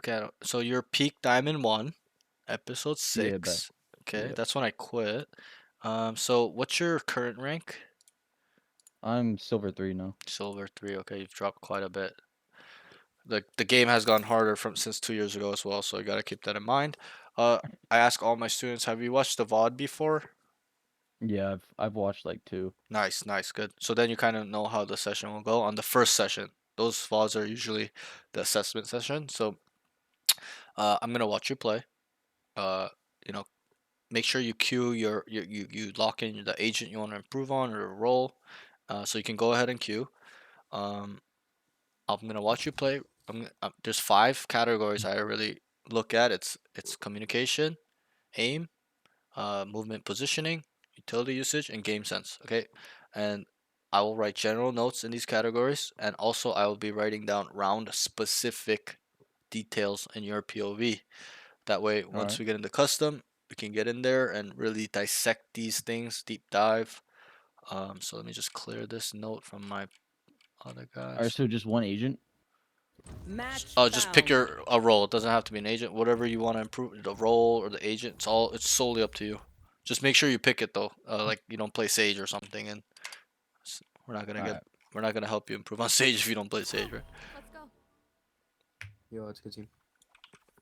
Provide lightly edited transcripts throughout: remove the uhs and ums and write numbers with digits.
Okay, so you're peak Diamond 1, episode Yeah, bet. 6. Okay, Yep. that's when I quit. So what's your current rank? I'm silver 3 now. Silver 3. Okay, you've dropped quite a bit. The game has gone harder from since 2 years ago as well, so you gotta keep that in mind. I ask all my students, have you watched the VOD before? Yeah, I've watched like 2. Nice, nice, good. So then you kind of know how the session will go on the first session. Those VODs are usually the assessment session. So I'm gonna watch you play. Uh, you know, make sure you queue you lock in the agent you want to improve on or role. So you can go ahead and queue. Um, I'm gonna watch you play. There's 5 categories I really look at. It's communication, aim, movement positioning, utility usage, and game sense. Okay, and I will write general notes in these categories, and also I will be writing down round specific details in your POV. That way, once Alright. we get into custom, we can get in there and really dissect these things, deep dive. So let me just clear this note from my other Alright, guys. so just one agent? Match Just pick found. your a role. It doesn't have to be an agent. Whatever you want to improve, the role or the agent. It's solely up to you. Just make sure you pick it though. Like you don't play Sage or something, and we're not gonna get Alright. we're not gonna help you improve on Sage if you don't play Sage, right? Let's go. Yo, it's a good team.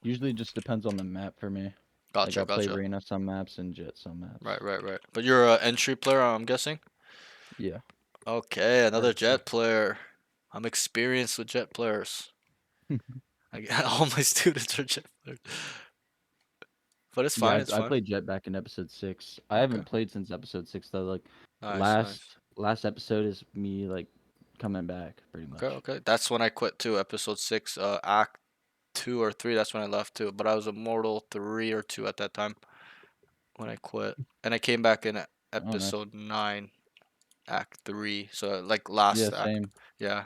Usually it just depends on the map for me. Like Gotcha, I'll play gotcha. Reyna some maps and Jet some maps. Right, right, right. But you're an entry player, I'm guessing. Yeah. Okay, another Gotcha. Jet player. I'm experienced with Jet players. All my students are Jet players. But it's Yeah, fine, it's I fine. played Jet back in episode 6. I Okay. haven't played since episode 6 though. Like Nice, nice. last episode is me like coming back pretty Okay, much. okay. That's when I quit too, episode 6, act 2 or 3, that's when I left too. But I was Immortal 3 or 2 at that time when I quit. And I came back in Oh, nice. episode 9, act 3. So like Yeah, last act. same. Yeah.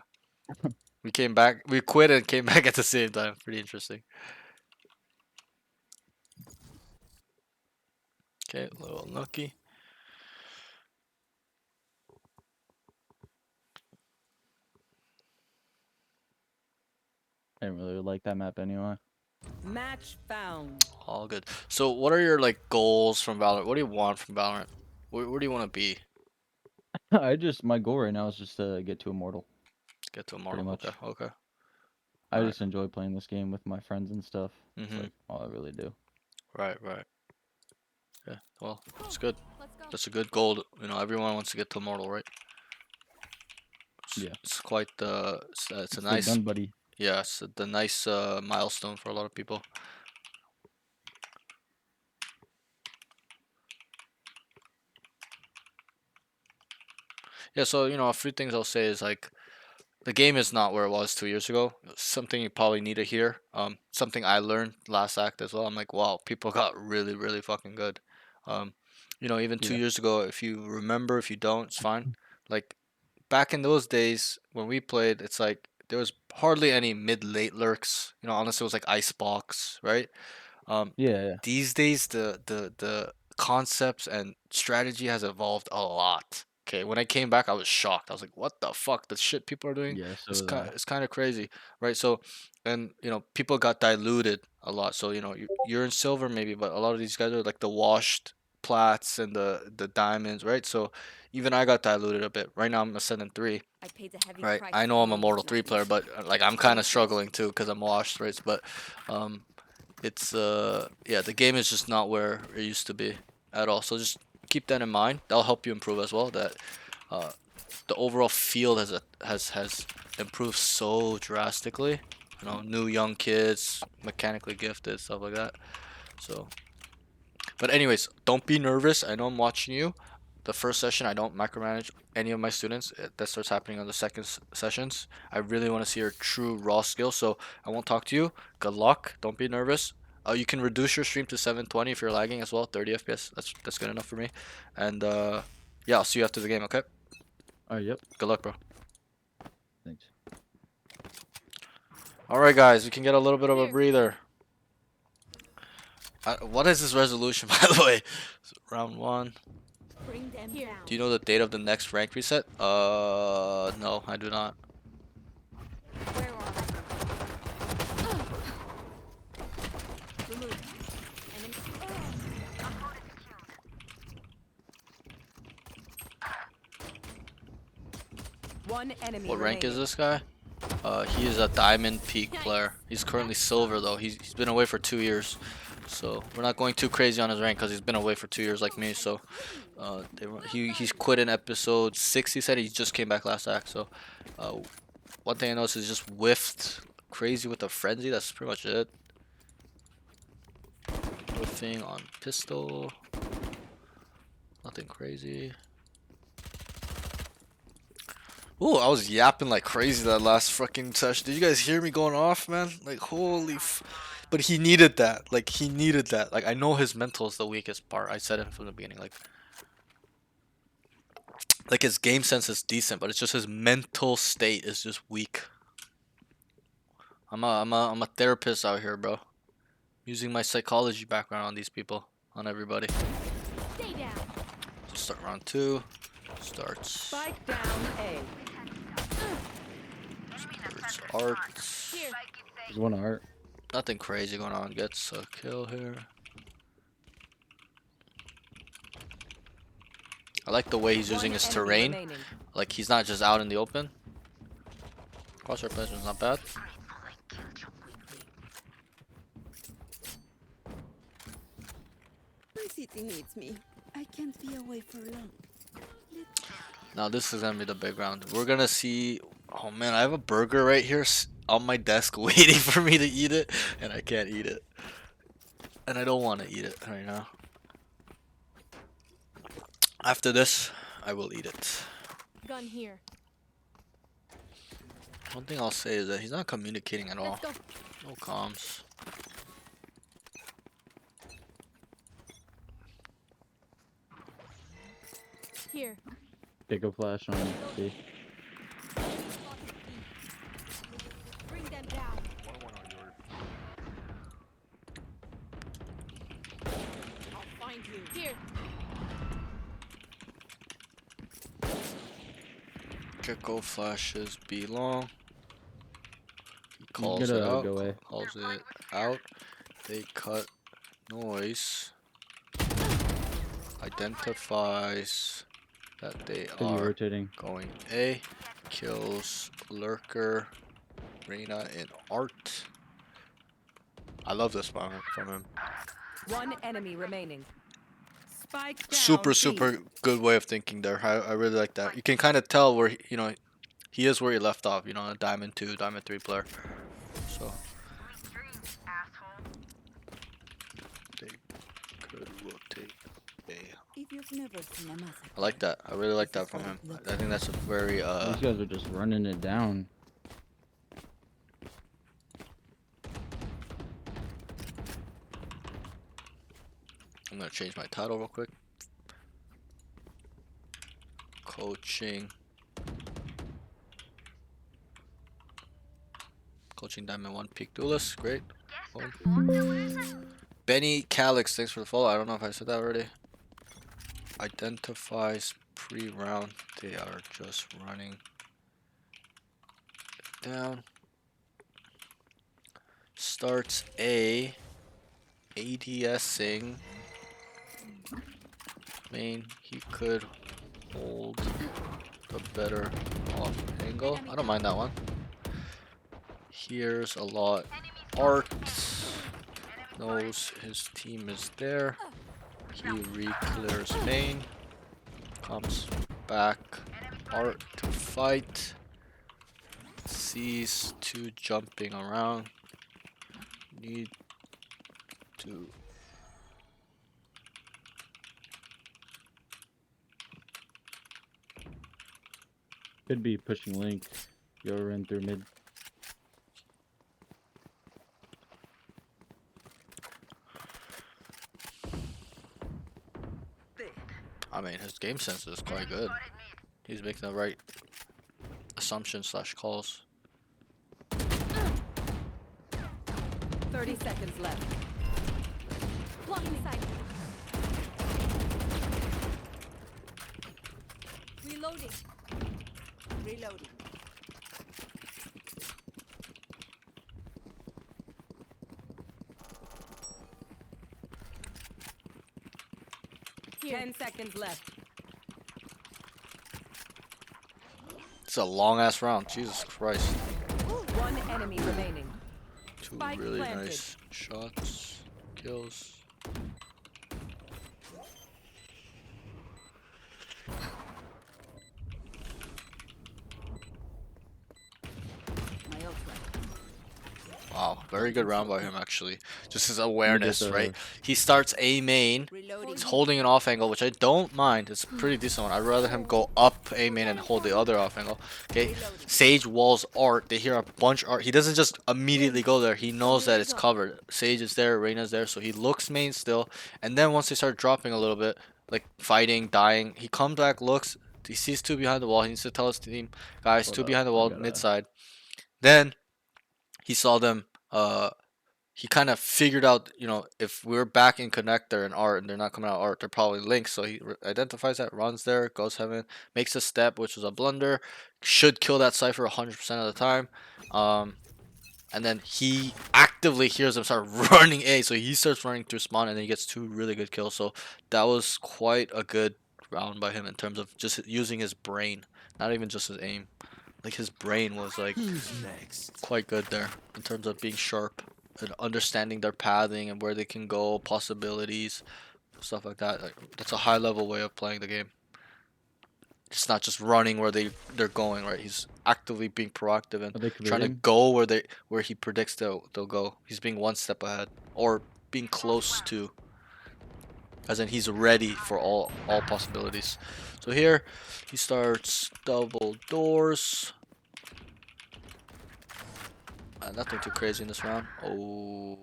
We quit and came back at the same time. Pretty interesting. Okay, a little unlucky. I didn't really like that map anyway. Match found. All good. So what are your like goals from Valorant? What do you want from Valorant? Where do you want to be? My goal right now is just to get to Immortal, Get to pretty Immortal. Okay, much. okay. I Alright. just enjoy playing this game with my friends and stuff. It's Mm-hmm. like all I really do. Right, right. Yeah, well, it's good. Let's go. That's a good goal. You know, everyone wants to get to Immortal, right? Yeah. It's quite it's a It's the nice, gun buddy. yeah, it's the nice milestone for a lot of people. Yeah, so you know, a few things I'll say is like the game is not where it was 2 years ago. Something you probably need to hear. Something I learned last act as well. I'm like, wow, people got really, really fucking good. Um, you know, even two Yeah. years ago, if you remember, if you don't, it's fine. Like back in those days when we played, it's like there was hardly any mid late lurks. You know, unless it was like Icebox, right? Um, Yeah, yeah. these days, the concepts and strategy has evolved a lot. Okay, when I came back, I was shocked. I was like, "What the fuck? The shit people are doing Yeah, so was I. it's kind of crazy, right?" So, and you know, people got diluted a lot. So you know, you're in silver maybe, but a lot of these guys are like the washed plats and the diamonds, right? So, even I got diluted a bit. Right now, I'm ascendant 3, I paid a heavy right? price I know to I'm a earn Mortal this 3 player, knowledge. but like I'm kind of struggling too because I'm washed, right? But um, it's yeah, the game is just not where it used to be at all. So just keep that in mind. That'll help you improve as well. That uh, the overall field has improved so drastically. You know, new young kids, mechanically gifted, stuff like that. So, but anyways, don't be nervous. I know I'm watching you. The first session, I don't micromanage any of my students. That starts happening on the second sessions. I really want to see your true raw skill, so I won't talk to you. Good luck. Don't be nervous. You can reduce your stream to 720 if you're lagging as well. 30 FPS. That's good enough for me. And yeah, I'll see you after the game. Okay. Oh, yep. Good luck, bro. Thanks. All right, guys. We can get a little bit of a Clear. breather. What is this resolution, by the way? Round 1. Bring them down. Do you know the date of the next rank reset? No, I do not. Where are One enemy What rank is remaining. this guy? He is a diamond peak player. He's currently silver though. He's been away for 2 years, so we're not going too crazy on his rank because he's been away for 2 years like me. So, he's quit in episode 6. He said he just came back last act. So, one thing I noticed is just whiffed crazy with the frenzy. That's pretty much it. Whiffing on pistol. Nothing crazy. Ooh, I was yapping like crazy that last fucking session. Did you guys hear me going off, man? Like, holy but he needed that. Like, he needed that. Like, I know his mental is the weakest part. I said it from the beginning. Like his game sense is decent, but it's just his mental state is just weak. I'm a therapist out here, bro. Using my psychology background on these people, on everybody. Stay down. So start round 2. Starts. Spike down A. Starts arts. Here. There's one art. Nothing crazy going on. Gets a kill here. I like the way he's using his terrain. Like he's not just out in the open. Crosshair placement's not bad. My city needs me. I can't be away for long. Now this is gonna be the big round. We're gonna see. Oh man, I have a burger right here on my desk waiting for me to eat it, and I can't eat it. And I don't want to eat it right now. After this, I will eat it. Gun here. One thing I'll say is that he's not communicating at all. Let's go. No comms. Here. Take a flash on C. Bring them down. I'll find you. Here. Gecko flashes B long. He You calls it gotta out. go away. Calls it out. They cut noise. Identifies that they Could be are rotating. going A. Kills lurker. Reyna in art. I love this one from him. One enemy remaining. Spike down. Super good way of thinking there. I really like that. You can kind of tell where he is where he left off. You know, a diamond 2, diamond 3 player. So they could rotate A. If you've never seen a massacre, I like that. I really like that from him. I think that's a very These guys are just running it down. I'm gonna change my title real quick. Coaching Diamond 1 Peak Duelist, great. Benny Calix, thanks for the follow. I don't know if I said that already. Identifies pre-round. They are just running down. Starts A. ADSing. Main, he could hold the better off angle. I don't mind that one. Here's a lot. Art knows his team is there. He re-clears main. Comes back. Art to fight. Sees 2 jumping around. Need to. Could be pushing link. Go run through mid. I mean, his game sense is quite good. He's making the right assumptions / calls. 30 seconds left. Blocking sight. Reloading. reloading. Here. 10 seconds left. It's a long ass round. Jesus Christ. One enemy remaining. Two Spike really planted. nice shots, kills. My ultra. Wow, very good round by him actually. Just his Let me get awareness, right? He starts A main. Reloading. He's holding an off angle, which I don't mind. It's a pretty decent one. I'd rather him go up A main and hold the other off angle. Okay. Sage walls art. They hear a bunch art. He doesn't just immediately go there. He knows that it's covered. Sage is there, Reyna's there, so he looks main still. And then once they start dropping a little bit, like fighting, dying, he comes back, looks, he sees two behind the wall. He needs to tell his team, guys, Hold two up, behind the I wall, gotta- mid side. Then he saw them he kind of figured out, if we're back in connector and art and they're not coming out art, they're probably linked. So he identifies that, runs there, goes heaven, makes a step, which was a blunder, should kill that cipher 100% of the time. And then he actively hears them start running A, so he starts running through spawn and then he gets two really good kills. So that was quite a good round by him in terms of just using his brain, not even just his aim. Like his brain was like quite good there in terms of being sharp and understanding their pathing and where they can go, possibilities, stuff like that. Like, that's a high level way of playing the game. It's not just running where they're going, right? He's actively being proactive and Are they trying to committing? go where he predicts they'll go. He's being one step ahead or being close to, as in he's ready for all possibilities. So here he starts double doors. Nothing too crazy in this round. Oh.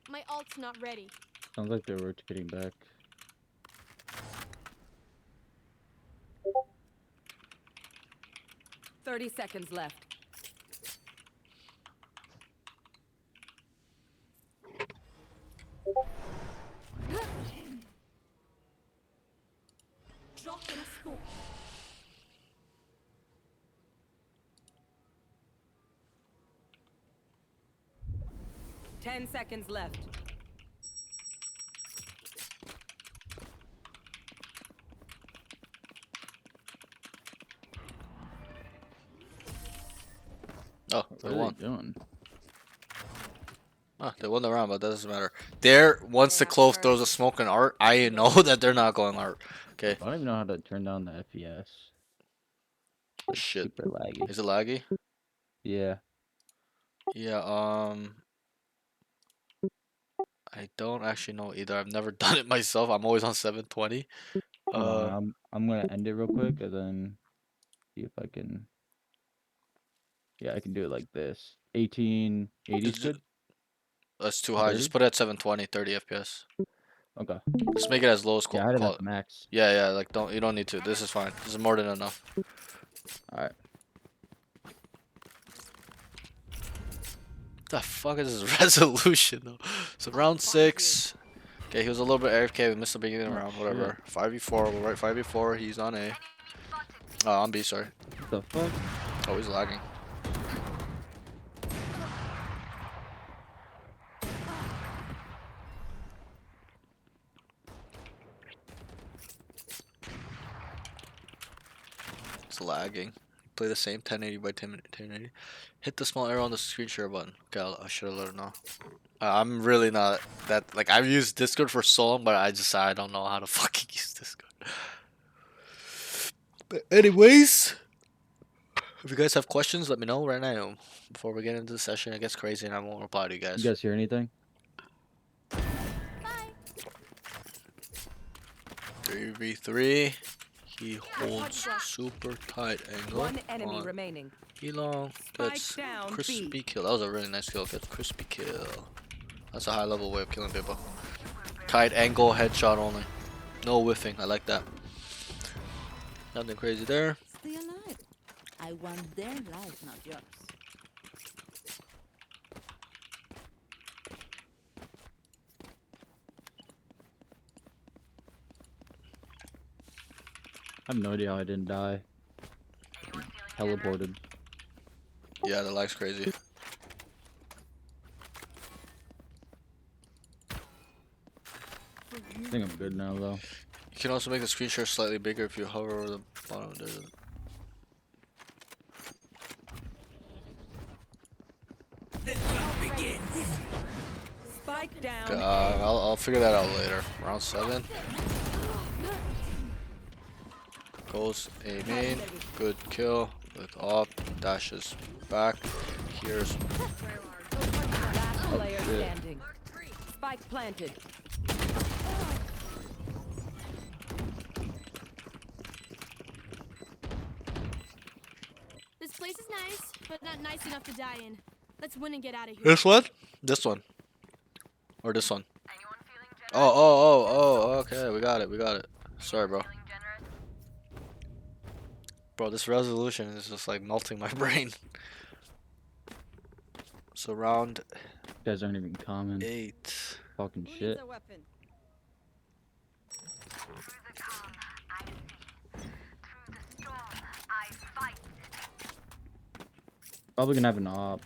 My ult's not ready. Sounds like they're rotating back. Thirty seconds left. Drop in a smoke. 10 seconds left. Oh, What they are won. they doing? Oh, they won the round, but that doesn't matter. There, once the clove throws a smoke in art, I know that they're not going art. Okay. I don't even know how to turn down the FPS. Shit. Super laggy. Is it laggy? Yeah. Yeah, I don't actually know either. I've never done it myself. I'm always on 720. Hold on, I'm gonna end it real quick and then see if I can. Yeah, I can do it like this. 1880 is good. That's too high. 30? Just put it at 720, 30 FPS. Okay. Just make it as low as Yeah, I had it call at it. max. Yeah, like you don't need to. This is fine. This is more than enough. All right. The fuck is this resolution though? So round 6. Okay, he was a little bit AFK. We missed the beginning of the Oh, round. Whatever. 5v4. We're right. 5v4. He's on A. Oh, on B. Sorry. What the fuck? Oh, he's lagging. It's lagging. Play the same 1080 by 1080. Hit the small arrow on the screen share button. Okay, I should have let him know. I'm really not that, like, I've used Discord for so long, but I don't know how to fucking use Discord. But anyways, if you guys have questions, let me know right now. Before we get into the session, it gets crazy and I won't reply to you You guys. guys hear anything? 3v3. He holds super tight angle. One enemy on remaining. Elon gets Spike down, crispy B. kill. That was a really nice kill. Gets crispy kill. That's a high level way of killing people. Tight angle headshot only. No whiffing. I like that. Nothing crazy there. Stay alive. I want their life, not yours. I have no idea how I didn't die. Teleported. Yeah, the lag's crazy. I think I'm good now though. You can also make the screen share slightly bigger if you hover over the bottom. There's a Spike down. I'll figure that out later. Round 7. Goes A main. Good kill with op. Dashes back. Here's Last player shit. standing. Spike planted. This place is nice, but not nice enough to die in. Let's win and get out of here. this one. This one. Or this one. Oh. Okay, we got it. We got it. Sorry, bro. Bro, this resolution is just like melting my brain. So round You guys aren't even common. 8. Fucking shit. weapon? Probably gonna have an op.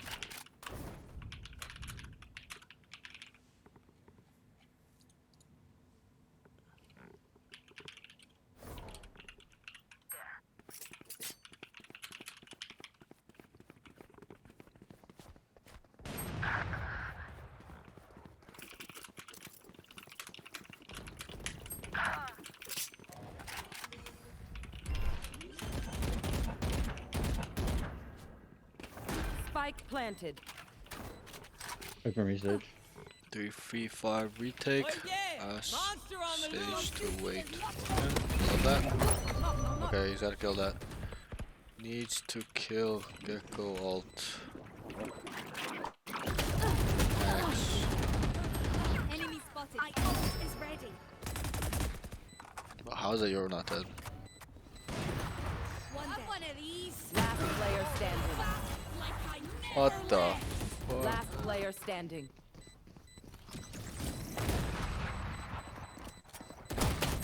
Spike planted. Wait for research. 3, 3, 5 retake. Stage to wait. Kill that. Okay, he's gotta kill that. Needs to kill Gecko alt. Max. Enemy spotted. My ult is ready. Oh, how is it you're not dead? One of these. Last player standing. Like I never What the left. fuck? Last player standing.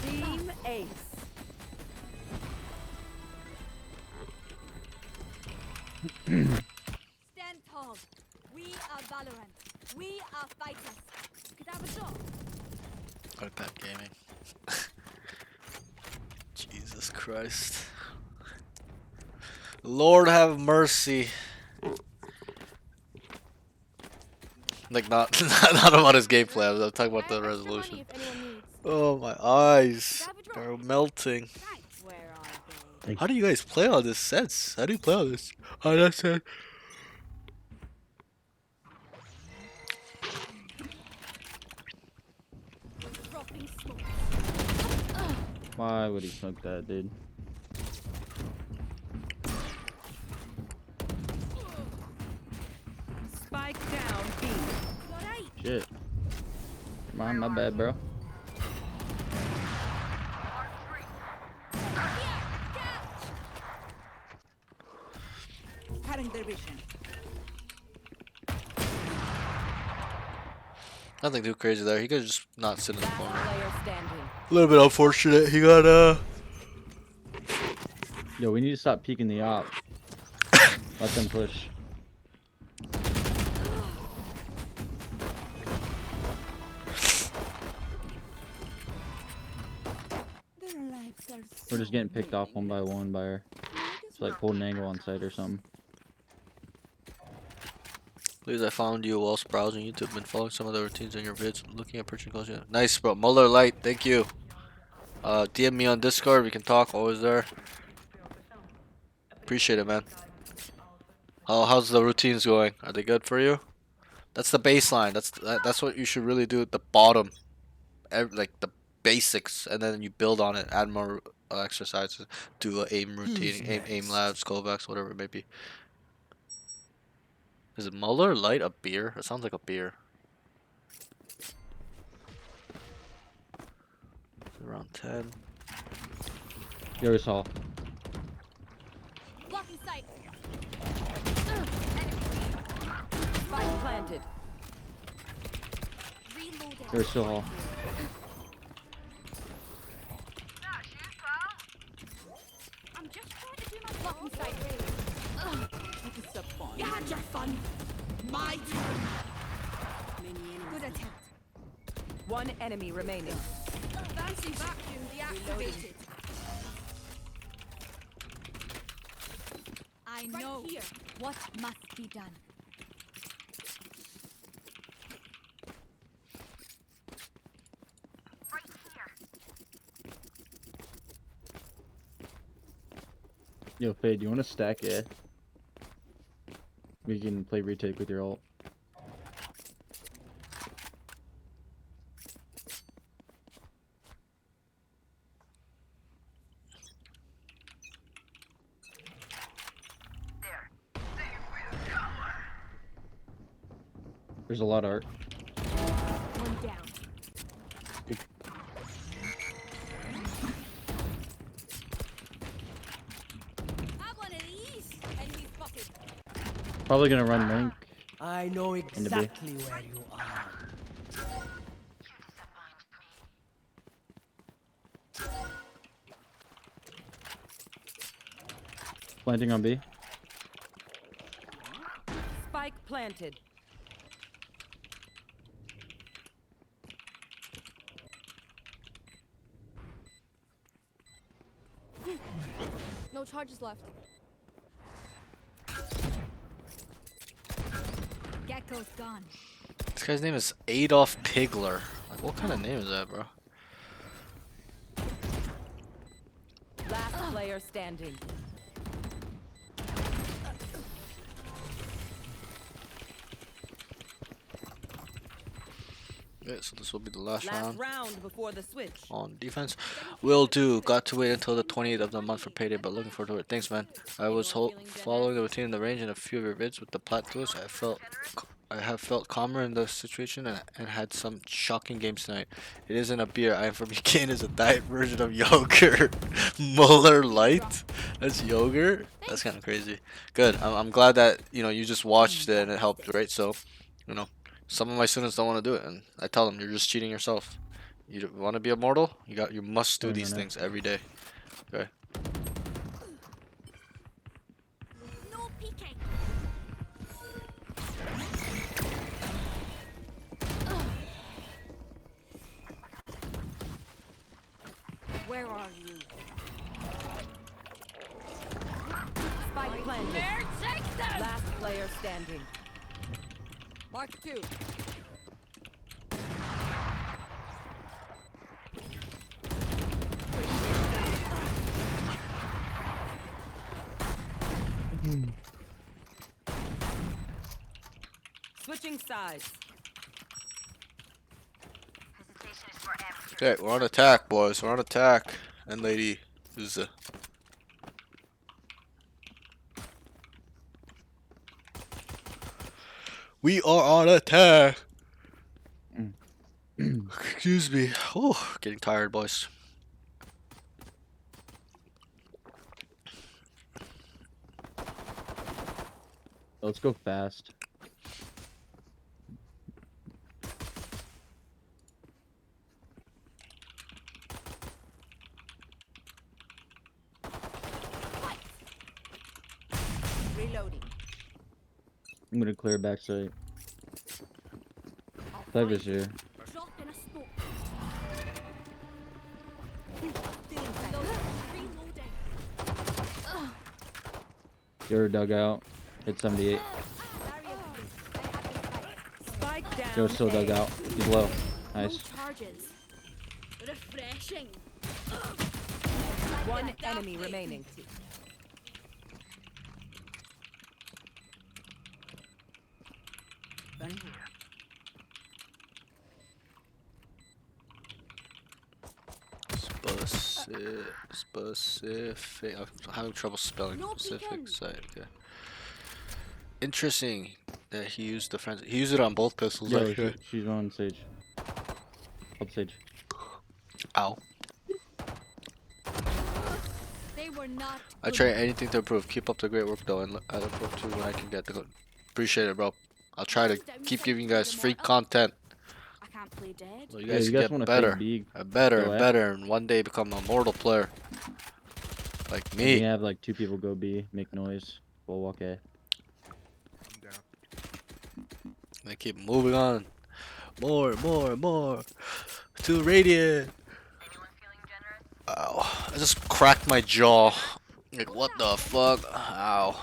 Team Ace. Stand tall. We are Valorant. We are fighters. Could I have a shot? iPad gaming. Jesus Christ. Lord have mercy. Like not not about his gameplay. I'm talking about the I have extra resolution. money if anyone needs. Oh my eyes are melting. Right. Where are they? How do you guys play on this sense? How do you play on this? Oh, that's it. Dropping smoke. Why would he smoke that, dude? Spike down B. Alright. Shit. My bad, bro. Cutting their vision. Nothing too crazy there. He could just not sit in the Last corner. player standing. A little bit unfortunate. He got Yo, we need to stop peeking the op. Let them push. Their lives are We're just getting picked off one by one by her. It's like holding an angle on site or something. Please, I found you whilst browsing YouTube. Been following some of the routines in your vids. Looking at purchasing clothes. Nice, bro. Muller Light, thank you. DM me on Discord. We can talk. Always there. Appreciate it, man. How's the routines going? Are they good for you? That's the baseline. That's what you should really do at the bottom. Like the basics, and then you build on it. Add more exercises. Do a aim routine, aim labs, callbacks, whatever it may be. Is it Muller Light a beer? It sounds like a beer. Around 10. Yo, saw. Blocking sight. Spike planted. Reloading. There's still hall. I'm just trying to do my blocking sight. It is so fun. One enemy remaining. Fancy vacuum deactivated. I know what must be done. Yo, Fade, you want to stack it? We can play retake with your ult. There's a lot of art. One down. Have one of these. Enemy spotted. Probably gonna run link. I know the B. exactly where you are. Planting on B. Spike planted. No charges left. Gecko's gone. This guy's name is Adolf Pigler. Like, what kind of name is that, bro? Last player standing. Yeah, so this will be the last Last round round before the switch. on defense. Will do. Got to wait until the 20th of the month for payday, but looking forward to it. Thanks, man. I was following the routine in the range in a few of your vids with the plat twist. I have felt calmer in the situation and had some shocking games tonight. It isn't a beer. I am from UK and is a diet version of yogurt. Muller Light? That's yogurt? That's kind of crazy. Good. I'm glad that, you know, you just watched it and it helped, right? So, you know, some of my students don't want to do it, and I tell them you're just cheating yourself. You want to be immortal? You must do Going these right now. things every day. Okay. No peeking. Where are you? Spike planted. There, take them. Last player standing. Mark 2. Switching sides. Okay, we're on attack, boys. We're on attack. And lady, who's We are on attack. Excuse me. Oh, getting tired, boys. Let's go fast. Reloading. I'm gonna clear backside. Cyber's here. Drop in a smoke. Reloading. You're dug out. Hit 78. Spike down. Joe's still dug A. out. He's low. No Nice. charges. Refreshing. One enemy remaining. Specific. I'm having trouble spelling No specific peeking. site. Okay. Interesting that he used the frenzy. He used it on both pistols. Yo, Actually. she's on Sage. Up Sage. Ow. They were not. I try anything to improve. Keep up the great work, though, and I look forward to when I can get the. Appreciate it, bro. I'll try to keep giving you guys free content. I can't play dead. So you Yeah, guys you can guys get want to better, fake B. and better, Go and ahead. better, and one day become a mortal player. Like We me. have like 2 people go B, make noise. We'll walk A. They keep moving on. More. Too radiant. Ow. I just cracked my jaw. Like, what the fuck? Ow.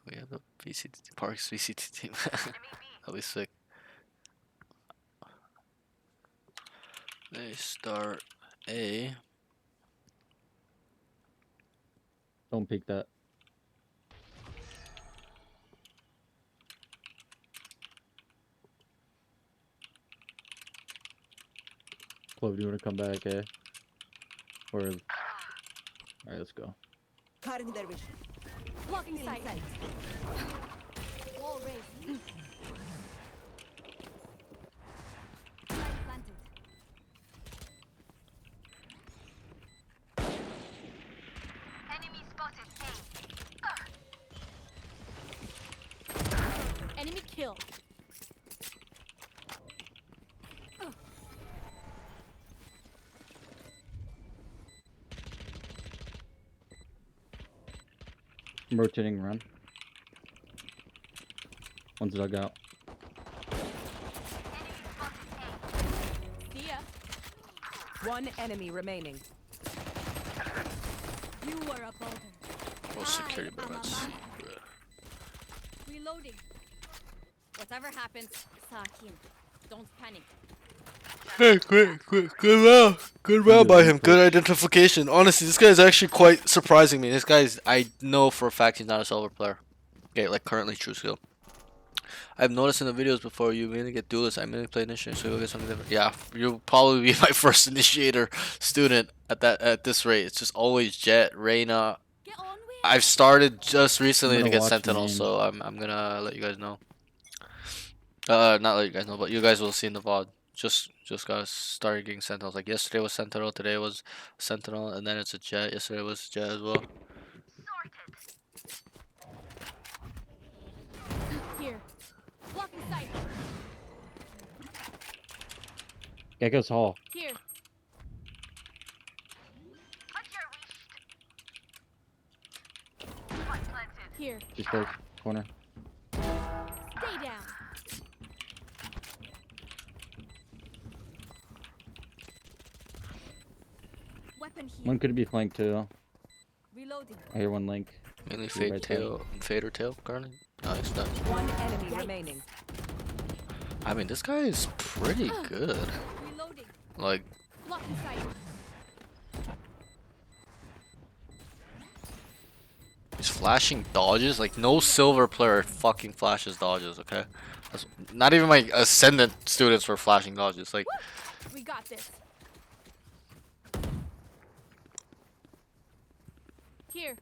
We have a VCT, Parks VCT team. That'll be sick. They start A. Don't peek that. Clove, do you want to come back, eh? Or... Alright, let's go. Cutting their vision. Blocking sight. Wall raised. Light planted. Enemy spotted. Enemy kill. I'm rotating around. One's dug out. See ya. One enemy remaining. You were a boulder. Oh, security I am a bonus. man. Reloading. Whatever happens, Sakin. Don't panic. Hey, good round by him. Good identification. Honestly, this guy is actually quite surprising me. This guy's, I know for a fact he's not a silver player. Okay, like currently true skill. I've noticed in the videos before you mainly get duelist. I mainly play initiator, so you'll get something different. Yeah, you'll probably be my first initiator student at this rate. It's just always Jet, Reyna. Get on with I've started just recently to gonna get watch Sentinel, names. so I'm gonna let you guys know. Not let you guys know, but you guys will see in the VOD. Just got started getting Sentinels. Like yesterday was Sentinel, today was Sentinel, and then it's a Jet. Yesterday was Jet as well. here. Blocking sight. Gecko's Hall. Here. Here. She's close. Corner. Stay down. Weapon here. One could be flanked too. Reloading. I hear one link. Mainly You're right fade or tail currently. Nice, nice. One enemy remaining. I mean, this guy is pretty good. Reloading. Like, Blocking sight. he's flashing dodges. Like, no silver player fucking flashes dodges. Okay, that's, not even my ascendant students were flashing dodges. Like, We got this. Here.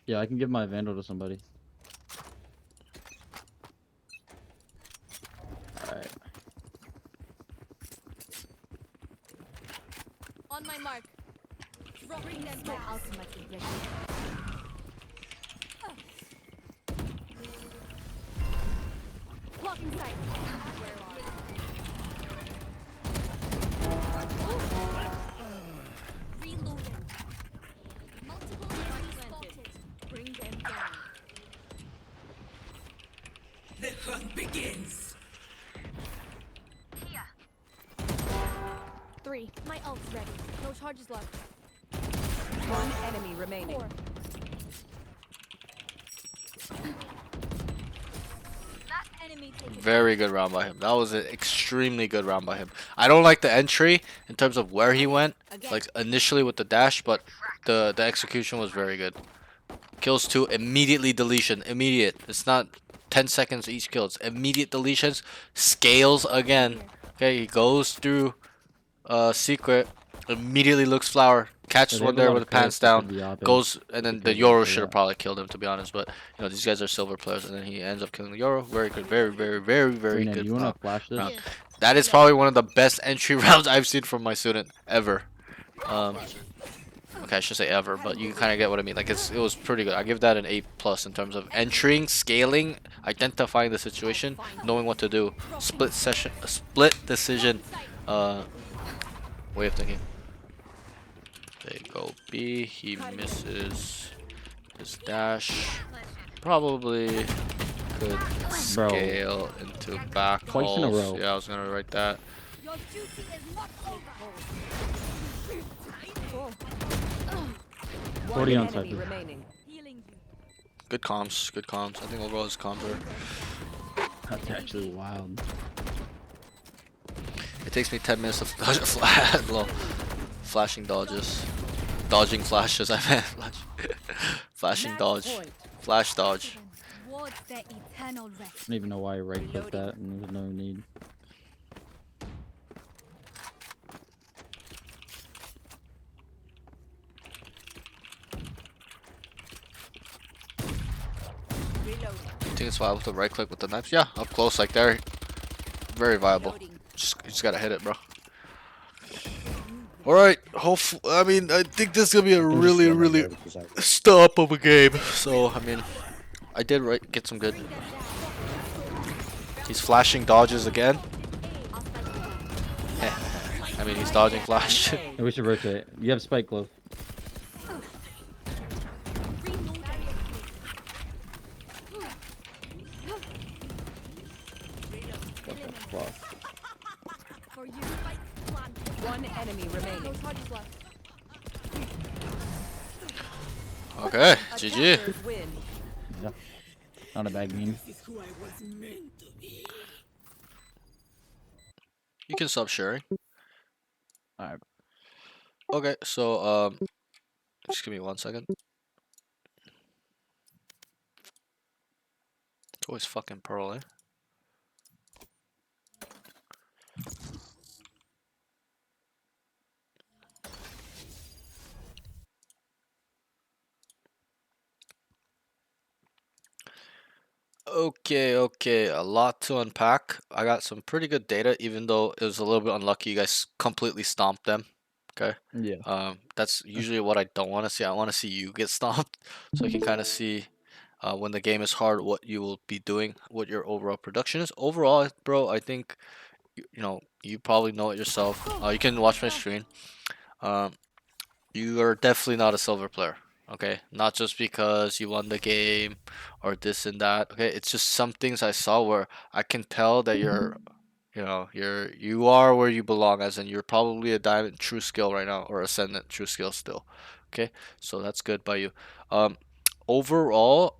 Yeah, I can give my Vandal to somebody. Alright. On my mark. Bring them down. Ultimately ready. Blocking sight. Reloading. Multiple enemies spotted. Bring them down. The hunt begins. Three. My ult's ready. No charges left. One enemy remaining. Four. Last enemy taken. very good round by him. That was an extremely good round by him. I don't like the entry in terms of where he went, like initially with the dash, but the execution was very good. Kills 2, immediately deletion, immediate. It's not 10 seconds each kill. It's immediate deletions. Scales again. Okay, he goes through secret, immediately looks flower, catches Yeah, they one have a there lot with of the pants players that down, could be open goes, and then the because Yoro of should have that. probably killed him, to be honest. But you know, these guys are silver players, and then he ends up killing the Yoro. Very good, very Reyna, good you wanna round. flash this? round. That is probably one of the best entry rounds I've seen from my student ever. Okay, I should say ever, but you kind of get what I mean. Like it was pretty good. I give that an A plus in terms of entering, scaling, identifying the situation, knowing what to do, split decision, uh, way of thinking. They go B. He misses his dash. Probably could Bro, scale into back twice in a halls. row. Yeah, I was gonna write that. Your duty is not over. One 40 on enemy Cypher. remaining. Healing you. Good comms. Good comms. I think overall his comms are. That's actually wild. It takes me 10 minutes to dodge a flash. Well, flashing dodges. Dodging flashes, I meant. Flashing dodge. Flash dodge. Towards their eternal rest. I don't even know why I right clicked that and there's no need. You think it's viable to right click with the knives? Yeah, up close like there. Very viable. You just gotta hit it, bro. Alright, I mean, I think this is gonna be a really stop of a game. So, I mean, I did get some good. He's flashing dodges again. I mean, he's dodging flash. We should rotate. You have spike glove. What the fuck? For you, fight plan. One enemy remaining. Okay, GG. Attackers win. Yeah. Not a bad game. This is who I was meant to be. You can stop sharing. Alright. Okay, so just give me 1 second. It's always fucking Pearl, eh? Okay, a lot to unpack. I got some pretty good data, even though it was a little bit unlucky. You guys completely stomped them. Okay. Yeah. That's usually what I don't want to see. I want to see you get stomped, so I can kind of see, when the game is hard, what you will be doing, what your overall production is. Overall, bro, I think, you know, you probably know it yourself. You can watch my screen. Um, you are definitely not a silver player. Okay, not just because you won the game or this and that. Okay, it's just some things I saw where I can tell that you are where you belong, as in you're probably a diamond true skill right now or ascendant true skill still. Okay, so that's good by you. Um, overall,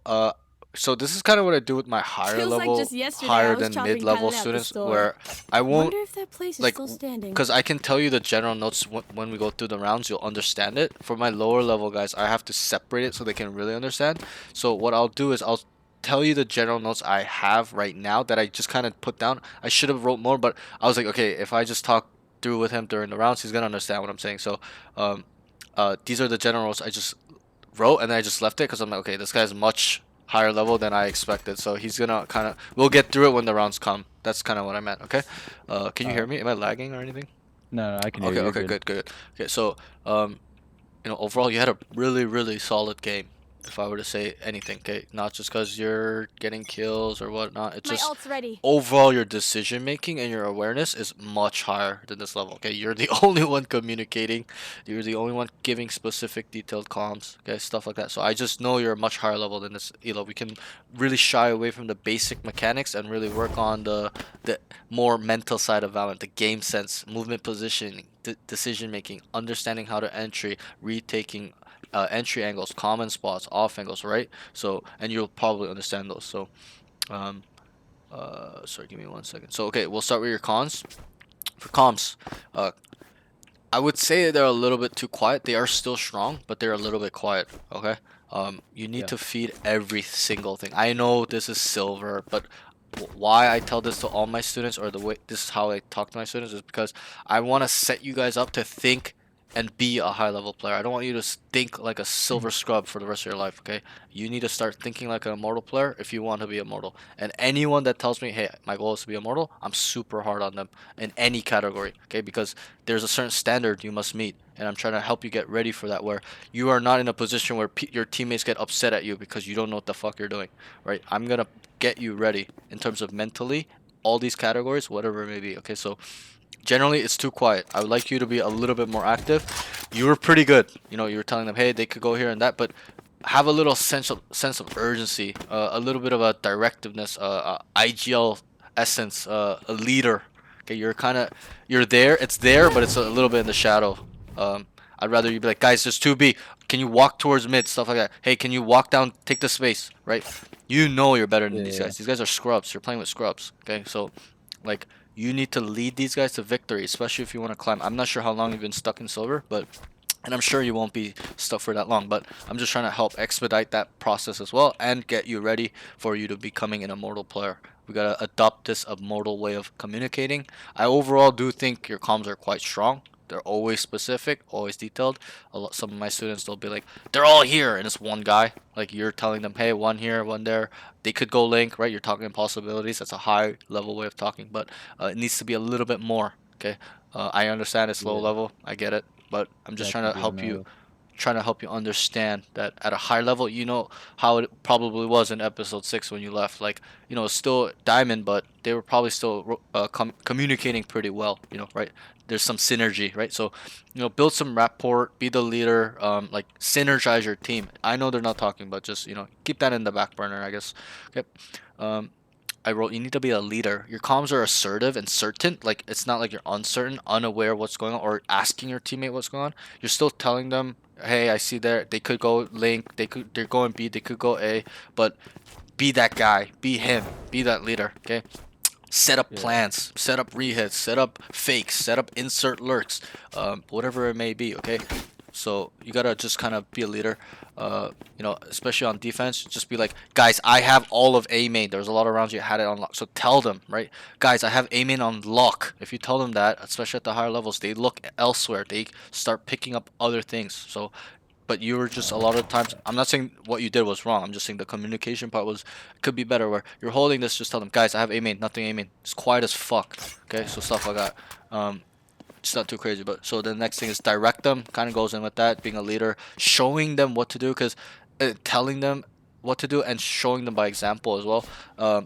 so this is kind of what I do with my higher Feels like level, just yesterday I higher was than chopping mid-level palette at the students, store. where I won't Wonder if that place is like, still standing. because I can tell you the general notes when we go through the rounds, you'll understand it. For my lower level guys, I have to separate it so they can really understand. So what I'll do is I'll tell you the general notes I have right now that I just kind of put down. I should have wrote more, but I was like, okay, if I just talk through with him during the rounds, he's gonna understand what I'm saying. So, these are the general notes I just wrote, and then I just left it because I'm like, okay, this guy's much higher level than I expected, so he's gonna kind of, we'll get through it when the rounds come. That's kind of what I meant. Okay, can you hear me? Am I lagging or anything? No, I can hear Okay, you. okay, good. Okay, so overall you had a really solid game. If I were to say anything, okay, not just because you're getting kills or whatnot, it's My just ult's ready. overall your decision making and your awareness is much higher than this level. Okay, you're the only one communicating, you're the only one giving specific detailed comms, okay, stuff like that. So I just know you're a much higher level than this elo. We can really shy away from the basic mechanics and really work on the more mental side of Valorant, the game sense, movement positioning, decision making, understanding how to entry, retaking, entry angles, common spots, off angles, right? So, and you'll probably understand those. So, sorry, give me 1 second. So, okay, we'll start with your cons. For comms, I would say they're a little bit too quiet. They are still strong, but they're a little bit quiet. Okay. You need Yeah. to feed every single thing. I know this is silver, but why I tell this to all my students, or the way this is how I talk to my students, is because I want to set you guys up to think and be a high level player. I don't want you to think like a silver scrub for the rest of your life, okay? You need to start thinking like an immortal player if you want to be immortal. And anyone that tells me, hey, my goal is to be immortal, I'm super hard on them in any category, okay? Because there's a certain standard you must meet. And I'm trying to help you get ready for that, where you are not in a position where your teammates get upset at you because you don't know what the fuck you're doing, right? I'm gonna get you ready in terms of mentally, all these categories, whatever it may be, okay? So generally it's too quiet. I would like you to be a little bit more active. You were pretty good. You know, you were telling them, hey, they could go here and that, but have a little sense of urgency, a little bit of a directiveness, IGL essence, a leader. Okay, you're there. It's there, but it's a little bit in the shadow. I'd rather you be like, guys, there's 2B. Can you walk towards mid? Stuff like that. Hey, can you walk down, take the space, right? You know you're better than these Yeah. guys. These guys are scrubs. You're playing with scrubs. Okay, so like you need to lead these guys to victory, especially if you want to climb. I'm not sure how long you've been stuck in silver, but and I'm sure you won't be stuck for that long, but I'm just trying to help expedite that process as well and get you ready for you to becoming an immortal player. We gotta adopt this immortal way of communicating. I overall do think your comms are quite strong. They're always specific, always detailed. Some of my students, they'll be like, they're all here, and it's one guy. Like you're telling them, hey, one here, one there. They could go link, right? You're talking possibilities. That's a high level way of talking, but it needs to be a little bit more. Okay, I understand it's low Yeah. level. I get it, but I'm just That trying could to be help you enough. understand that at a high level, you know how it probably was in episode 6 when you left. Like, you know, it's still diamond, but they were probably still communicating pretty well, you know, right? There's some synergy, right? So, you know, build some rapport, be the leader, like synergize your team. I know they're not talking, but just, you know, keep that in the back burner, I guess. Okay. Um, I wrote, you need to be a leader. Your comms are assertive and certain. Like, it's not like you're uncertain, unaware what's going on, or asking your teammate what's going on. You're still telling them, hey, I see there, they could go link, they're going B, they could go A, but be that guy, be him, be that leader, okay? Set up Yeah. plans, set up rehits, set up fakes, set up insert lurks, whatever it may be, okay? So you gotta just kind of be a leader, you know, especially on defense. Just be like, guys, I have all of A main. There's a lot of rounds you had it on lock. So tell them, right? Guys, I have A main on lock. If you tell them that, especially at the higher levels, they look elsewhere. They start picking up other things. So but you were just a lot of times, I'm not saying what you did was wrong, I'm just saying the communication part was could be better, where you're holding this, just tell them, guys, I have A main, nothing A main. It's quiet as fuck. Okay, so stuff like that. It's not too crazy, but so the next thing is direct them, kind of goes in with that, being a leader, showing them what to do, because telling them what to do and showing them by example as well.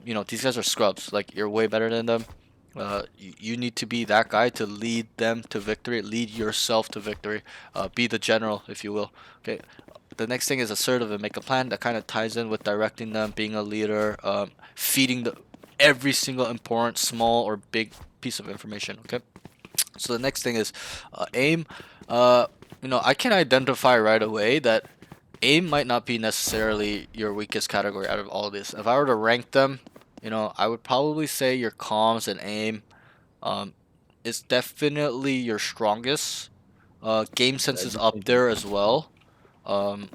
You know, these guys are scrubs, like you're way better than them. You need to be that guy to lead them to victory, lead yourself to victory, be the general, if you will. Okay. The next thing is assertive and make a plan. That kind of ties in with directing them, being a leader, feeding the every single important, small or big piece of information. Okay. So the next thing is aim. You know, I can identify right away that aim might not be necessarily your weakest category out of all of this. If I were to rank them, you know, I would probably say your comms and aim um, is definitely your strongest. Game sense That'd is be up thinking. there as well.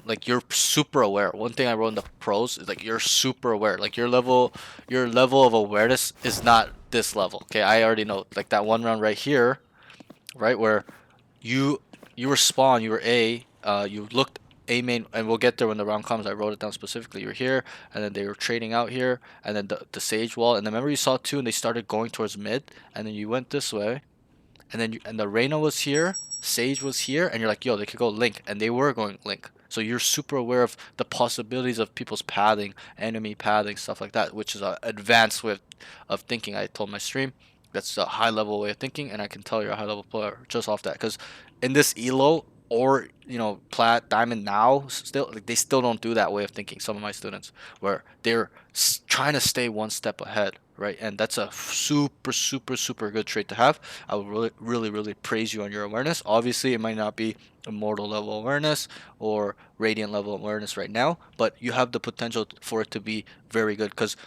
Like you're super aware. One thing I wrote in the pros is like you're super aware. Like your level of awareness is not this level. Okay, I already know. Like that one round right here, right where you you were spawn, you were A, you looked A main, and we'll get there when the round comes. I wrote it down specifically. You were here, and then they were trading out here, and then the sage wall, and then remember you saw two, and they started going towards mid, and then you went this way, and then and the Reyna was here, Sage was here, and you're like, yo, they could go Link, and they were going Link. So you're super aware of the possibilities of people's pathing, enemy pathing, stuff like that, which is an advanced way of thinking. I told my stream, that's a high level way of thinking, and I can tell you're a high level player just off that. Because in this elo or you know plat diamond now, still like, they still don't do that way of thinking. Some of my students where they're trying to stay one step ahead, right? And that's a super super super good trait to have. I would really really really praise you on your awareness. Obviously, it might not be immortal level awareness or radiant level awareness right now, but you have the potential for it to be very good because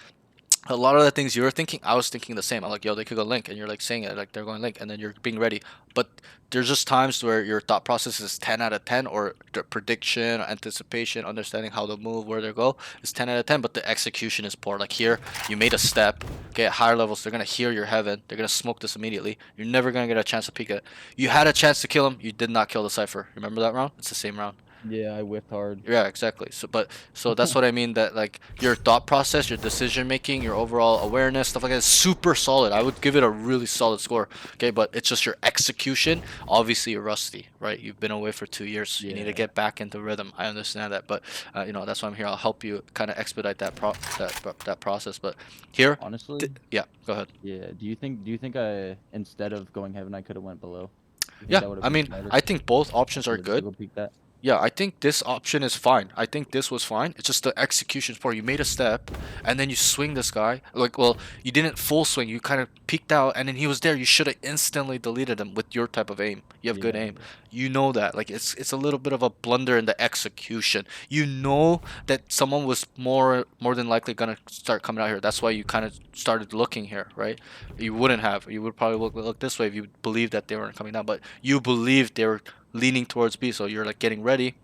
a lot of the things you're thinking, I was thinking the same. I'm like, yo, they could go link, and you're like saying it like they're going link, and then you're being ready. But there's just times where your thought process is 10 out of 10, or the prediction, anticipation, understanding how to move, where they go is 10 out of 10, but the execution is poor. Like here, you made a step. Okay, at higher levels, they're gonna hear your heaven. They're gonna smoke this immediately. You're never gonna get a chance to peek it. You had a chance to kill him. You did not kill the cipher. Remember that round? It's the same round. Yeah, I whiffed hard. Yeah, exactly. So that's what I mean, that like your thought process, your decision making, your overall awareness, stuff like that is super solid. I would give it a really solid score. Okay, but it's just your execution. Obviously, you're rusty, right? You've been away for 2 years. You need to Yeah. get back into rhythm. I understand that, but that's why I'm here. I'll help you kind of expedite that process. But here, Honestly, yeah, go ahead. yeah. Do you think I, instead of going heaven, I could have went below? You think Yeah, that would have I been mean, smarter? I think both options are Or just to good. go peek that? Yeah, I think this option is fine. I think this was fine. It's just the execution part. You made a step, and then you swing this guy. Like, well, you didn't full swing. You kind of peeked out, and then he was there. You should have instantly deleted him with your type of aim. You have good Yeah, aim. yeah. You know that. Like, it's a little bit of a blunder in the execution. You know that someone was more than likely gonna start coming out here. That's why you kind of started looking here, right? You wouldn't have. You would probably look this way if you believed that they weren't coming down. But you believed they were leaning towards B, so you're like getting ready,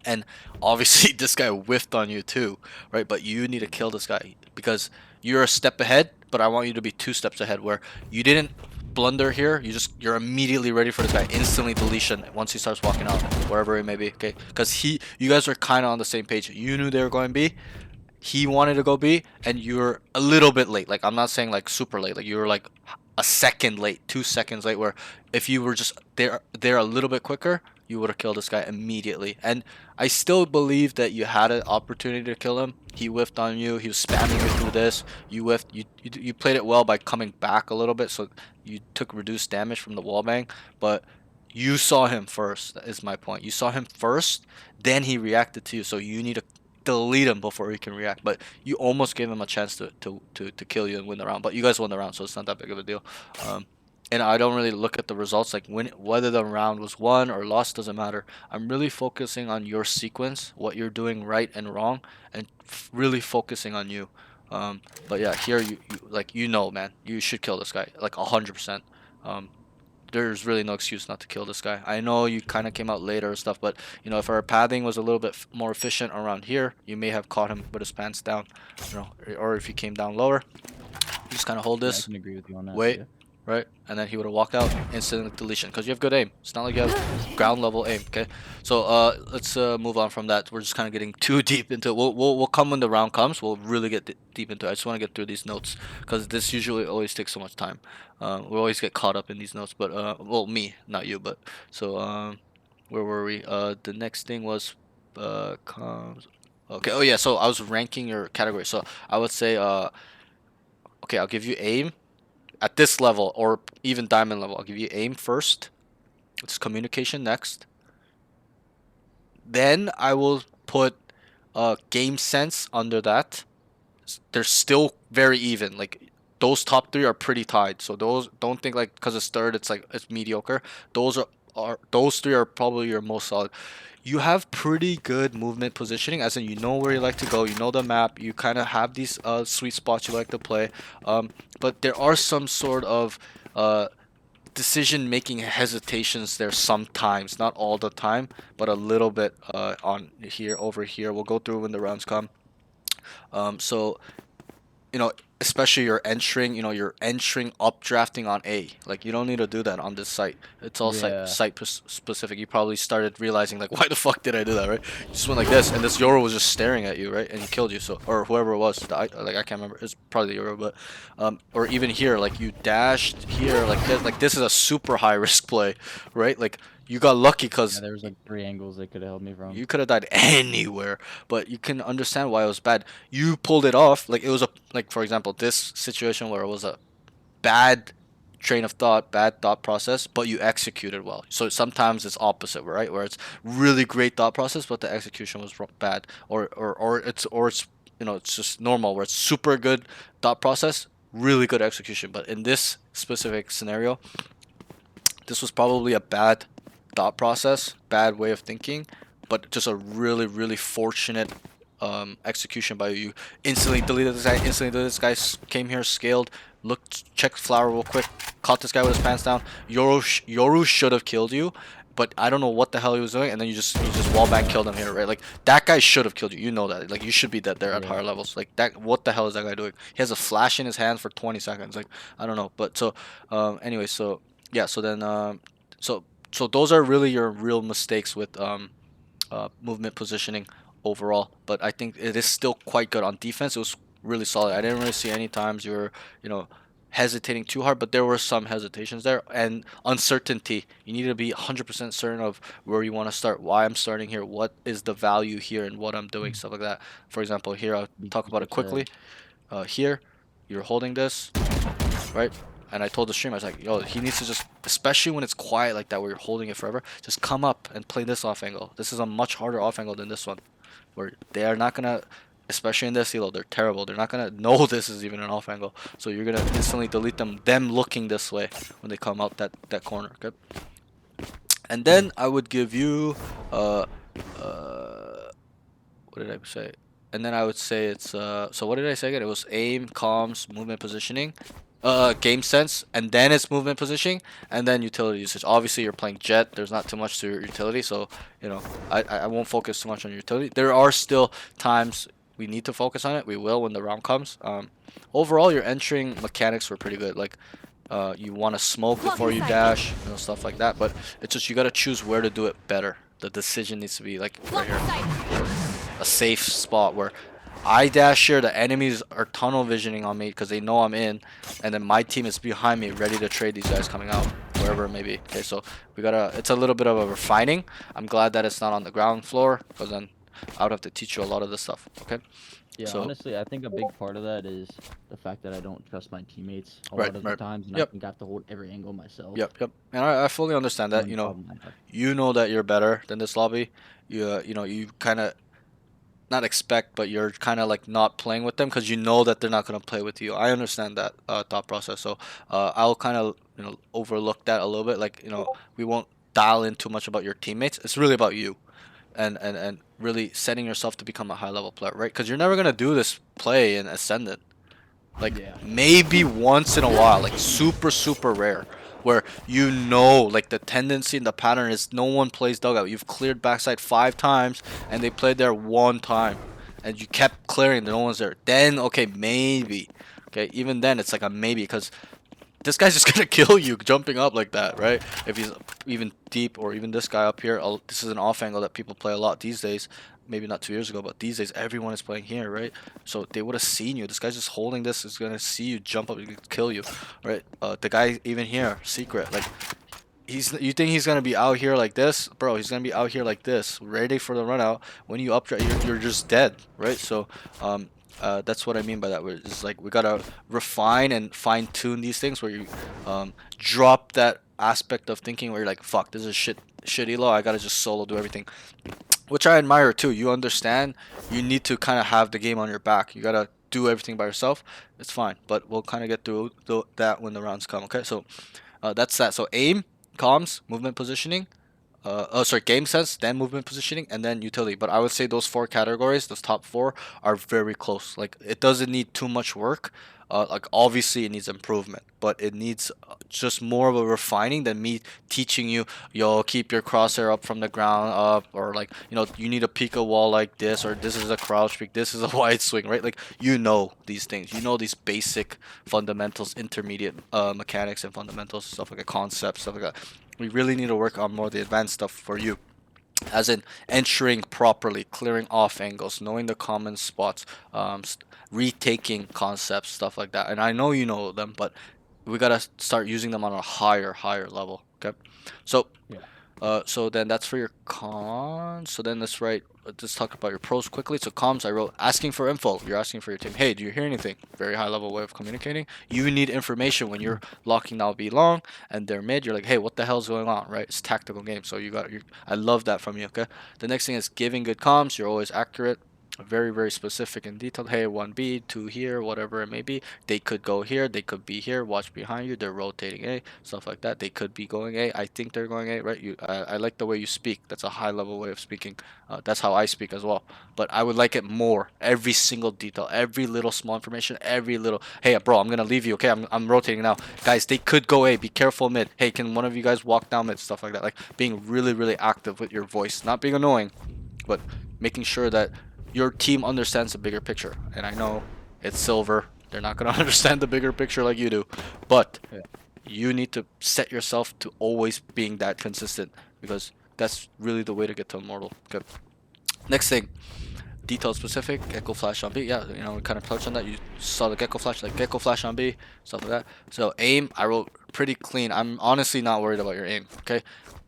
and obviously this guy whiffed on you too, right? But you need to kill this guy because you're a step ahead, but I want you to be 2 steps ahead, where you didn't blunder here. You're immediately ready for this guy, instantly deletion once he starts walking out, wherever it may be. Okay, because you guys are kind of on the same page. You knew they were going B, he wanted to go B, and you're a little bit late. Like, I'm not saying like super late. Like, you were like a second late, 2 seconds late. Where if you were just there a little bit quicker, you would have killed this guy immediately. And I still believe that you had an opportunity to kill him. He whiffed on you. He was spamming you through this. You whiffed. You played it well by coming back a little bit, so you took reduced damage from the wall bang. But you saw him first. That is my point. You saw him first, then he reacted to you. So you need to delete him before he can react. But you almost gave him a chance to kill you and win the round. But you guys won the round, so it's not that big of a deal. And I don't really look at the results, like whether the round was won or lost doesn't matter. I'm really focusing on your sequence, what you're doing right and wrong, and really focusing on you. But yeah, here you like, man, you should kill this guy like 100%. Um, there's really no excuse not to kill this guy. I know you kind of came out later and stuff, but if our pathing was a little bit more efficient around here, you may have caught him with his pants down, or if he came down lower, you just kind of hold Yeah, I this, can agree with you on that. wait, Yeah. right, and then he would have walked out, instant deletion, because you have good aim. It's not like you have ground level aim. Okay, so let's move on from that. We're just kind of getting too deep into it. We'll come when the round comes. We'll really get deep into it. I just want to get through these notes because this usually always takes so much time. We always get caught up in these notes, but well, me, not you, but so where were we? The next thing was comes. Okay. Oh yeah. So I was ranking your category. So I would say okay, I'll give you aim at this level, or even diamond level. I'll give you aim first. It's communication next. Then I will put game sense under that. They're still very even. Like, those top three are pretty tied. So those, don't think like because it's third, it's like it's mediocre. Those are those three are probably your most solid. You have pretty good movement positioning, as in you know where you like to go, you know the map, you kind of have these sweet spots you like to play. But there are some sort of decision making hesitations there sometimes, not all the time, but a little bit on here, over here. We'll go through when the rounds come. So especially you're entering updrafting on A. Like, you don't need to do that on this site. It's all Yeah. site specific. You probably started realizing like, why the fuck did I do that, right? You just went like this, and this Euro was just staring at you, right? And he killed you. So, or whoever it was, I can't remember. It's probably the Euro, but or even here, like you dashed here, like this. Like, this is a super high risk play, right? Like, you got lucky Yeah, because there was like 3 angles they could have held me from. you could have died anywhere, but you can understand why it was bad. You pulled it off. Like, it was like, for example, this situation where it was a bad train of thought, bad thought process, but you executed well. So sometimes it's opposite, right? Where it's really great thought process, but the execution was bad, or it's it's just normal where it's super good thought process, really good execution. But in this specific scenario, this was probably a bad thought process, bad way of thinking, but just a really, really fortunate execution by you. You instantly deleted this guy. Instantly deleted this guy. Came here, scaled, looked, checked flower real quick, caught this guy with his pants down. Yoru should have killed you, but I don't know what the hell he was doing. And then you just wallbang killed him here, right? Like that guy should have killed you. You know that. Like you should be dead there at Yeah. higher levels. Like that. What the hell is that guy doing? He has a flash in his hand for 20 seconds. Like I don't know. But so anyway, so yeah. So then so those are really your real mistakes with movement positioning overall, but I think it is still quite good on defense. It was really solid. I didn't really see any times you were, hesitating too hard, but there were some hesitations there and uncertainty. You need to be 100% certain of where you want to start, why I'm starting here, what is the value here, and what I'm doing, stuff like that. For example, here I'll Be talk about it quickly. 100%. Here, you're holding this, right? And I told the stream, I was like, yo, he needs to just, especially when it's quiet like that, where you're holding it forever, just come up and play this off angle. This is a much harder off angle than this one, where they are not gonna, especially in this elo, they're terrible. They're not gonna know this is even an off angle. So you're gonna instantly delete them looking this way when they come out that corner. Okay. And then I would give you, what did I say? And then I would say it's so what did I say again? It was aim, comms, movement positioning, game sense, and then it's movement positioning, and then utility usage. Obviously you're playing Jet, there's not too much to your utility, so I won't focus too much on your utility. There are still times we need to focus on it. We will when the round comes. Overall your entering mechanics were pretty good. Like you want to smoke before you dash, stuff like that, but it's just you got to choose where to do it better. The decision needs to be like right here, a safe spot where I dash here, the enemies are tunnel visioning on me because they know I'm in, and then my team is behind me ready to trade these guys coming out, wherever it may be. Okay, so it's a little bit of a refining. I'm glad that it's not on the ground floor, because then I would have to teach you a lot of this stuff. Okay. Yeah, So, honestly, I think a big part of that is the fact that I don't trust my teammates a Right, lot of the right. times, and I Yep. think I have to hold every angle myself. Yep. And I fully understand that. One problem I have. You know that you're better than this lobby. You kind of not expect, but you're kind of like not playing with them because you know that they're not going to play with you. I understand that thought process. So I'll kind of overlook that a little bit. Like we won't dial in too much about your teammates. It's really about you, and really setting yourself to become a high level player, right? Because you're never gonna do this play in Ascendant. Like Yeah. maybe once in a while, like super rare, where like the tendency and the pattern is no one plays dugout. You've cleared backside 5 times and they played there 1 time, and you kept clearing, no one's there. Then okay, maybe. Okay, even then it's like a maybe, because this guy's just gonna kill you jumping up like that, right? If he's even deep, or even this guy up here. This is an off angle that people play a lot these days. Maybe not 2 years ago, but these days everyone is playing here, right? So they would have seen you. This guy's just holding this, is gonna see you jump up and kill you, right? The guy even here, secret, like you think he's gonna be out here like this, bro? He's gonna be out here like this, ready for the run out. When you up, you're just dead, right? So that's what I mean by that. It's like we gotta refine and fine tune these things, where you drop that aspect of thinking where you're like, fuck, this is shit elo. I gotta just solo do everything, which I admire too. You understand. You need to kind of have the game on your back. You gotta do everything by yourself. It's fine, but we'll kind of get through that when the rounds come. Okay, so that's that. So aim, comms, movement positioning. Sorry, game sense, then movement positioning, and then utility. But I would say those 4 categories, those top 4, are very close. Like it doesn't need too much work. Like obviously it needs improvement, but it needs just more of a refining than me teaching you, yo, keep your crosshair up from the ground up, or like you need to peek a wall like this, or this is a crouch peek, this is a wide swing, right? Like these things, these basic fundamentals, intermediate mechanics and fundamentals, stuff like a concept, stuff like that. We really need to work on more of the advanced stuff for you, as in entering properly, clearing off angles, knowing the common spots, retaking concepts, stuff like that. And I know you know them, but we gotta start using them on a higher level. Okay, so Yeah. so then that's for your cons. So then let's talk about your pros quickly. So comms, I wrote asking for info. You're asking for your team. Hey, do you hear anything? Very high level way of communicating. You need information when you're locking down B long and they're mid. You're like, hey, what the hell's going on, right? It's tactical game. So I love that from you. Okay. The next thing is giving good comms. You're always accurate. very very specific and detailed. Hey, 1B, 2 here, whatever it may be. They could go here, they could be here. Watch behind you. They're rotating A, stuff like that. They could be going A. I think they're going A, right? I like the way you speak. That's a high level way of speaking. That's how I speak as well. But I would like it more. Every single detail, every little small information, every little. Hey, bro, I'm gonna leave you. Okay, I'm rotating now, guys. They could go A. Be careful mid. Hey, can one of you guys walk down mid? Stuff like that. Like being really really active with your voice, not being annoying, but making sure that your team understands the bigger picture. And I know it's silver. They're not going to understand the bigger picture like you do. But Yeah. you need to set yourself to always being that consistent because that's really the way to get to immortal. Okay. Next thing, detail specific, Gecko Flash on B. Yeah, we kind of touched on that. You saw the Gecko Flash, like Gecko Flash on B, stuff like that. So aim, I wrote pretty clean. I'm honestly not worried about your aim, okay?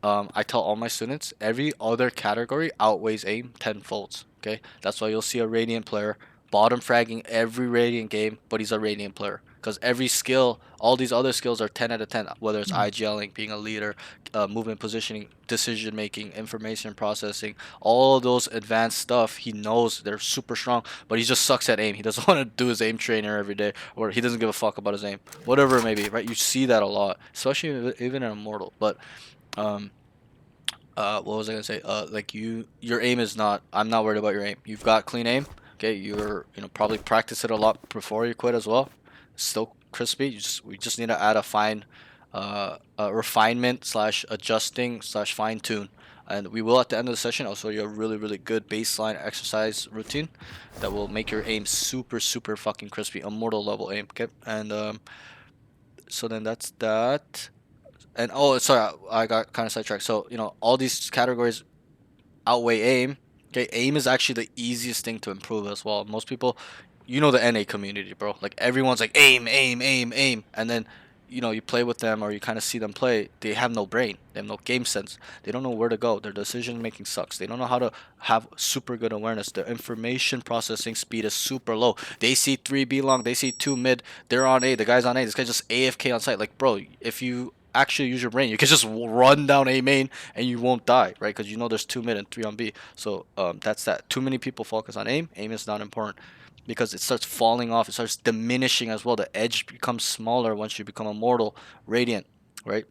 I tell all my students, every other category outweighs aim 10 folds, okay? That's why you'll see a Radiant player bottom fragging every Radiant game, but he's a Radiant player. Because every skill, all these other skills are 10 out of 10, whether it's IGLing, being a leader, movement positioning, decision making, information processing, all those advanced stuff. He knows they're super strong, but he just sucks at aim. He doesn't want to do his aim trainer every day, or he doesn't give a fuck about his aim, whatever it may be, right? You see that a lot, especially even in Immortal. But um, what was I gonna say? Like your aim is not. I'm not worried about your aim. You've got clean aim. Okay, probably practice it a lot before you quit as well. Still crispy. We just need to add a fine, refinement slash adjusting slash fine tune. And we will at the end of the session. I'll show you a really really good baseline exercise routine that will make your aim super super fucking crispy, immortal level aim. Okay, and so then that's that. And oh, sorry, I got kind of sidetracked. So all these categories outweigh aim. Okay, aim is actually the easiest thing to improve as well. Most people, the NA community, bro. Like everyone's like aim, aim, aim, aim, and then you play with them or you kind of see them play. They have no brain. They have no game sense. They don't know where to go. Their decision making sucks. They don't know how to have super good awareness. Their information processing speed is super low. They see 3B long. They see 2 mid. They're on A. The guy's on A. This guy's just AFK on site. Like, bro, if you actually use your brain, you can just run down A main and you won't die, right? Because there's 2 mid and 3 on B. So that's that. Too many people focus on aim. Aim is not important because it starts falling off. It starts diminishing as well. The edge becomes smaller once you become immortal, radiant, right?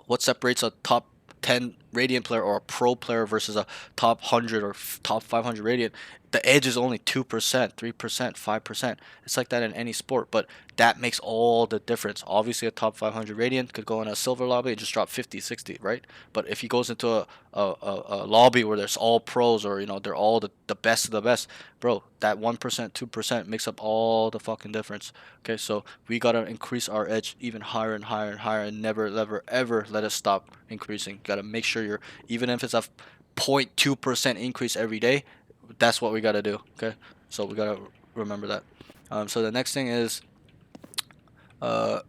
What separates a top 10 radiant player or a pro player versus a top 100 or top 500 radiant? The edge is only 2%, 3%, 5%. It's like that in any sport, but that makes all the difference. Obviously a top 500 radiant could go in a silver lobby and just drop 50, 60, right? But if he goes into a lobby where there's all pros or they're all the best of the best, bro, that 1%, 2% makes up all the fucking difference. Okay, so we gotta increase our edge even higher and higher and higher, and never ever let us stop increasing. Gotta make sure you're, even if it's a 0.2% increase every day, that's what we gotta do. Okay, so we gotta remember that. So the next thing is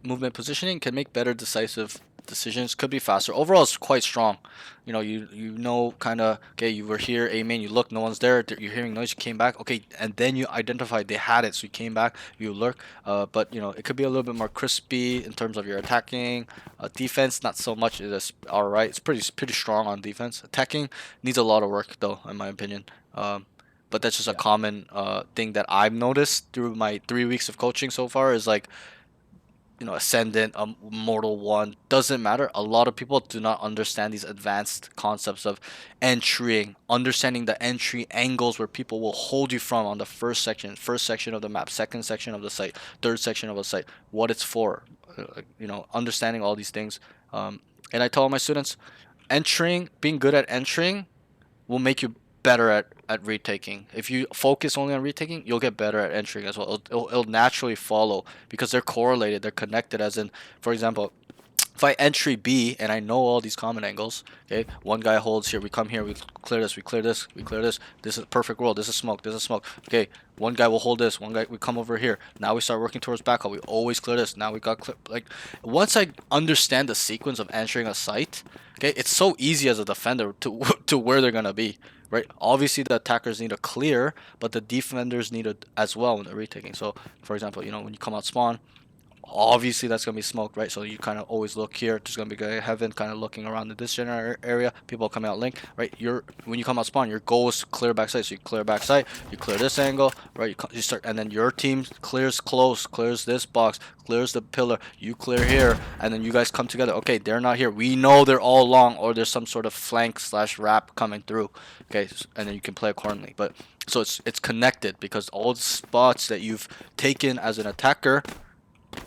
movement positioning can make better decisive decisions, could be faster. Overall, it's quite strong. Kind of, okay, you were here, aiming, you look, no one's there, you're hearing noise, you came back, okay, and then you identified they had it, so you came back, you look, but it could be a little bit more crispy in terms of your attacking. Defense, not so much. It is all right. It's pretty strong on defense. Attacking needs a lot of work, though, in my opinion. But that's just a common thing that I've noticed through my 3 weeks of coaching so far is like, Ascendant, Mortal 1, doesn't matter. A lot of people do not understand these advanced concepts of entering, understanding the entry angles where people will hold you from on the first section of the map, second section of the site, third section of the site, what it's for, understanding all these things. And I tell my students, being good at entering will make you better at retaking. If you focus only on retaking, you'll get better at entering as well. It'll naturally follow because they're correlated, they're connected. As in, for example, if I entry B and I know all these common angles, okay, one guy holds here, we come here, we clear this, we clear this, we clear this. This is perfect world. This is smoke. This is smoke. Okay, one guy will hold this. One guy, we come over here. Now we start working towards backhaul. We always clear this. Now we got clear. Like once I understand the sequence of entering a site, okay, it's so easy as a defender to to where they're gonna be. Right. Obviously, the attackers need to clear, but the defenders need it as well when they're retaking. So, for example, when you come out spawn, obviously that's gonna be smoked, right? So you kind of always look here. There's gonna be guy heaven, kind of looking around in this general area. People coming out link, right? When you come out spawn, your goal is to clear backside. So you clear backside, you clear this angle, right? You start, and then your team clears close, clears this box, clears the pillar. You clear here, and then you guys come together. Okay, they're not here. We know they're all long, or there's some sort of flank / wrap coming through. Okay, and then you can play accordingly. But so it's connected because all the spots that you've taken as an attacker,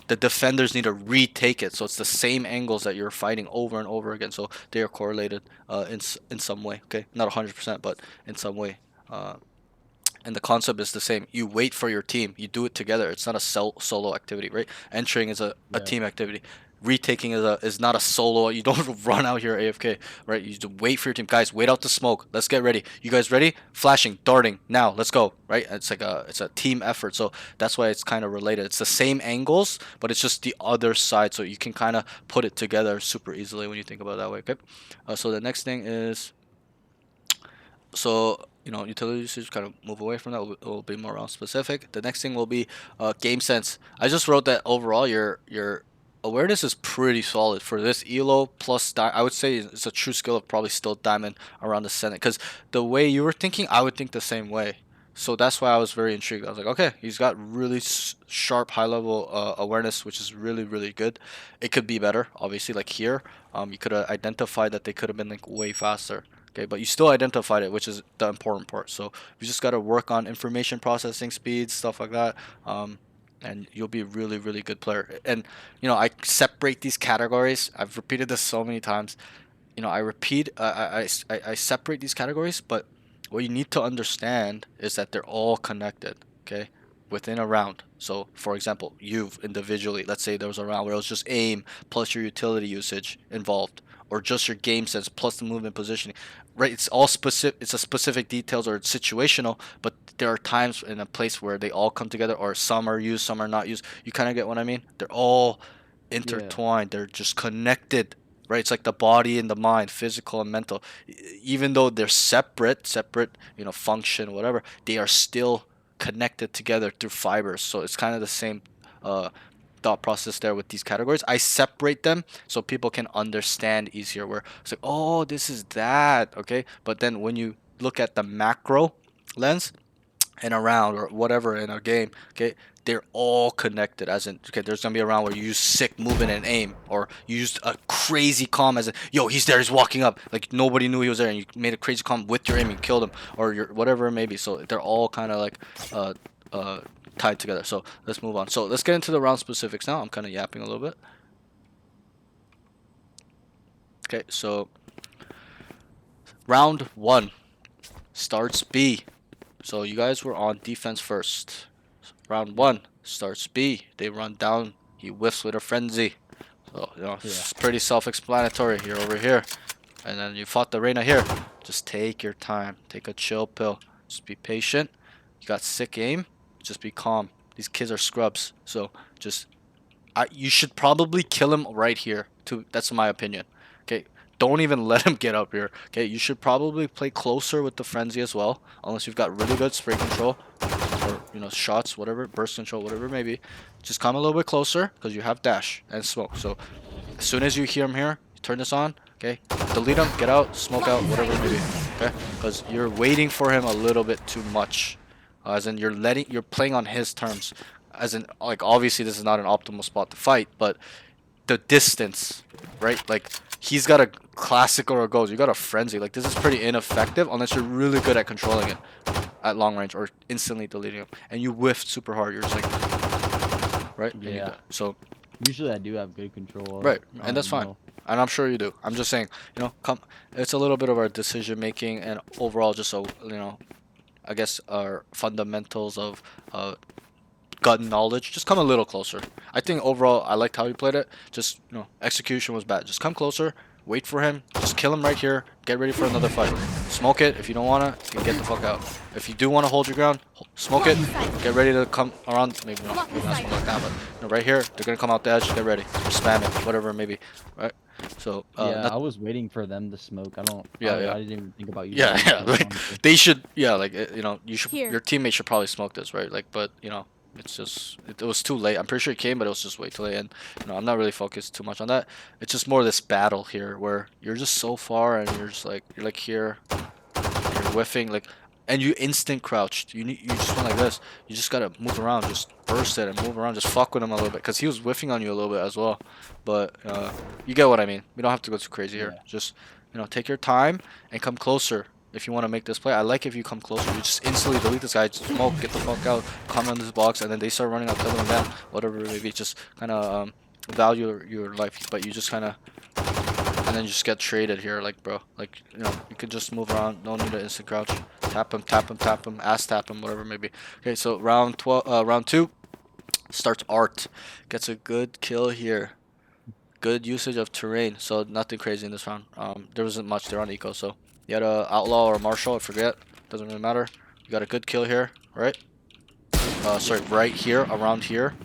the defenders need to retake it. So it's the same angles that you're fighting over and over again. So they are correlated in some way. Okay, not 100%, but in some way. And the concept is the same. You wait for your team. You do it together. It's not a solo activity, right? Entering is a team activity. Retaking is not a solo. You don't run out here AFK, right? You just wait for your team. Guys, wait out the smoke. Let's get ready. You guys ready? Flashing, darting. Now, let's go, right? It's like it's a team effort. So that's why it's kind of related. It's the same angles, but it's just the other side. So you can kind of put it together super easily when you think about it that way, okay? So the next thing is, so utility usage, kind of move away from that. We'll be more specific. The next thing will be game sense. I just wrote that overall your awareness is pretty solid for this elo plus I would say it's a true skill of probably still diamond around the Senate, because the way you were thinking, I would think the same way. So that's why I was very intrigued. I was like, okay, he's got really sharp high level awareness, which is really, really good. It could be better, obviously. Like here, you could have identified that they could have been like way faster. Okay, but you still identified it, which is the important part. So you just got to work on information processing speeds, stuff like that, and you'll be a really, really good player. And I separate these categories. I've repeated this so many times. I separate these categories, but what you need to understand is that they're all connected. Okay, within a round. So for example, you've individually, let's say there was a round where it was just aim plus your utility usage involved, or just your game sense plus the movement positioning, right? It's all specific. It's a specific details, or it's situational, but there are times in a place where they all come together, or some are used, some are not used. You kind of get what I mean? They're all intertwined. They're just connected, right? It's like the body and the mind, physical and mental. Even though they're separate, function, whatever, they are still connected together through fibers. So it's kind of the same thought process there with these categories. I separate them so people can understand easier, where it's like, oh, this is that, okay? But then when you look at the macro lens in a round or whatever in a game, okay, they're all connected. As in, okay, there's gonna be a round where you use sick movement and aim, or you used a crazy comm as in, yo, he's there, he's walking up, like nobody knew he was there, and you made a crazy comm with your aim and killed him, or your whatever it may be. So they're all kind of like tied together. So let's move on. So let's get into the round specifics now. I'm kind of yapping a little bit. Okay, so round 1 starts B. So you guys were on defense first. Round 1 starts B. They run down. He whiffs with a frenzy. So it's pretty self-explanatory. You're over here, and then you fought the Reyna here. Just take your time. Take a chill pill. Just be patient. You got sick aim. Just be calm. These kids are scrubs. So you should probably kill him right here. That's my opinion. Okay. Don't even let him get up here. Okay, you should probably play closer with the frenzy as well, unless you've got really good spray control, or shots, whatever, burst control, whatever it may be. Just come a little bit closer because you have dash and smoke. So as soon as you hear him here, turn this on. Okay, delete him, get out, smoke out, whatever it may be. Okay, because you're waiting for him a little bit too much, as in you're playing on his terms. As in, like, obviously this is not an optimal spot to fight, but the distance, right? Like, he's got a classic or a ghost. You got a frenzy. Like, this is pretty ineffective unless you're really good at controlling it at long range or instantly deleting it. And you whiffed super hard. You're just like, right? Yeah. So usually I do have good control. Right, and that's fine. And I'm sure you do. I'm just saying, it's a little bit of our decision making and overall just I guess our fundamentals of gut knowledge. Just come a little closer. I think overall I liked how you played it. Just execution was bad. Just come closer, wait for him, just kill him right here, get ready for another fight. Smoke it. If you don't wanna, you can get the fuck out. If you do want to hold your ground, smoke it, get ready to come around. Maybe not something like that, but right here, they're gonna come out the edge, get ready, or spam it, whatever it may be, right? So I was waiting for them to smoke. I didn't even think about you. Like, they should, you should, Here. your teammates should probably smoke this, right? Like, but It's just it was too late. I'm pretty sure he came, but it was just way too late. And I'm not really focused too much on that. It's just more this battle here where you're just so far and you're like here, you're whiffing like, and you instant crouched. You just went like this. You just gotta move around, just burst it and move around, just fuck with him a little bit because he was whiffing on you a little bit as well. But you get what I mean. We don't have to go too crazy here. Yeah. Just take your time and come closer. If you want to make this play, I like if you come closer. You just instantly delete this guy, smoke, get the fuck out, come on this box, and then they start running out, kill them down, whatever it may be. Just kind of value your life, but you just kind of, and then you just get traded here, like bro, like you could just move around, no need to instant crouch, tap him, tap him, tap him, ass tap him, whatever it may be. Okay, so round 2 starts Art, gets a good kill here. Good usage of terrain, so nothing crazy in this round. There wasn't much there on eco, so you had a outlaw or marshal, I forget. Doesn't really matter. You got a good kill here, right? Sorry, right here, around here.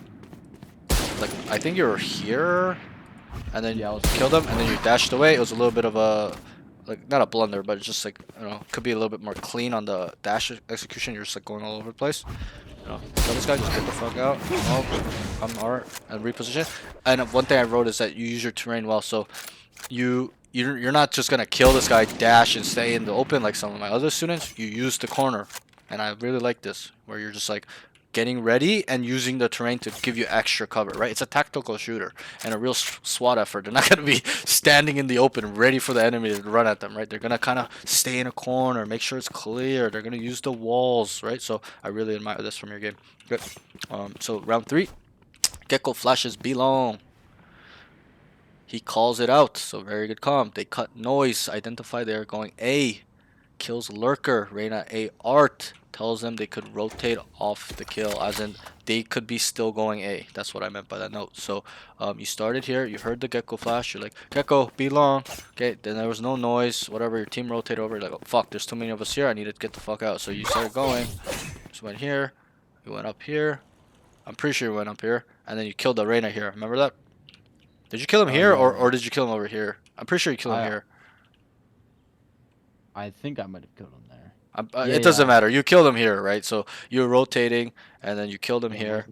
Like I think you were here, and then you killed him, and then you dashed away. It was a little bit of a, like not a blunder, but it's just like could be a little bit more clean on the dash execution. You're just like going all over the place. Kill this guy, just get the fuck out. Oh, I'm Art and reposition. And one thing I wrote is that you use your terrain well, so you're not just gonna kill this guy, dash, and stay in the open like some of my other students. You use the corner, and I really like this, where you're just like getting ready and using the terrain to give you extra cover, right? It's a tactical shooter and a real SWAT effort. They're not gonna be standing in the open ready for the enemy to run at them, right? They're gonna kind of stay in a corner, make sure it's clear. They're gonna use the walls, right? So I really admire this from your game. Good. So round 3, Gecko flashes B long. He calls it out, so very good comp. They cut noise, identify they're going A. Kills Lurker, Reyna A. Art tells them they could rotate off the kill, as in they could be still going A. That's what I meant by that note. So you started here, you heard the Gecko flash, you're like, Gecko, be long. Okay, then there was no noise, whatever, your team rotated over, you're like, oh fuck, there's too many of us here, I need to get the fuck out. So you started going, just went here, you went up here, I'm pretty sure you went up here, and then you killed the Reyna here, remember that? Did you kill him here, yeah. or did you kill him over here? I'm pretty sure you killed him here. I think I might have killed him there. It doesn't matter. You killed him here, right? So you were rotating, and then you killed him here.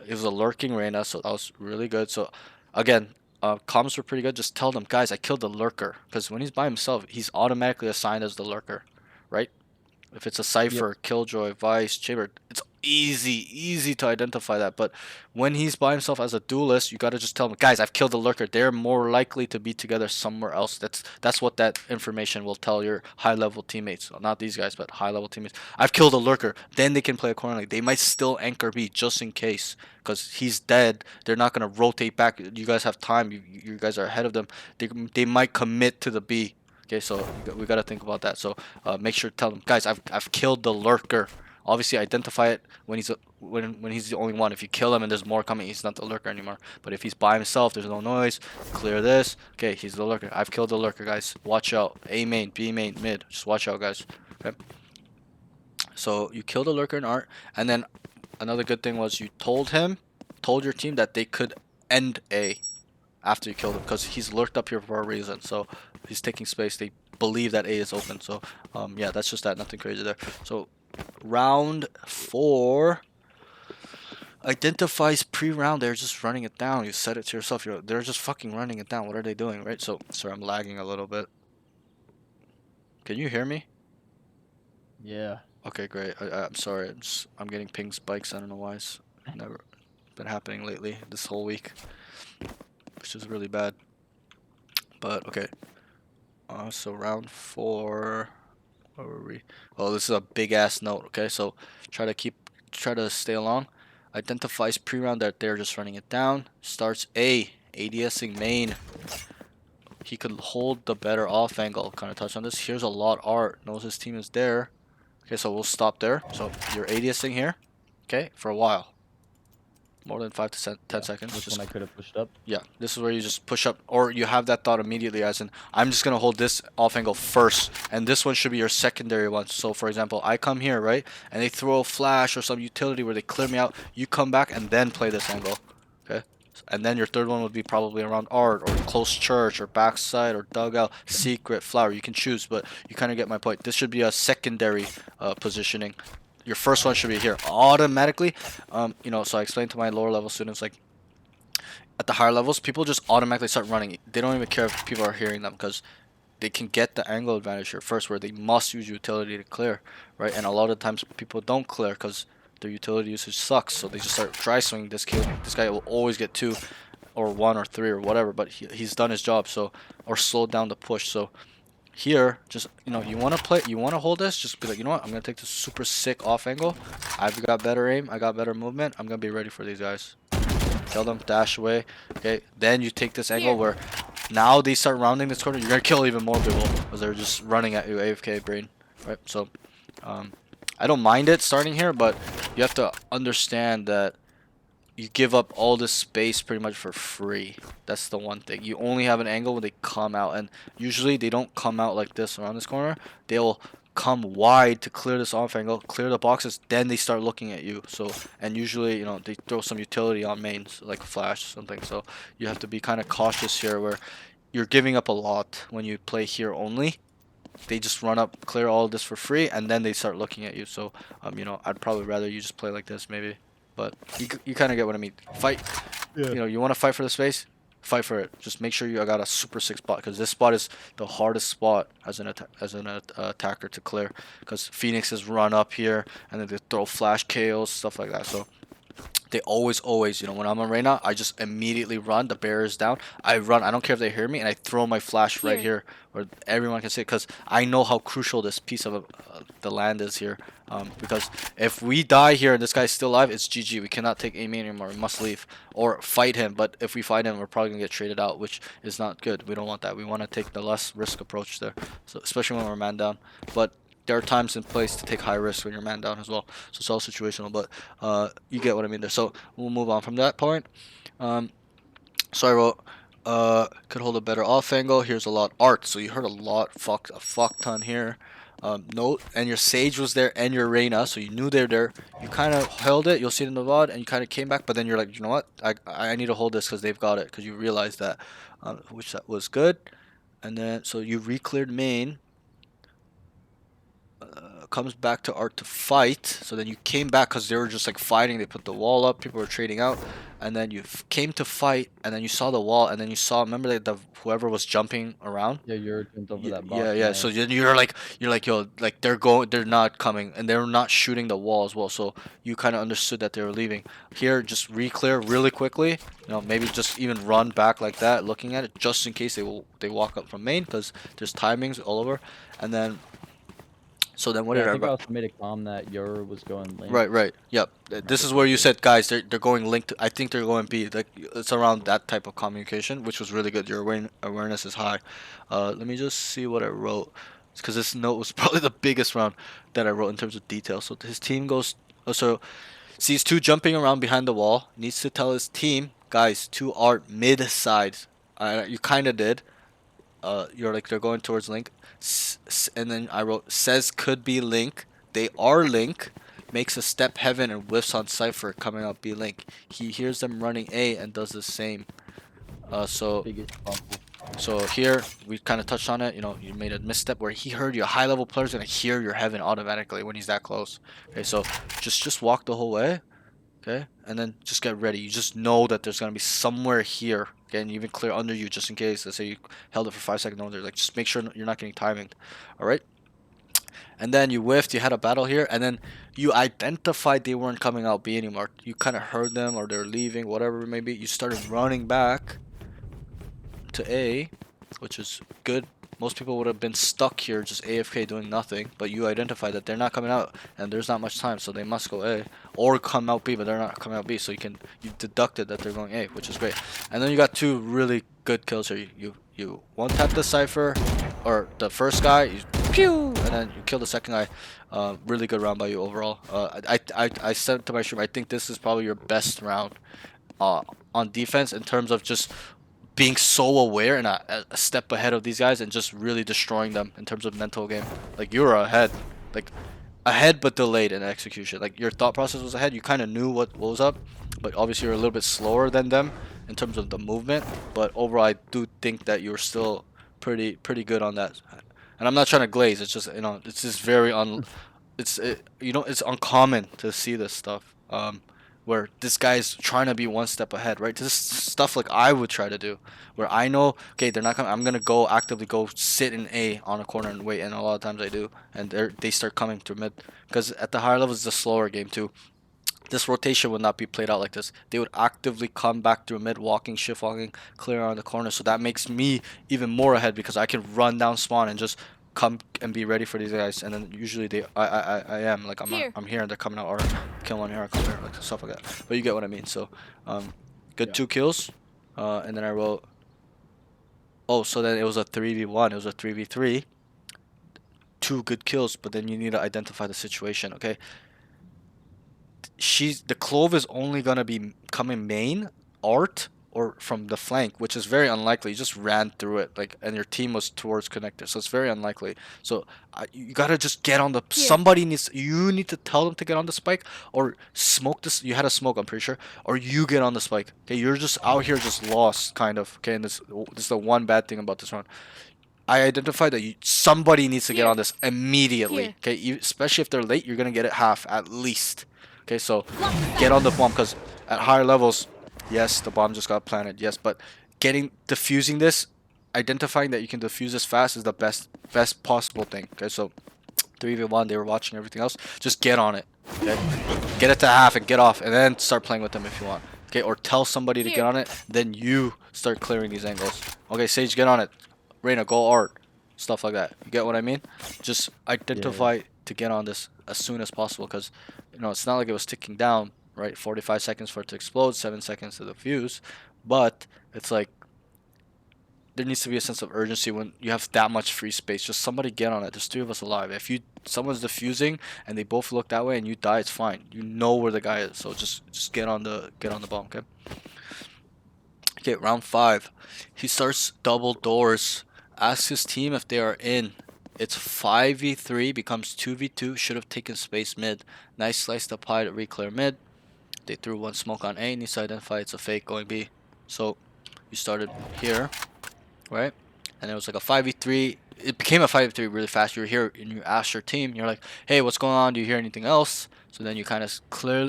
It was a lurking Reyna, so that was really good. So, again, comms were pretty good. Just tell them, guys, I killed the lurker. Because when he's by himself, he's automatically assigned as the lurker, right? If it's a Cypher, Killjoy, Vice, Chamber, it's easy to identify that. But when he's by himself as a duelist, you gotta just tell him, guys, I've killed the lurker. They're more likely to be together somewhere else. That's what that information will tell your high-level teammates. Not these guys, but high-level teammates. I've killed a lurker. Then they can play accordingly. They might still anchor B just in case, because he's dead. They're not gonna rotate back. You guys have time. You guys are ahead of them. They might commit to the B. Okay, so we gotta think about that. So make sure to tell them, guys, I've killed the lurker. Obviously, identify it when he's when he's the only one. If you kill him and there's more coming, he's not the lurker anymore. But if he's by himself, there's no noise. Clear this. Okay, he's the lurker. I've killed the lurker, guys. Watch out. A main, B main, mid. Just watch out, guys. Okay. So you killed the lurker in Art, and then another good thing was you told your team that they could end A after you killed him, because he's lurked up here for a reason. So he's taking space. They believe that A is open. So yeah, that's just that. Nothing crazy there. So round 4 identifies pre-round. They're just running it down. You said it to yourself. They're just fucking running it down. What are they doing, right? So sorry, I'm lagging a little bit. Can you hear me? Yeah. Okay, great. I'm sorry. I'm getting ping spikes. I don't know why. It's never been happening lately. This whole week, which is really bad. But okay. So round 4. Where were we? Oh, this is a big ass note. Okay, so try to stay along. Identifies pre-round that they're just running it down. Starts A, ADSing main. He could hold the better off angle. Kind of touch on this. Here's a lot Art. Knows his team is there. Okay, so we'll stop there. So you're ADSing here. Okay, for a while. More than 5 to 10 seconds. Which one I could have pushed up? Yeah, this is where you just push up, or you have that thought immediately, as in, I'm just going to hold this off angle first, and this one should be your secondary one. So, for example, I come here, right, and they throw a flash or some utility where they clear me out. You come back and then play this angle, okay? And then your third one would be probably around Art, or close church, or backside, or dugout, secret, flower. You can choose, but you kind of get my point. This should be a secondary positioning. your first one should be here automatically. You know, so I explained to my lower level students, like, at the higher levels, people just automatically start running. They don't even care if people are hearing them because they can get the angle advantage here first, where they must use utility to clear, right? And a lot of times people don't clear because their utility usage sucks, so they just start dry swinging this kid. This guy will always get 2 or 1 or 3 or whatever, but he's done his job, so, or slowed down the push. So here, just, you know, you want to play, you want to hold this, just be like, you know what, I'm going to take this super sick off angle. I've got better aim, I got better movement, I'm going to be ready for these guys. Kill them, dash away. Okay, then you take this angle where now they start rounding this corner. You're gonna kill even more people because they're just running at you, AFK brain, right? So, I don't mind it starting here, but you have to understand that you give up all this space pretty much for free. That's the one thing. You only have an angle when they come out, and usually they don't come out like this around this corner. They'll come wide to clear this off angle, clear the boxes, then they start looking at you. So, and usually, you know, they throw some utility on mains, like flash something. So you have to be kind of cautious here, where you're giving up a lot when you play here only. They just run up, clear all of this for free, and then they start looking at you. So, you know, I'd probably rather you just play like this maybe. But you kind of get what I mean. Fight. Yeah. You know, you want to fight for the space, fight for it. Just make sure you got a super sick spot, because this spot is the hardest spot as an attacker to clear, because Phoenixes run up here and then they throw flash KOs, stuff like that. So they always, you know, when I'm on Reyna, I just immediately run. The barrier is down. I run. I don't care if they hear me, and I throw my flash right here where everyone can see it, because I know how crucial this piece of the land is here. Because if we die here and this guy's still alive, it's GG. We cannot take Amy anymore. We must leave or fight him. But if we fight him, we're probably gonna get traded out, which is not good. We don't want that. We want to take the less risk approach there, so especially when we're man down. But there are times and place to take high risk when you're man down as well. So it's all situational, but you get what I mean there. So we'll move on from that point. So I wrote, could hold a better off angle. Here's a lot art. So you heard a lot, a fuck ton here. Note, and your Sage was there and your Reyna, so you knew they're there. You kind of held it. You'll see it in the VOD, and you kind of came back, but then you're like, you know what? I need to hold this because they've got it, because you realized that, which that was good. And then so you re-cleared main. Comes back to art to fight. So then you came back because they were just like fighting. They put the wall up. People were trading out, and then you came to fight. And then you saw the wall, and then you saw. Remember that whoever was jumping around. Yeah, you're jumped over that box. Yeah. So then you're like, yo, like they're not coming, and they're not shooting the wall as well. So you kind of understood that they were leaving. Here, just re-clear really quickly. You know, maybe just even run back like that, looking at it, just in case they walk up from main, because there's timings all over, and then. So then what Yeah, did I think I I also made a comm that your was going link. Right. Yep. This is where you said, guys, they're going linked. I think they're going B. Like, it's around that type of communication, which was really good. Your awareness is high. Let me just see what I wrote, because this note was probably the biggest round that I wrote in terms of detail. So his team goes. So sees 2 jumping around behind the wall. Needs to tell his team, guys, 2 are mid side. You kind of did. You're like, they're going towards link, and then I wrote, says could be link. They are link. Makes a step heaven and whiffs on Cypher coming out B link. He hears them running A and does the same. So Biggest fumble. here we kind of touched on it. You know, you made a misstep where he heard your high level player's gonna hear your heaven automatically when he's that close. Okay, so just walk the whole way. Okay, and then just get ready. You just know that there's gonna be somewhere here. Okay, and even clear under you just in case. Let's say you held it for 5 seconds under. Like, just make sure you're not getting timinged. All right. And then you whiffed. You had a battle here, and then you identified they weren't coming out B anymore. You kind of heard them, or they're leaving, whatever it may be. You started running back to A, which is good. Most people would have been stuck here just AFK doing nothing, but you identified that they're not coming out and there's not much time, so they must go A or come out B, but they're not coming out B, so you deducted that they're going A, which is great. And then you got 2 really good kills here. You one tap the Cypher, or the first guy, you pew, and then you kill the second guy. Really good round by you overall. I said to my stream, I think this is probably your best round on defense in terms of just being so aware and a step ahead of these guys and just really destroying them in terms of mental game. Like, you were ahead, like ahead but delayed in execution. Like, your thought process was ahead. You kind of knew what was up, but obviously you're a little bit slower than them in terms of the movement. But overall, I do think that you're still pretty good on that. And I'm not trying to glaze. It's just, you know, it's just very it's uncommon to see this stuff. Where this guy's trying to be one step ahead, right? This is stuff like I would try to do, where I know, okay, they're not coming. I'm gonna go actively go sit in A on a corner and wait, and a lot of times I do, and they start coming through mid, because at the higher levels it's a slower game too. This rotation would not be played out like this. They would actively come back through mid, walking, shift walking, clear on the corner. So that makes me even more ahead because I can run down spawn and just come and be ready for these guys. And then usually I am like Here. I'm here and they're coming out, or kill one here, I come here, like stuff like that. But you get what I mean. So, good Yeah. 2 kills, and then I wrote. Oh, so then it was a 3v1. It was a 3v3. 2 good kills, but then you need to identify the situation. Okay, the clove is only gonna be coming main, art, or from the flank, which is very unlikely. You just ran through it, like, and your team was towards connector, so it's very unlikely. So you gotta just get on the. Somebody needs. You need to tell them to get on the spike, or smoke this. You had a smoke, I'm pretty sure, or you get on the spike. Okay, you're just out here just lost, kind of. Okay, and this is the one bad thing about this round. I identified that somebody needs to get on this immediately. Here. Okay, especially if they're late, you're gonna get it half at least. Okay, so get on the bomb, because at higher levels, yes, the bomb just got planted. Yes, but diffusing this, identifying that you can defuse this fast is the best possible thing. Okay, so 3v1, they were watching everything else. Just get on it. Okay, get it to half and get off, and then start playing with them if you want. Okay, or tell somebody to get on it, then you start clearing these angles. Okay, Sage, get on it. Reina, go art. Stuff like that. You get what I mean? Just identify to get on this as soon as possible, because it's not like it was ticking down, right? 45 seconds for it to explode, 7 seconds to defuse, but it's like there needs to be a sense of urgency when you have that much free space. Just somebody get on it. There's 3 of us alive. If someone's defusing and they both look that way and you die, it's fine. You know where the guy is, so just get on the bomb, okay? Okay, round 5. He starts double doors. Asks his team if they are in. It's 5v3, becomes 2v2. Should have taken space mid. Nice slice to pie to re-clear mid. They threw one smoke on A. Needs to identify it's a fake going B. So you started here, right? And it was like a 5v3. It became a 5v3 really fast. You were here and you asked your team. You're like, hey, what's going on? Do you hear anything else? So then you kind of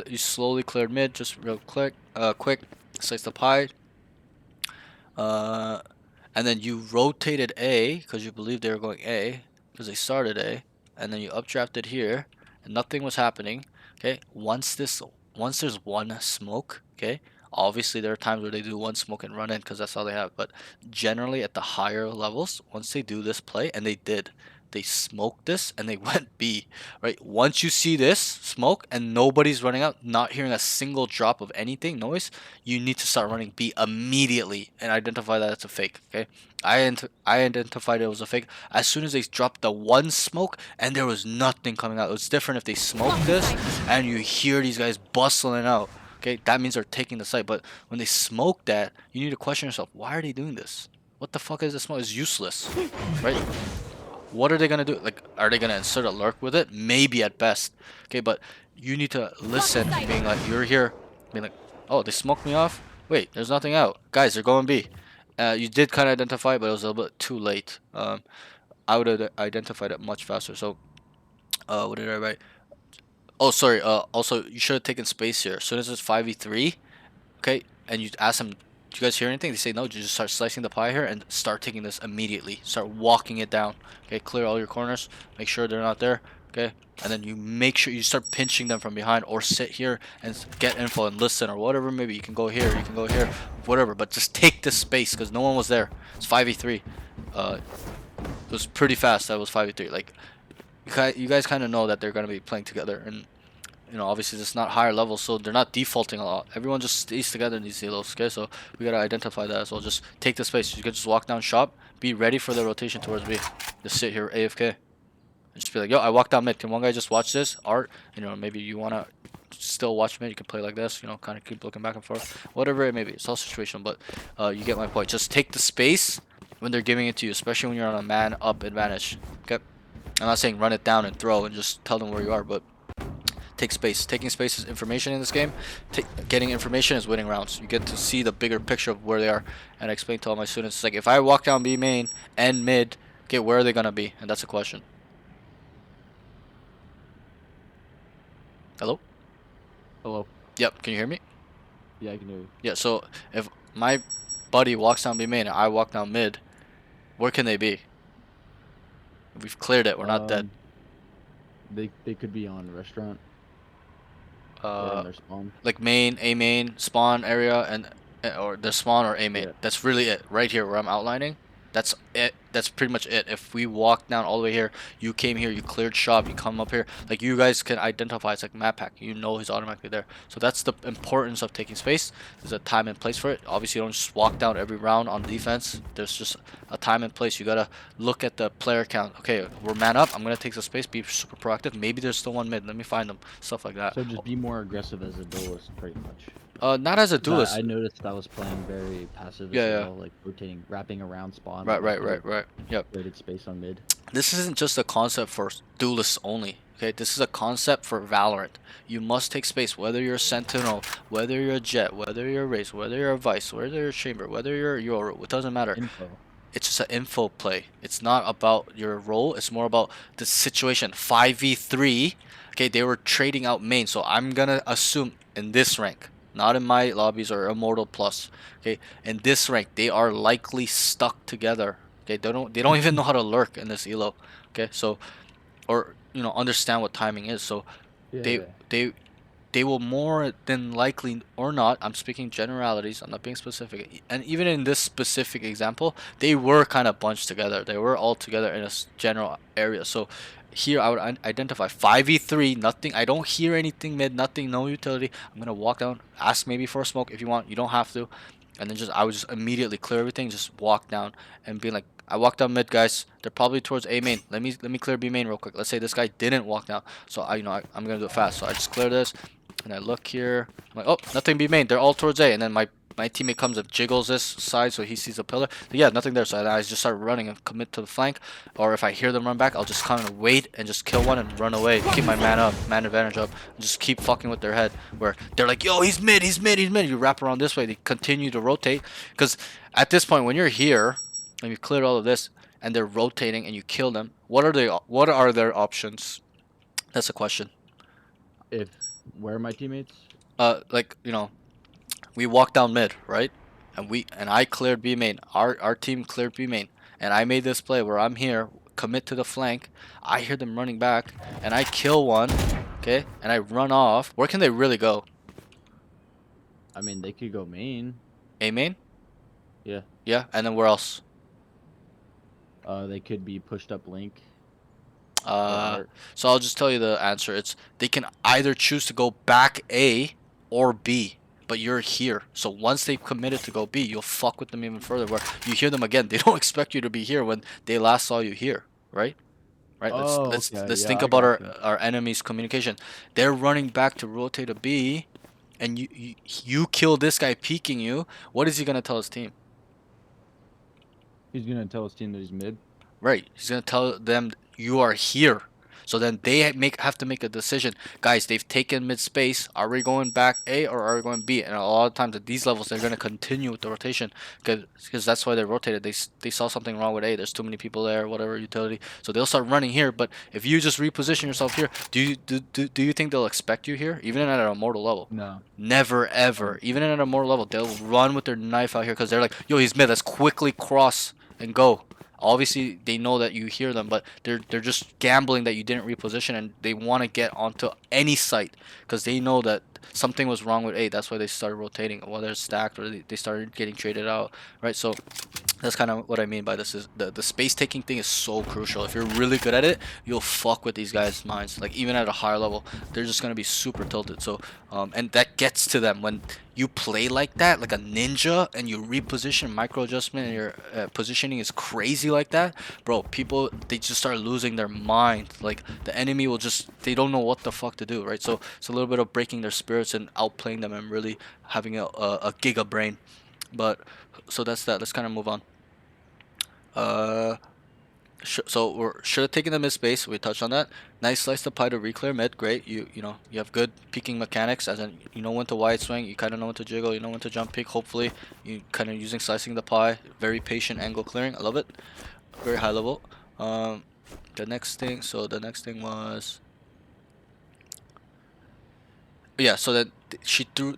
you slowly cleared mid, just real quick. Slice the pie. And then you rotated A because you believed they were going A because they started A, and then you updrafted here, and nothing was happening. Okay, once there's one smoke, okay, obviously there are times where they do one smoke and run in because that's all they have, but generally at the higher levels, once they do this play, and they smoked this and they went B, right? Once you see this smoke and nobody's running out, not hearing a single drop of anything, noise, you need to start running B immediately and identify that it's a fake, okay? I identified it was a fake as soon as they dropped the one smoke and there was nothing coming out. It's different if they smoke this and you hear these guys bustling out. Okay, that means they're taking the site. But when they smoke that, you need to question yourself, why are they doing this? What the fuck is this smoke? It's useless, right? What are they gonna do? Like, are they gonna insert a lurk with it? Maybe at best. Okay, but you need to listen, being like, you're here, being like, oh, they smoked me off? Wait, there's nothing out. Guys, they're going B. You did kind of identify, but it was a little bit too late. I would have identified it much faster. So, what did I write? Oh, sorry. Also, you should have taken space here. As soon as it's 5v3, okay, and you ask them, do you guys hear anything? They say no. You just start slicing the pie here and start taking this immediately. Start walking it down. Okay, clear all your corners. Make sure they're not there. Okay, and then you make sure you start pinching them from behind, or sit here and get info and listen, or whatever. Maybe you can go here, you can go here, whatever. But just take this space because no one was there. It's 5v3. It was pretty fast. That was 5v3. Like, you guys kind of know that they're gonna be playing together, and obviously it's not higher level, so they're not defaulting a lot. Everyone just stays together in these silos, okay? So we gotta identify that as well. Just take the space. You can just walk down shop, be ready for the rotation towards B. Just sit here AFK. And just be like, yo, I walked down mid. Can one guy just watch this? Art, maybe you wanna still watch mid. You can play like this, kind of keep looking back and forth. Whatever it may be. It's all situational, but you get my point. Just take the space when they're giving it to you, especially when you're on a man up advantage. Okay? I'm not saying run it down and throw and just tell them where you are, but take space. Taking space is information in this game. Getting information is winning rounds. You get to see the bigger picture of where they are. And I explain to all my students, like, if I walk down B main and mid, okay, where are they gonna be? And that's a question. Hello? Hello. Yep, can you hear me? Yeah, I can hear you. Yeah, so if my buddy walks down B main and I walk down mid, where can they be? We've cleared it, we're not dead. They could be on restaurant or in Uh, their spawn. like main, A main, spawn area, and or the spawn or A main. Yeah. That's really it. Right here where I'm outlining. That's it. That's pretty much it. If we walk down all the way here, you came here, you cleared shop, you come up here, like you guys can identify. It's like map pack. You know he's automatically there. So that's the importance of taking space. There's a time and place for it. Obviously, you don't just walk down every round on defense. There's just a time and place. You gotta look at the player count. Okay, we're man up. I'm gonna take some space. Be super proactive. Maybe there's still one mid. Let me find them. Stuff like that. So just be more aggressive as a duelist, pretty much. Not as a 'Cause duelist. I noticed I was playing very passive Yeah, as yeah. well, like rotating, wrapping around spawn. Right, right, after right, right. Yep. created space on mid. This isn't just a concept for duelists only. Okay, this is a concept for Valorant. You must take space, whether you're a Sentinel, whether you're a Jet, whether you're a Race, whether you're a Vice, whether you're a Chamber, whether you're a Yoru. It doesn't matter. Info. It's just an info play. It's not about your role. It's more about the situation. 5v3. Okay, they were trading out main, so I'm gonna assume in this rank, not in my lobbies or Immortal Plus. Okay, in this rank, they are likely stuck together. Okay, they don't even know how to lurk in this elo. Okay, so or understand what timing is. So they Yeah. they they will more than likely or not, I'm speaking generalities, I'm not being specific, and even in this specific example, they were kind of bunched together. They were all together in a general area. So here I would identify 5v3, nothing, I don't hear anything mid, nothing, no utility. I'm gonna walk down, ask maybe for a smoke if you want, you don't have to, and then I would just immediately clear everything, just walk down and be like, I walked down mid, guys. They're probably towards A main. Let me clear B main real quick. Let's say this guy didn't walk down, so I'm gonna do it fast. So I just clear this, and I look here. I'm like, oh, nothing B main. They're all towards A, and then my teammate comes and jiggles this side so he sees a pillar. But yeah, nothing there. So I just start running and commit to the flank. Or if I hear them run back, I'll just kind of wait and just kill one and run away. Keep my man up, man advantage up, and just keep fucking with their head. Where they're like, yo, he's mid, he's mid, he's mid. You wrap around this way. They continue to rotate. Because at this point, when you're here and you've cleared all of this, and they're rotating and you kill them, what are their options? That's a question. Where are my teammates? Like we walked down mid, right? And I cleared B main. Our team cleared B main, and I made this play where I'm here, commit to the flank. I hear them running back, and I kill one, okay, and I run off. Where can they really go? I mean, they could go main. A main? Yeah. Yeah, and then where else? They could be pushed up link. So I'll just tell you the answer. It's they can either choose to go back A or B, but you're here. So once they've committed to go B, you'll fuck with them even further. Where you hear them again, they don't expect you to be here when they last saw you here, right? Right. Oh, Let's okay, let's yeah, think I about gotcha. our enemy's communication. They're running back to rotate a B, and you kill this guy peeking you. What is he gonna tell his team? He's gonna tell his team that he's mid. Right. He's gonna tell them you are here. So then they have to make a decision. Guys, they've taken mid space. Are we going back A or are we going B? And a lot of times at these levels, they're gonna continue with the rotation because that's why they rotated. They saw something wrong with A. There's too many people there, whatever utility. So they'll start running here. But if you just reposition yourself here, do you think they'll expect you here, even at an immortal level? No. Never ever. Even at a immortal level, they'll run with their knife out here because they're like, yo, he's mid. Let's quickly cross and go. Obviously, they know that you hear them, but they're just gambling that you didn't reposition, and they want to get onto any site because they know that something was wrong with A. That's why they started rotating, whether it's stacked or they started getting traded out, right? So that's kind of what I mean by this is the space taking thing is so crucial. If you're really good at it, you'll fuck with these guys' minds. Like even at a higher level, they're just gonna be super tilted. So and that gets to them when you play like that, like a ninja, and you reposition, micro adjustment, and your positioning is crazy like that, bro. People they just start losing their mind. Like the enemy will they don't know what the fuck to do, right? So it's a little bit of breaking their spirits and outplaying them and really having a giga brain. But so that's that. Let's kind of move on. So we should have taken the mid space. We touched on that. Nice slice of pie to reclear mid. Great. You have good peeking mechanics, as in you know when to wide swing. You kind of know when to jiggle. You know when to jump peek. Hopefully, you kind of using slicing the pie. Very patient angle clearing. I love it. Very high level. The next thing. So the next thing was But yeah, so that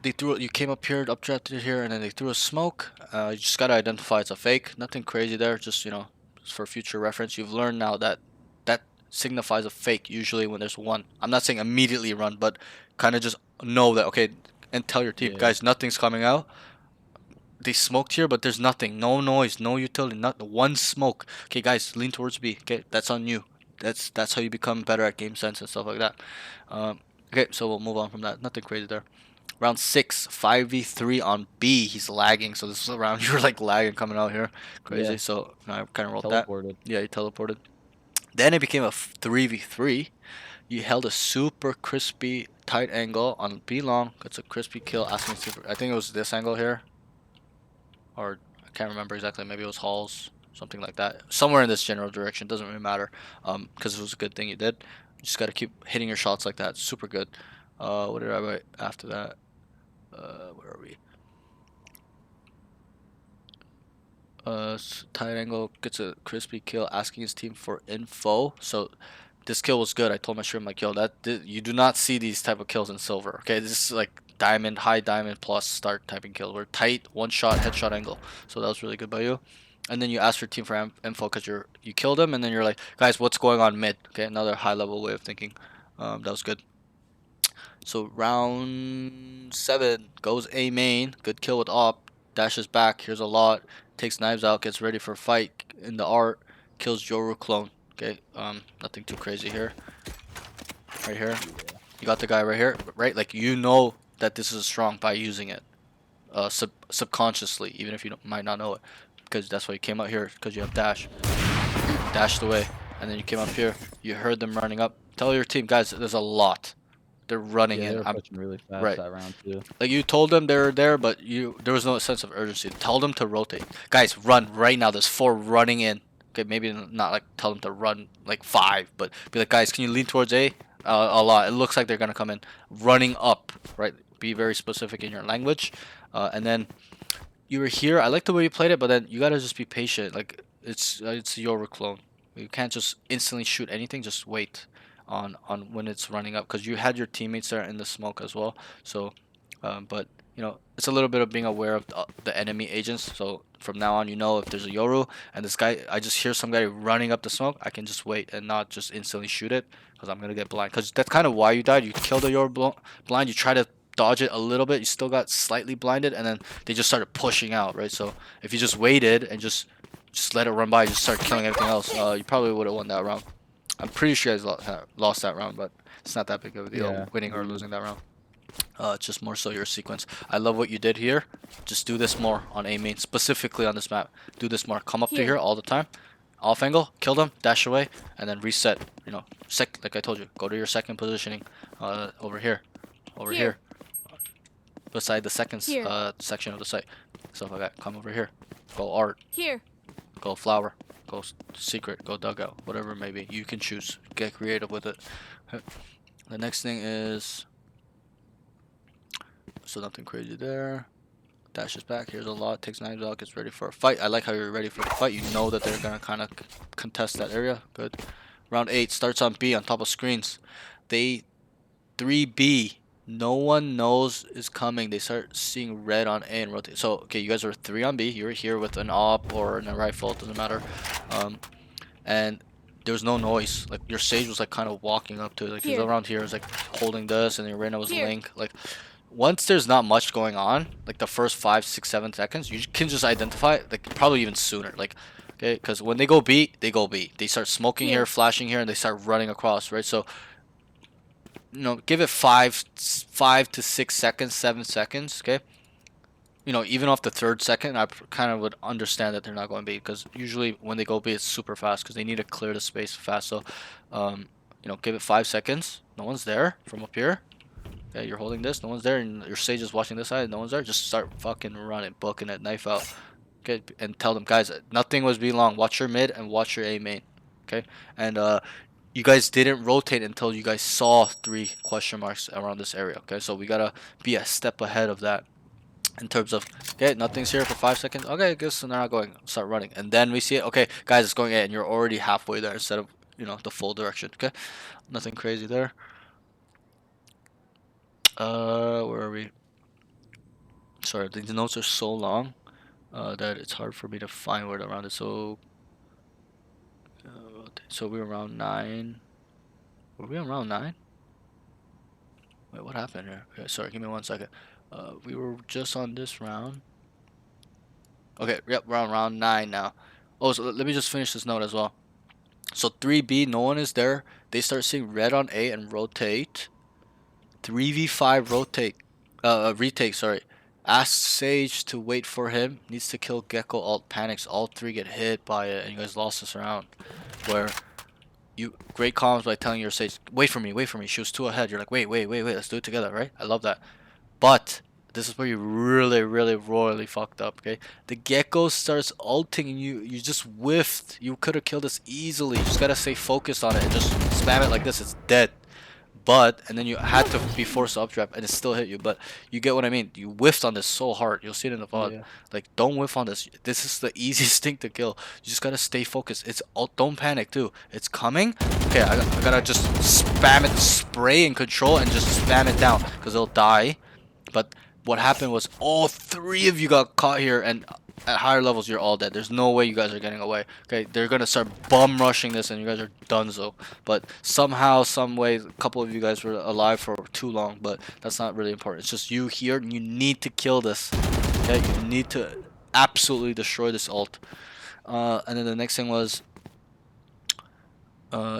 they threw you came up here, updrafted here, and then they threw a smoke. You just gotta identify it's a fake. Nothing crazy there. Just just for future reference, you've learned now that that signifies a fake. Usually when there's one. I'm not saying immediately run, but kind of just know that okay, and tell your team, Yeah. guys, nothing's coming out. They smoked here, but there's nothing. No noise, no utility, not one smoke. Okay, guys, lean towards B. Okay, that's on you. That's how you become better at game sense and stuff like that. Okay, so we'll move on from that. Nothing crazy there. Round 6, 5v3 on B. He's lagging, so this is a round you're like lagging coming out here. Crazy. Yeah. So I kind of rolled that. Teleported. Yeah, he teleported. Then it became a 3v3. You held a super crispy tight angle on B long. Gets a crispy kill. Asking super. I think it was this angle here, or I can't remember exactly. Maybe it was Halls, something like that. Somewhere in this general direction. Doesn't really matter. Because it was a good thing you did. You just gotta keep hitting your shots like that. Super good. What did I write after that? Where are we? Tight angle gets a crispy kill, asking his team for info. So this kill was good. I told my stream like, yo, you do not see these type of kills in silver. Okay, this is like diamond, high diamond plus start typing kill. We're tight, one shot, headshot angle. So that was really good by you. And then you ask your team for info because you killed him, and then you're like, guys, what's going on mid? Okay, another high level way of thinking. That was good. So round 7 goes A main. Good kill with op. Dashes back. Here's a lot. Takes knives out. Gets ready for a fight in the art. Kills Yoru clone. Okay. Nothing too crazy here. Right here. You got the guy right here. Right. Like you know that this is strong by using it. Subconsciously, even if you might not know it, because that's why you came out here. Because you have dash. Dashed away, and then you came up here. You heard them running up. Tell your team, guys. There's a lot. They're running Yeah, they in. were pushing really fast right. that round too. Like you told them they were there, but there was no sense of urgency. Tell them to rotate. Guys, run right now. There's 4 running in. Okay, maybe not like tell them to run like 5, but be like, guys, can you lean towards A? A lot. It looks like they're gonna come in running up. Right. Be very specific in your language, and then you were here. I like the way you played it, but then you gotta just be patient. Like it's your clone. You can't just instantly shoot anything. Just wait on when it's running up, because you had your teammates there in the smoke as well. So, but it's a little bit of being aware of the enemy agents. So from now on, if there's a Yoru and this guy, I just hear some guy running up the smoke, I can just wait and not just instantly shoot it, because I'm gonna get blind. Because that's kind of why you died. You killed the Yoru blind. You try to dodge it a little bit. You still got slightly blinded, and then they just started pushing out. Right. So if you just waited and just let it run by, just start killing everything else, you probably would have won that round. I'm pretty sure you guys lost that round, but it's not that big of a deal, Yeah. winning or losing that round. It's just more so your sequence. I love what you did here. Just do this more on A main, specifically on this map. Do this more. Come up to here all the time. Off angle, kill them, dash away, and then reset. Like I told you, go to your second positioning. Over here. Over here. Beside the second section of the site. Stuff like that. Come over here. Go art. Here. Go flower. Go secret. Go dugout. Whatever it may be. You can choose. Get creative with it. The next thing is... So nothing crazy there. Dashes back. Here's a lot. Takes knives out. Gets ready for a fight. I like how you're ready for the fight. You know that they're going to kind of contest that area. Good. Round 8 starts on B on top of screens. They 3B. No one knows is coming. They start seeing red on A and rotate. So, okay, you guys are 3 on B. You were here with an op or a rifle. It doesn't matter. And there was no noise. Like, your Sage was, like, kind of walking up to it. Like, he's around here. Is like, holding this. And your Reyna was Link. Like, once there's not much going on, like, the first 5, 6, 7 seconds, you can just identify it. Like, probably even sooner. Like, okay, because when they go B, they go B. They start smoking here, flashing here, and they start running across, right? So... give it 5 to 6 seconds, 7 seconds, okay? Even off the 3rd second, I kind of would understand that they're not going B, because usually when they go B, it's super fast, because they need to clear the space fast. So, give it 5 seconds. No one's there from up here. Okay, you're holding this. No one's there, and your Sage is watching this side. No one's there. Just start fucking running, booking it, knife out. Okay, and tell them, guys, nothing was B long. Watch your mid and watch your A main. Okay, and you guys didn't rotate until you guys saw 3 question marks around this area. Okay, so we gotta be a step ahead of that in terms of, okay, nothing's here for 5 seconds. Okay, I guess they're not going. Start running, and then we see it. Okay, guys, it's going A, and you're already halfway there instead of the full direction. Okay, nothing crazy there. Where are we? Sorry, the notes are so long that it's hard for me to find where around it. So, so we're around 9. Were we around 9? Wait, what happened here? Okay, sorry, give me 1 second. We were just on this round. Okay, yep, we're on round 9 now. Oh, so let me just finish this note as well. So 3B, no one is there. They start seeing red on A and rotate. 3v5 rotate. Retake, sorry. Ask Sage to wait for him. Needs to kill Gecko. Alt panics. All 3 get hit by it, and you guys lost this round. Where you great comms by telling your Sage, wait for me, wait for me. She was 2 ahead. You're like, wait, let's do it together, right? I love that. But this is where you really, really royally fucked up, okay? The Gecko starts ulting and you just whiffed. You could have killed this easily. You just gotta stay focused on it and just spam it like this. It's dead. But, and then you had to be forced to updraft and it still hit you. But you get what I mean. You whiffed on this so hard. You'll see it in the VOD. Yeah. Like, don't whiff on this. This is the easiest thing to kill. You just gotta stay focused. It's don't panic too. It's coming. Okay, I gotta just spam it, spray and control and just spam it down because it'll die. But what happened was all 3 of you got caught here, and at higher levels you're all dead. There's no way you guys are getting away. Okay, they're gonna start bum rushing this, and you guys are donezo. But somehow, some way, a couple of you guys were alive for too long. But that's not really important. It's just you here, and you need to kill this. Okay, you need to absolutely destroy this ult. And then the next thing was.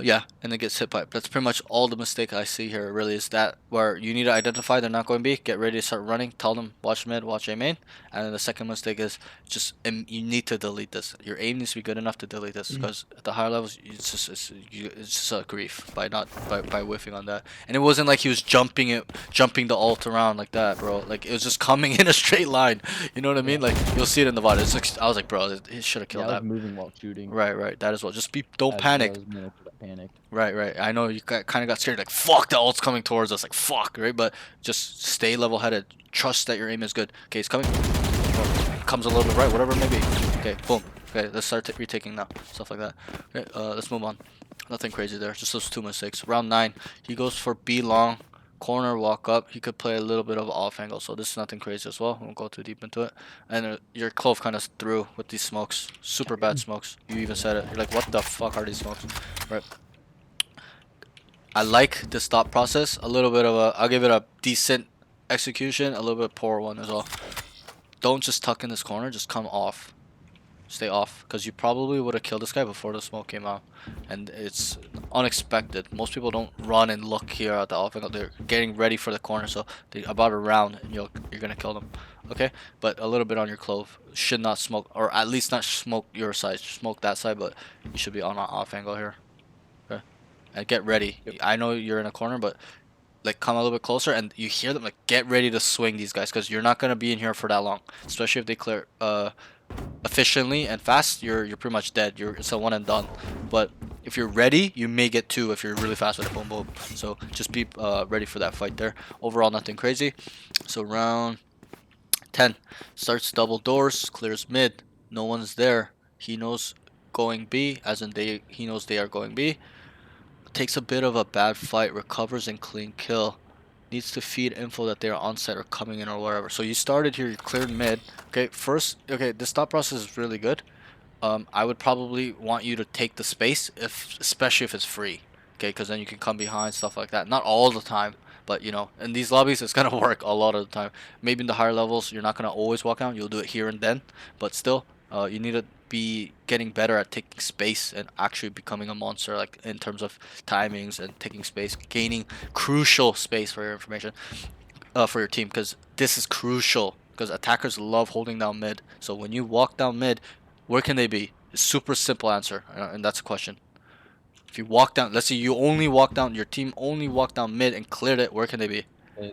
Yeah, and it gets hit by. That's pretty much all the mistake I see here. Really, is that where you need to identify they're not going B, get ready to start running, tell them watch mid, watch A main, and then the second mistake is just you need to delete this. Your aim needs to be good enough to delete this because at the higher levels, it's just a grief by not by whiffing on that. And it wasn't like he was jumping the ult around like that, bro. Like it was just coming in a straight line. You know what I mean? Like you'll see it in the VOD. It's like, I was like, bro, he should have killed I was that. moving while shooting. Right. That as well. Just don't As panic. I was gonna panic. Right. I know you kind of got scared, like, fuck, the ult's coming towards us, like, fuck, right? But just stay level-headed. Trust that your aim is good. Okay, it's coming. Comes a little bit right, whatever it may be. Okay, boom. Okay, let's start retaking now. Stuff like that. Okay, let's move on. Nothing crazy there. Just those 2 mistakes. Round 9, he goes for B long. Corner, walk up. He could play a little bit of off angle, so this is nothing crazy as well. Won't go too deep into it. And your clove kind of through with these smokes. Super bad smokes. You even said it. You're like, what the fuck are these smokes? Right. I like this thought process. A little bit of I'll give it a decent execution, a little bit poor one as well. Don't just tuck in this corner, just come off. Stay off, because you probably would have killed this guy before the smoke came out. And it's unexpected. Most people don't run and look here at the off angle. They're getting ready for the corner, so they about a round and you're gonna kill them. Okay? But a little bit on your clove. Should not smoke, or at least not smoke your side. Smoke that side, but you should be on an off angle here. Okay? And get ready. Yep. I know you're in a corner, but like come a little bit closer and you hear them, like, get ready to swing these guys, because you're not gonna be in here for that long. Especially if they clear efficiently and fast, you're pretty much dead. It's a one and done. But if you're ready, you may get 2 if you're really fast with it. Boom boom. So just be ready for that fight there. Overall, nothing crazy. So round 10 starts double doors, clears mid. No one's there. He knows going B, as in he knows they are going B. Takes a bit of a bad fight, recovers and clean kill. Needs to feed info that they're on site or coming in or whatever. So you started here, you cleared mid. Okay, first, okay, this thought process is really good. I would probably want you to take the space, especially if it's free. Okay, because then you can come behind, stuff like that. Not all the time, but you know, in these lobbies, it's gonna work a lot of the time. Maybe in the higher levels, you're not gonna always walk down. You'll do it here and then, but still, you need to be getting better at taking space and actually becoming a monster, like in terms of timings and taking space, gaining crucial space for your information, for your team, because this is crucial. Because attackers love holding down mid. So when you walk down mid, where can they be? Super simple answer, and that's a question. If you walk down, let's say you only walk down, your team only walked down mid and cleared it, where can they be?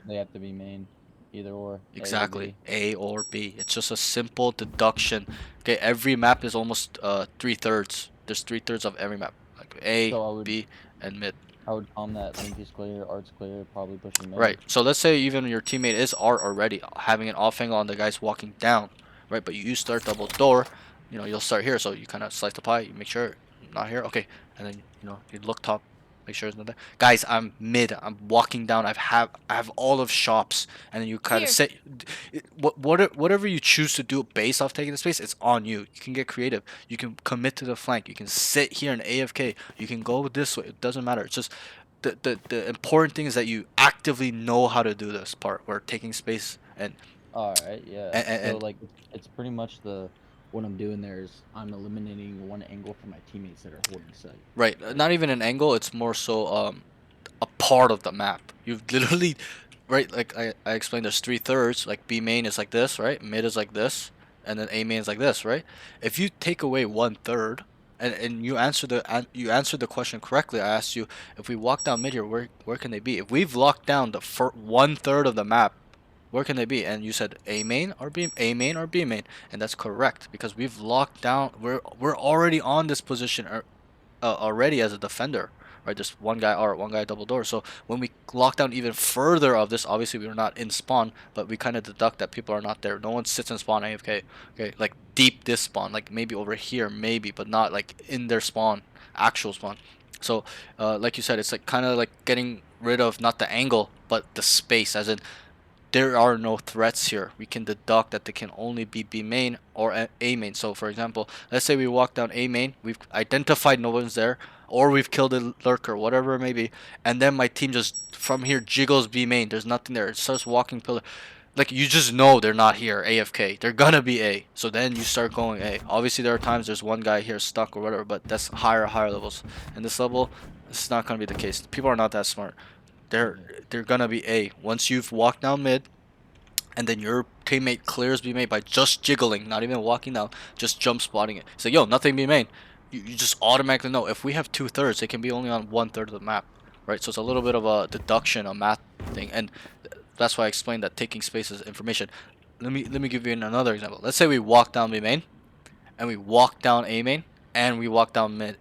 They have to be main, either or. Exactly, A or B. It's just a simple deduction. Okay, every map is almost 3/3. There's 3/3 of every map, like A, So B, and mid. I would calm that Limpy's clear, Art's clear, probably pushing mid. Right. So let's say even your teammate is art already, having an off angle on the guys walking down, right? But you start double door, you'll start here, so you kind of slice the pie. You make sure not here, okay, and then you look top, Make sure it's not there. Guys, I'm mid. I'm walking down. I have all of shops, and then you kind of Here. say, whatever you choose to do based off taking the space, it's on you. You can get creative. You can commit to the flank. You can sit here and AFK. You can go this way. It doesn't matter. It's just the important thing is that you actively know how to do this part where taking space and All right, yeah. So and like it's pretty much what I'm doing there is I'm eliminating one angle for my teammates that are holding site. right, not even an angle. It's more so a part of the map. You've literally, right, like I explained, there's 3/3. Like B main is like this, right? Mid is like this, and then A main is like this, right? If you take away 1/3, and you answered the question correctly. I asked you if we walk down mid here, where can they be? If we've locked down the 1/3 of the map, where can they be? And you said A main or A main or B main, and that's correct because we've locked down. We're already on this position already as a defender, right? There's one guy R, one guy double door. So when we lock down even further of this, obviously we are not in spawn, but we kind of deduct that people are not there. No one sits in spawn AFK. Okay, like deep this spawn, like maybe over here, maybe, but not like in their spawn, actual spawn. So, like you said, it's like kind of like getting rid of not the angle, but the space, as in there are no threats here. We can deduct that they can only be B main or A main. So for example, let's say we walk down A main, we've identified no one's there, or we've killed a lurker, whatever it may be, and then my team just from here jiggles B main. There's nothing there. It starts walking pillar. Like you just know they're not here, AFK. They're gonna be A. So then you start going A. Obviously there are times there's one guy here stuck or whatever, but that's higher levels. In this level, it's not gonna be the case. People are not that smart. They're gonna be A. Once you've walked down mid, and then your teammate clears B main by just jiggling, not even walking down, just jump spotting it. It's like, yo, nothing B main. You just automatically know. If we have 2/3, it can be only on 1/3 of the map, right? So it's a little bit of a deduction, a math thing, and that's why I explained that taking space is information. Let me give you another example. Let's say we walk down B main, and we walk down A main, and we walk down mid.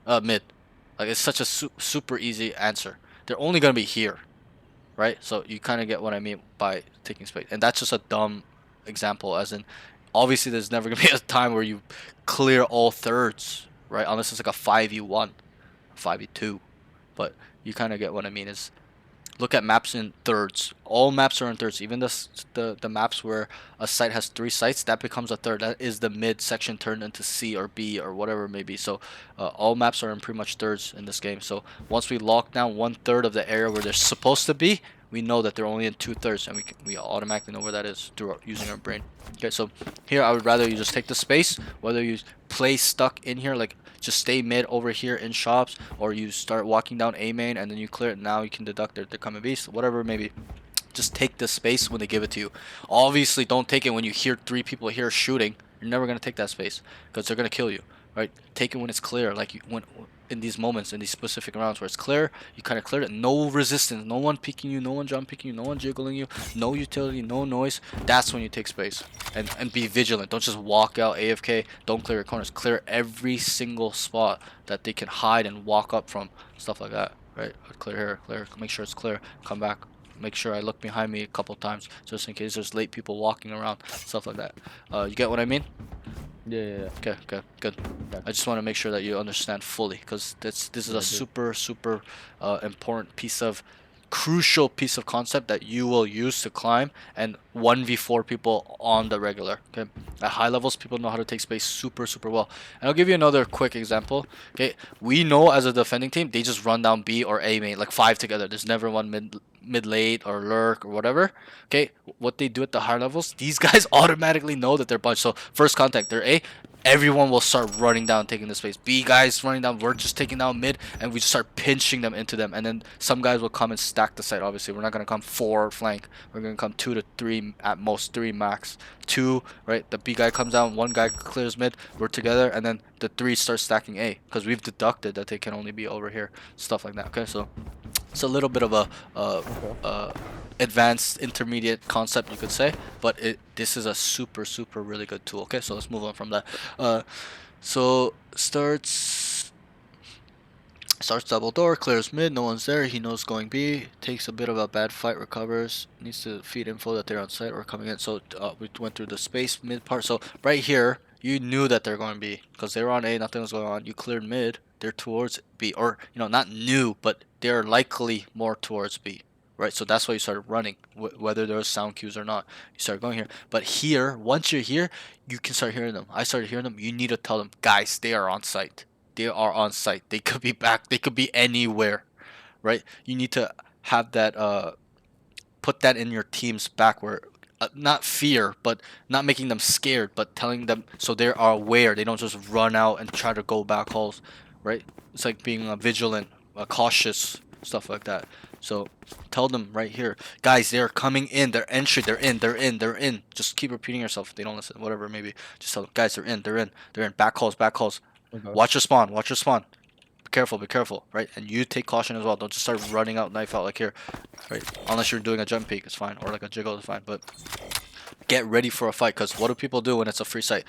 Like it's such a super easy answer. They're only gonna be here, right? So you kind of get what I mean by taking space, and that's just a dumb example. As in, obviously, there's never gonna be a time where you clear all thirds, right? Unless it's like a 5v1, 5v2, but you kind of get what I mean. Is look at maps in thirds. All maps are in thirds. Even the maps where a site has 3 sites, that becomes a third. That is the mid section turned into C or B or whatever it may be. So all maps are in pretty much thirds in this game. So once we lock down 1/3 of the area where they're supposed to be, we know that they're only in 2/3, and we automatically know where that is through using our brain. Okay, so here I would rather you just take the space, whether you play stuck in here, like just stay mid over here in shops, or you start walking down A main and then you clear it. Now you can deduct they're coming beast, whatever it may be. Just take the space when they give it to you. Obviously, don't take it when you hear 3 people here shooting. You're never gonna take that space because they're gonna kill you, right? Take it when it's clear, like when in these moments, in these specific rounds where it's clear, you kind of cleared it. No resistance, no one peeking you, no one jump picking you, no one jiggling you, no utility, no noise. That's when you take space and be vigilant. Don't just walk out AFK. Don't clear your corners. Clear every single spot that they can hide and walk up from. Stuff like that, right? Clear here, clear. Make sure it's clear. Come back. Make sure I look behind me a couple times just in case there's late people walking around. Stuff like that. You get what I mean? Yeah. Okay, good. Okay. I just want to make sure that you understand fully, because this is Yeah, a I do. super important crucial piece of concept that you will use to climb and 1v4 people on the regular. Okay, at high levels, people know how to take space super well. And I'll give you another quick example. Okay, we know as a defending team, they just run down B or A main like 5 together. There's never one mid late or lurk or whatever. Okay, what they do at the higher levels, these guys automatically know that they're bunched. So first contact, they're A, everyone will start running down, taking the space. B guys running down, we're just taking down mid, and we just start pinching them into them. And then some guys will come and stack the site. Obviously, we're not gonna come 4 flank. We're gonna come 2 to 3 at most, 3 max. 2, right? The B guy comes down, 1 guy clears mid. We're together, and then the 3 start stacking A, because we've deducted that they can only be over here. Stuff like that. Okay, so it's a little bit of a advanced intermediate concept, you could say, but this is a super really good tool. Okay, so let's move on from that. So starts double door, clears mid, no one's there, he knows going B, takes a bit of a bad fight, recovers, needs to feed info that they're on site or coming in. So we went through the space mid part. So right here You knew that they're going to be, because they were on A, nothing was going on. You cleared mid, they're towards B, or not new, but they're likely more towards B, right? So that's why you started running, whether there was sound cues or not. You started going here, but here, once you're here, you can start hearing them. I started hearing them. You need to tell them, guys, they are on site. They are on site. They could be back. They could be anywhere, right? You need to have that put that in your team's back where not fear, but not making them scared, but telling them so they are aware. They don't just run out and try to go back holes, right? It's like being vigilant, cautious, stuff like that. So tell them right here, guys, they're coming in. They're entry. They're in. They're in. They're in. Just keep repeating yourself. If they don't listen, whatever, maybe just tell them, guys, they're in. They're in. They're in. Back holes. Back holes. Okay. Watch your spawn. Watch your spawn. Be careful, right? And you take caution as well. Don't just start running out, knife out like here, right? Unless you're doing a jump peek, it's fine, or like a jiggle, it's fine. But get ready for a fight, because what do people do when it's a free site?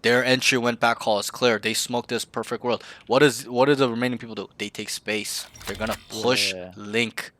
Their entry went back hall, it's clear. They smoked this perfect world. What do the remaining people do? They take space. They're gonna push Yeah. link.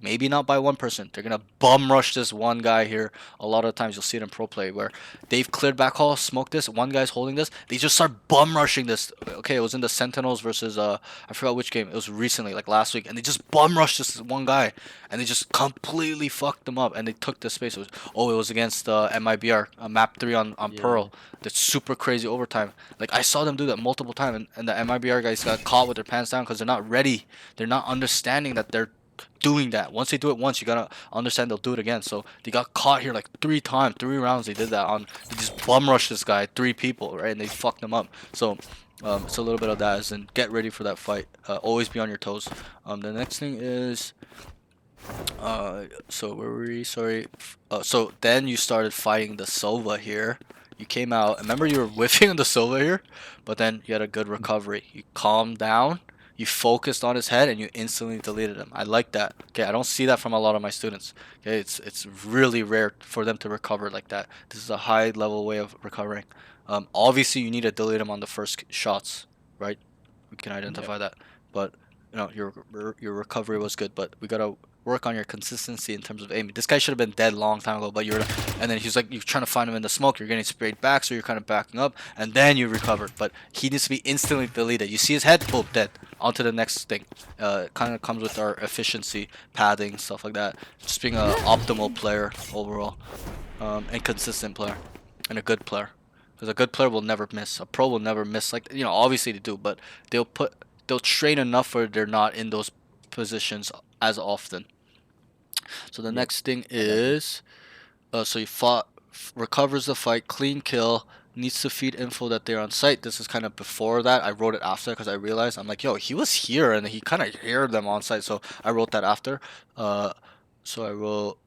Maybe not by one person. They're gonna bum rush this one guy here. A lot of times you'll see it in pro play where they've cleared back hall, smoked this. One guy's holding this. They just start bum rushing this. Okay, it was in the Sentinels versus I forgot which game. It was recently, like last week, and they just bum rushed this one guy, and they just completely fucked them up, and they took the space. It was against MIBR map 3 on Yeah. Pearl. That's super crazy overtime. Like I saw them do that multiple times, and the MIBR guys got caught with their pants down because they're not ready. They're not understanding that they're doing that. Once they do it once, you gotta understand they'll do it again. So they got caught here like 3 times, 3 rounds they did that on. They just bum rushed this guy, 3 people, right? And they fucked him up. So it's a little bit of that. And get ready for that fight. Always be on your toes. The next thing is so where were we? Sorry. So then you started fighting the Sova here. You came out. Remember you were whiffing on the Sova here, but then you had a good recovery. You calmed down. You focused on his head and you instantly deleted him. I like that. Okay, I don't see that from a lot of my students. Okay, it's really rare for them to recover like that. This is a high level way of recovering. Obviously you need to delete him on the first shots, right? We can identify that. But your recovery was good, but we gotta work on your consistency in terms of aiming. This guy should have been dead long time ago, but and then he's like, you're trying to find him in the smoke, you're getting sprayed back, so you're kind of backing up, and then you recover. But he needs to be instantly deleted. You see his head, boom, dead. On to the next thing. Kind of comes with our efficiency, padding, stuff like that. Just being an optimal player overall, and consistent player, and a good player. Because a good player will never miss. A pro will never miss. Like obviously they do, but they'll train enough where they're not in those positions as often. So the next thing is, so he recovers the fight, clean kill, needs to feed info that they're on site. This is kind of before that. I wrote it after because I realized, I'm like, yo, he was here and he kind of heard them on site. So I wrote that after. So I wrote,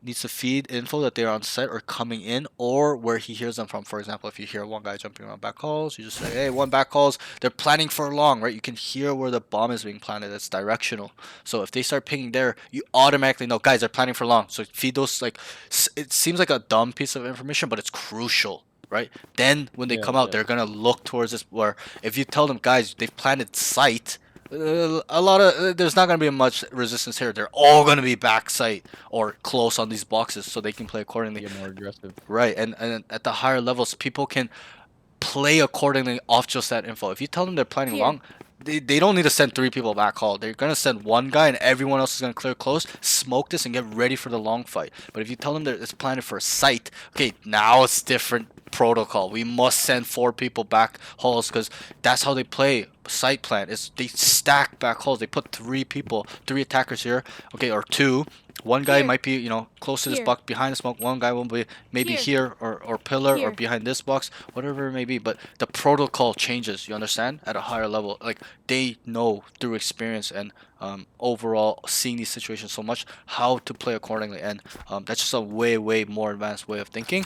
needs to feed info that they're on site or coming in, or where he hears them from. For example, if you hear one guy jumping around back halls, you just say, hey, one back halls, they're planning for long, right? You can hear where the bomb is being planted. It's directional. So if they start pinging there, you automatically know, guys, they're planning for long. So feed those, like, it seems like a dumb piece of information, but it's crucial, right? Then when they come out, they're gonna look towards this, where if you tell them, guys, they've planted site, a lot of there's not going to be much resistance here. They're all going to be back site or close on these boxes, so they can play accordingly. Get more aggressive. Right, and at the higher levels, people can play accordingly off just that info. If you tell them they're planning Here. long, they don't need to send 3 people back hall. They're going to send one guy and everyone else is going to clear close, smoke this, and get ready for the long fight. But if you tell them that it's planned for a site, okay, now it's different protocol. We must send 4 people back halls because that's how they play site plan. Is they stack back halls. They put 3 people, 3 attackers here, okay, or 2. One guy Here. might be, close to this Here. box behind the smoke. One guy will be maybe Here. here or pillar or Here. behind this box, whatever it may be. But the protocol changes, you understand, at a higher level. Like they know through experience and overall seeing these situations so much how to play accordingly, and that's just a way more advanced way of thinking.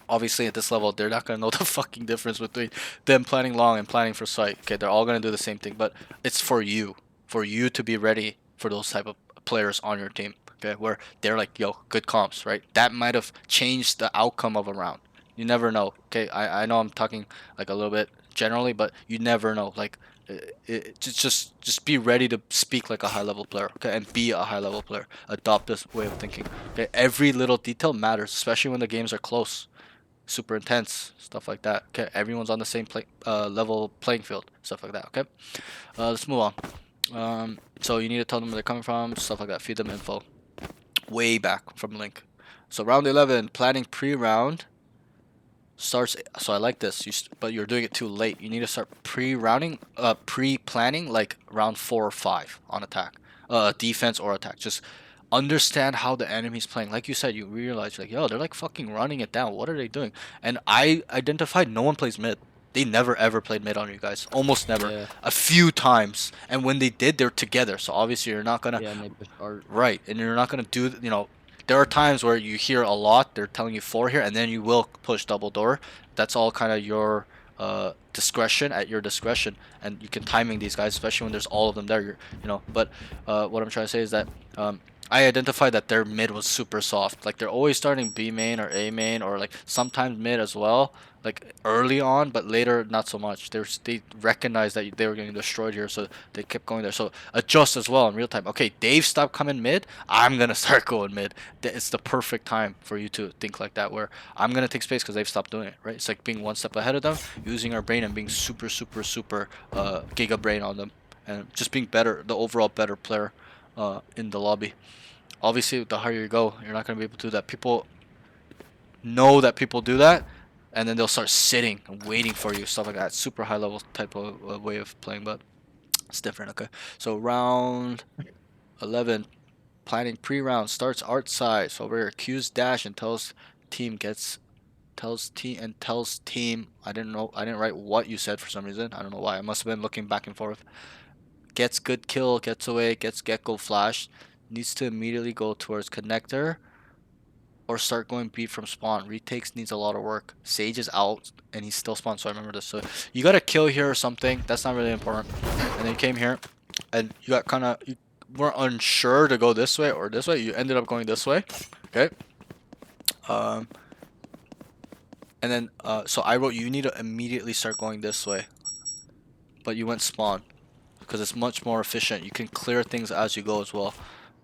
Obviously, at this level, they're not going to know the fucking difference between them planning long and planning for sight. Okay, they're all going to do the same thing, but it's for you to be ready for those type of players on your team. Okay, where they're like, yo, good comps, right? That might have changed the outcome of a round. You never know. Okay, I know I'm talking like a little bit generally, but you never know. Like, just be ready to speak like a high level player, okay, and be a high level player. Adopt this way of thinking. Okay, every little detail matters, especially when the games are close. super intense, stuff like that. Okay, everyone's on the same level playing field, stuff like that. Okay, let's move on. So you need to tell them where they're coming from, stuff like that. Feed them info. Way back from Link. So round 11, planning pre-round starts. So I like this. But you're doing it too late. You need to start pre-planning like round 4 or 5 on attack, defense or attack. Just understand how the enemy's playing. Like you said, you realize like, yo, they're like fucking running it down. What are they doing? And I identified no one plays mid. They never ever played mid on you guys. Almost never. Yeah. A few times. And when they did, they're together. So obviously you're not gonna Yeah, and they push art. right, and you're not gonna do there are times where you hear a lot, they're telling you 4 here, and then you will push double door. That's all kind of your discretion, at your discretion, and you can timing these guys, especially when there's all of them there. But what I'm trying to say is that I identified that their mid was super soft. Like they're always starting B main or A main or like sometimes mid as well, like early on, but later not so much. They recognized that they were getting destroyed here, so they kept going there. So adjust as well in real time. Okay, Dave stopped coming mid. I'm gonna start going mid. It's the perfect time for you to think like that, where I'm gonna take space because they've stopped doing it. Right? It's like being one step ahead of them, using our brain and being super giga brain on them, and just being better, the overall better player in the lobby. Obviously, the higher you go, you're not gonna be able to do that. People know that people do that, and then they'll start sitting and waiting for you, stuff like that. Super high level type of way of playing, but it's different. Okay, so round 11, planning pre-round starts art side. So over here, Q's dash and tells team. I didn't write what you said for some reason. I don't know why. I must have been looking back and forth. Gets good kill, gets away, gets gecko flash. Needs to immediately go towards connector or start going B from spawn. Retakes needs a lot of work. Sage is out and he's still spawned, so I remember this. So you got a kill here or something. That's not really important. And then you came here and you got you weren't unsure to go this way or this way. You ended up going this way. Okay. And then so I wrote you need to immediately start going this way. But you went spawn because it's much more efficient. You can clear things as you go as well.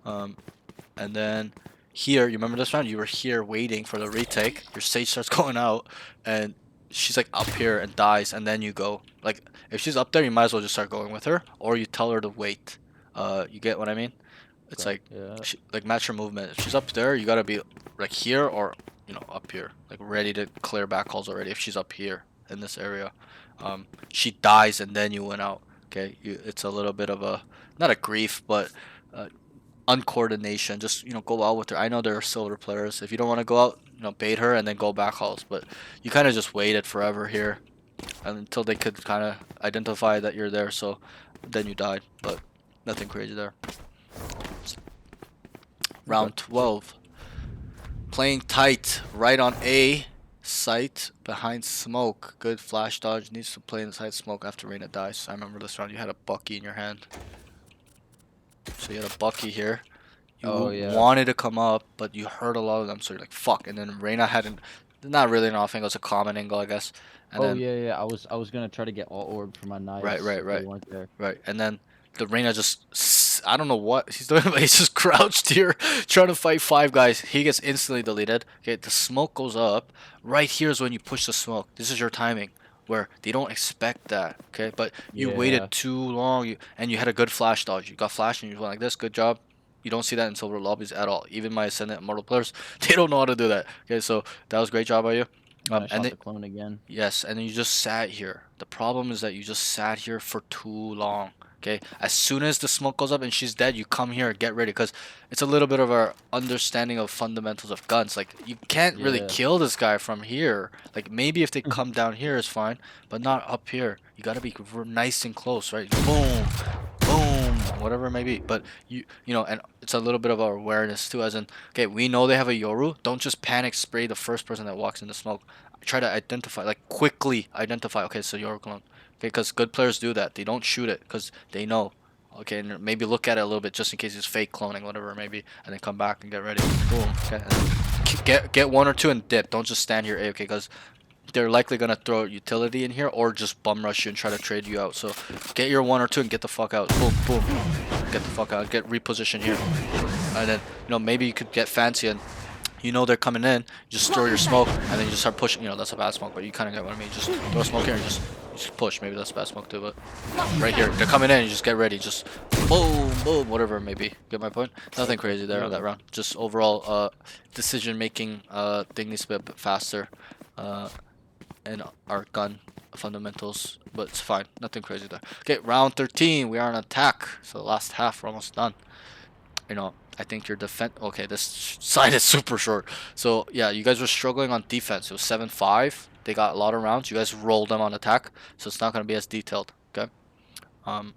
And then here, you remember this round? You were here waiting for the retake. Your Sage starts going out, and she's like up here and dies, and then you go. Like, if she's up there, you might as well just start going with her, or you tell her to wait. You get what I mean? It's Okay, like, yeah. like match her movement. If she's up there, you gotta be like here or up here, like ready to clear back calls already. If she's up here in this area, she dies and then you went out. Okay, it's a little bit of a not a grief, but uncoordination. Just go out with her. I know there are silver players. If you don't want to go out, bait her and then go back calls. But you kind of just waited forever here until they could kind of identify that you're there. So then you died, but nothing crazy there. Round 12. Playing tight, right on A site behind smoke. Good flash dodge. Needs to play inside smoke after Reyna dies. I remember this round. You had a Bucky in your hand. So you had a Bucky here. You Yeah. wanted to come up, but you heard a lot of them, so you're like, fuck. And then Reyna hadn't, not really an off angle, it's a common angle, I guess. And then, Yeah. I was gonna try to get all orb for my knives. Right. if they weren't there. Right. And then the Reyna I don't know what he's doing, but he's just crouched here trying to fight 5 guys. He gets instantly deleted. Okay, the smoke goes up. Right here is when you push the smoke. This is your timing, where they don't expect that. Okay, but you Yeah. waited too long, and you had a good flash dodge. You got flash and you went like this. Good job. You don't see that in silver lobbies at all. Even my Ascendant Immortal players, they don't know how to do that. Okay, so that was a great job by you. And I shot And the clone again. yes, and then you just sat here. The problem is that you just sat here for too long. Okay, as soon as the smoke goes up and she's dead, you come here and get ready, because it's a little bit of our understanding of fundamentals of guns. Like, you can't really Yeah. kill this guy from here. Like, maybe if they come down here is fine, but not up here. You gotta be nice and close, right? Boom, boom, whatever it may be. But and it's a little bit of our awareness too, as in, okay, we know they have a Yoru. Don't just panic spray the first person that walks in the smoke. Try to identify, like, quickly identify. Okay, so Yoru clone. Okay, because good players do that. They don't shoot it because they know. Okay, and maybe look at it a little bit just in case it's fake cloning, whatever it may be, and then come back and get ready. Boom. Okay, and then get 1 or 2 and dip. Don't just stand here, okay? Because they're likely gonna throw utility in here or just bum rush you and try to trade you out. So get your 1 or 2 and get the fuck out. Boom, boom. Get the fuck out. Get reposition here, and then maybe you could get fancy and you know they're coming in, just throw your smoke, and then you just start pushing. That's a bad smoke, but you kind of get what I mean. Just throw smoke here and just push. Maybe that's a bad smoke too, but right here, they're coming in. You just get ready. Just boom, boom, whatever it may be. Get my point? Nothing crazy there on that round. Just overall, decision making, thing needs to be a bit faster, and our gun fundamentals, but it's fine. Nothing crazy there. Okay, round 13. We are on attack. So the last half, we're almost done. I think your defense. Okay, this side is super short. So yeah, you guys were struggling on defense. It was 7-5. They got a lot of rounds. You guys rolled them on attack, so it's not gonna be as detailed. Okay. Um,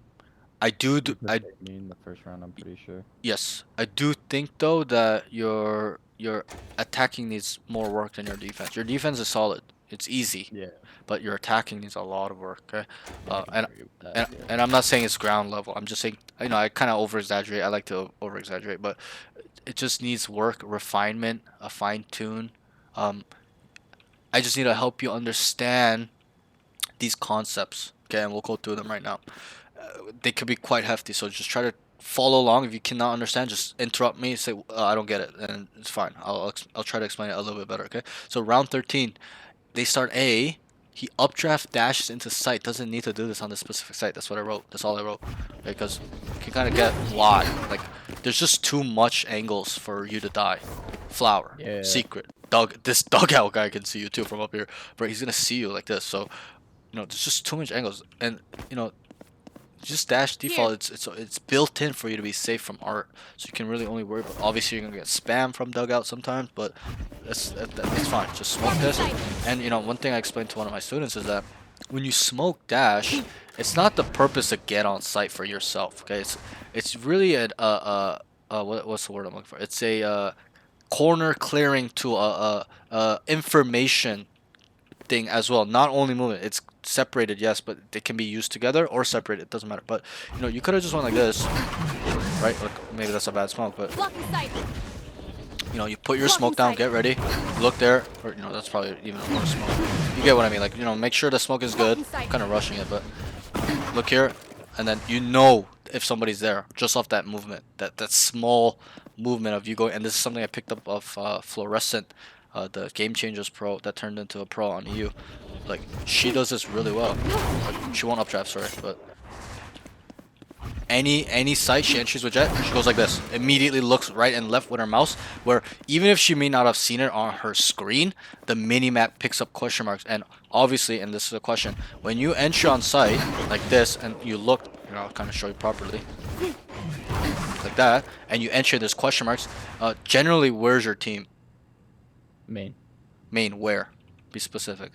I do. I mean the first round. I'm pretty sure. Yes, I do think though that your attacking needs more work than your defense. Your defense is solid. It's easy, Yeah. but your attacking needs a lot of work. Okay. I can And agree with that, and, yeah. and I'm not saying it's ground level. I'm just saying, I kind of over exaggerate. I like to over exaggerate, but it just needs work, refinement, a fine tune. Um, I just need to help you understand these concepts. Okay, and we'll go through them right now. They could be quite hefty, so just try to follow along. If you cannot understand, just interrupt me. Say I don't get it, and it's fine. I'll try to explain it a little bit better. Okay, so round 13. They start A. He updraft dashes into site. Doesn't need to do this on this specific site. That's what I wrote. That's all I wrote. Because you can kind of get why. Like, there's just too much angles for you to die. Flower. Yeah. Secret. This dugout guy can see you too from up here. But he's gonna see you like this. So, there's just too much angles. And, just dash default. It's built in for you to be safe from art. So you can really only worry about. Obviously, you're gonna get spam from dugout sometimes, but that's fine. Just smoke this. And one thing I explained to one of my students is that when you smoke dash, it's not the purpose to get on site for yourself. Okay, it's really what's the word I'm looking for? It's a corner clearing to a information thing as well. Not only movement. It's separated, yes, but they can be used together or separated. It doesn't matter. But you could have just went like this, right? Like maybe that's a bad smoke, but you put your smoke down, get ready, look there, or that's probably even more smoke. You get what I mean? Like make sure the smoke is good. I'm kind of rushing it, but look here, and then if somebody's there just off that movement, that small movement of you going. And this is something I picked up of Fluorescent, the Game Changers Pro that turned into a pro on EU. Like she does this really well. Like, she won't updraft, sorry, but any site she enters with jet, she goes like this. Immediately looks right and left with her mouse, where even if she may not have seen it on her screen, the mini map picks up question marks. And obviously, and this is a question, when you enter on site like this and you look, I'll kind of show you properly, like that, and you enter there's question marks, generally where's your team? Main. Where? Be specific.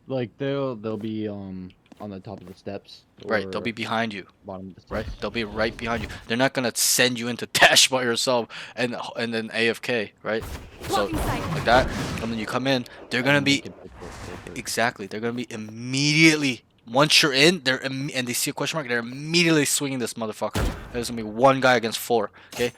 Like they'll be on the top of the steps. Right, they'll or be behind you. bottom of the steps. Right, they'll be right behind you. They're not gonna send you into dash by yourself and then AFK, right? So like that, and then you come in. They're gonna And they be can pick it. exactly. They're gonna be immediately once you're in. And they see a question mark. They're immediately swinging this motherfucker. There's gonna be one guy against 4. Okay.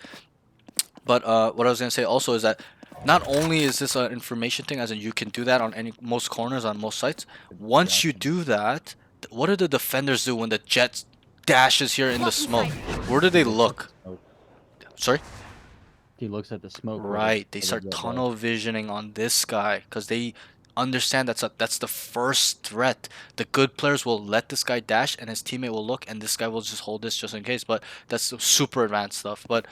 But what I was gonna say also is that not only is this an information thing, as in you can do that on most corners on most sites. Once you do that, what do the defenders do when the jet dashes here in the smoke? Where do they look? Sorry? He looks at the smoke. Right, they start tunnel visioning on this guy because they understand that's the first threat. The good players will let this guy dash and his teammate will look, and this guy will just hold this just in case. But that's super advanced stuff. But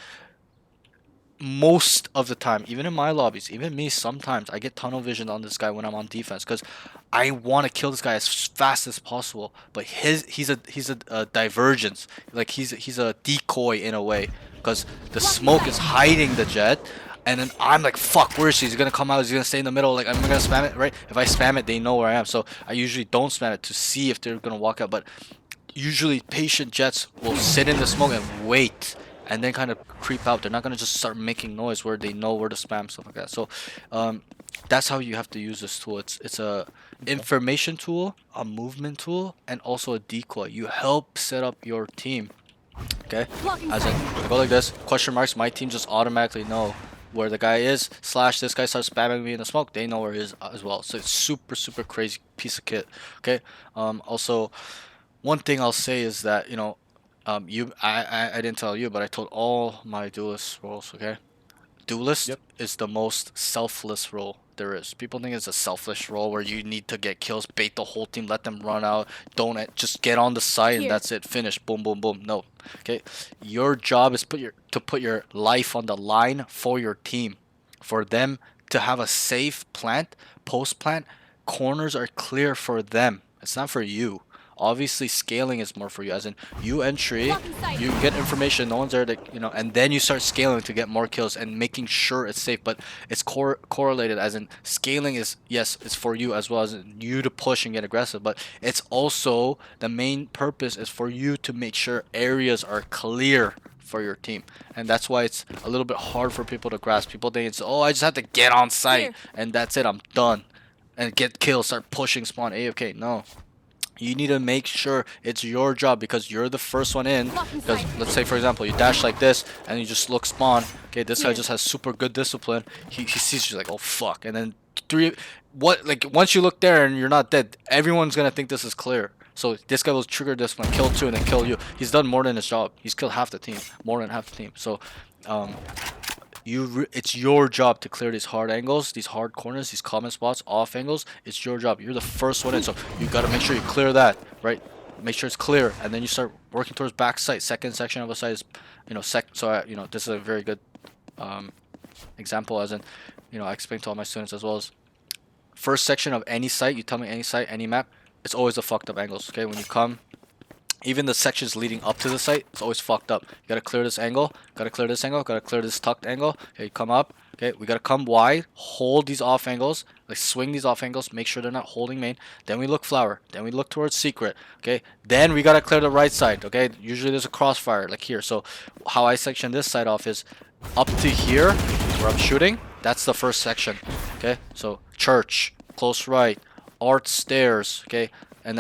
most of the time, even in my lobbies, even me, sometimes I get tunnel vision on this guy when I'm on defense because I want to kill this guy as fast as possible. But he's a divergence, like he's a decoy in a way because the smoke is hiding the jet, and then I'm like, fuck, where is he? He's gonna come out. He's gonna stay in the middle. Like, I'm gonna spam it, right? If I spam it, they know where I am. So I usually don't spam it to see if they're gonna walk out. But usually patient jets will sit in the smoke and wait and then kind of creep out. They're not gonna just start making noise where they know where to spam, stuff like that. So that's how you have to use this tool. It's a information tool, a movement tool, and also a decoy. You help set up your team. Okay, as in I go like this, question marks, my team just automatically know where the guy is, slash this guy starts spamming me in the smoke, they know where he is as well. So it's super crazy piece of kit. Okay. Also, one thing I'll say is that I didn't tell you, but I told all my duelist roles. Okay, Duelist Yep. is the most selfless role there is. People think it's a selfish role where you need to get kills, bait the whole team, let them run out, don't just get on the site and Here. that's it, finish, boom, boom, boom. No, okay. Your job is to put your life on the line for your team, for them to have a safe plant, post plant. Corners are clear for them. It's not for you. Obviously, scaling is more for you, as in you entry, Blocking sight. you get information, no one's there to, and then you start scaling to get more kills and making sure it's safe. But it's correlated, as in scaling is, yes, it's for you as well as you to push and get aggressive, but it's also the main purpose is for you to make sure areas are clear for your team. And that's why it's a little bit hard for people to grasp. People think it's, oh, I just have to get on site Here. and that's it, I'm done, and get kills, start pushing, spawn AFK. No, you need to make sure it's your job because you're the first one in. Blocking Because sight. let's say, for example, you dash like this and you just look spawn. Okay, this guy Here. just has super good discipline. He sees you like, oh fuck, and then once you look there and you're not dead, everyone's gonna think this is clear. So this guy will trigger discipline, kill two, and then kill you. He's done more than his job. He's killed half the team, more than half the team. So, it's your job to clear these hard angles, these hard corners, these common spots, off angles. It's your job. You're the first one in, so you got to make sure you clear that, right? Make sure it's clear, and then you start working towards back site. Second section of a site is, this is a very good example, as in, I explain to all my students as well as first section of any site. You tell me any site, any map, it's always the fucked up angles. Okay, when you come. Even the sections leading up to the site, it's always fucked up. You gotta clear this angle, gotta clear this angle, gotta clear this tucked angle. Okay, come up. Okay, we gotta come wide, hold these off angles, like swing these off angles, make sure they're not holding main. Then we look flower, then we look towards secret. Okay, then we gotta clear the right side. Okay, usually there's a crossfire like here. So how I section this side off is up to here where I'm shooting. That's the first section. Okay, so church, close right, art stairs. Okay, and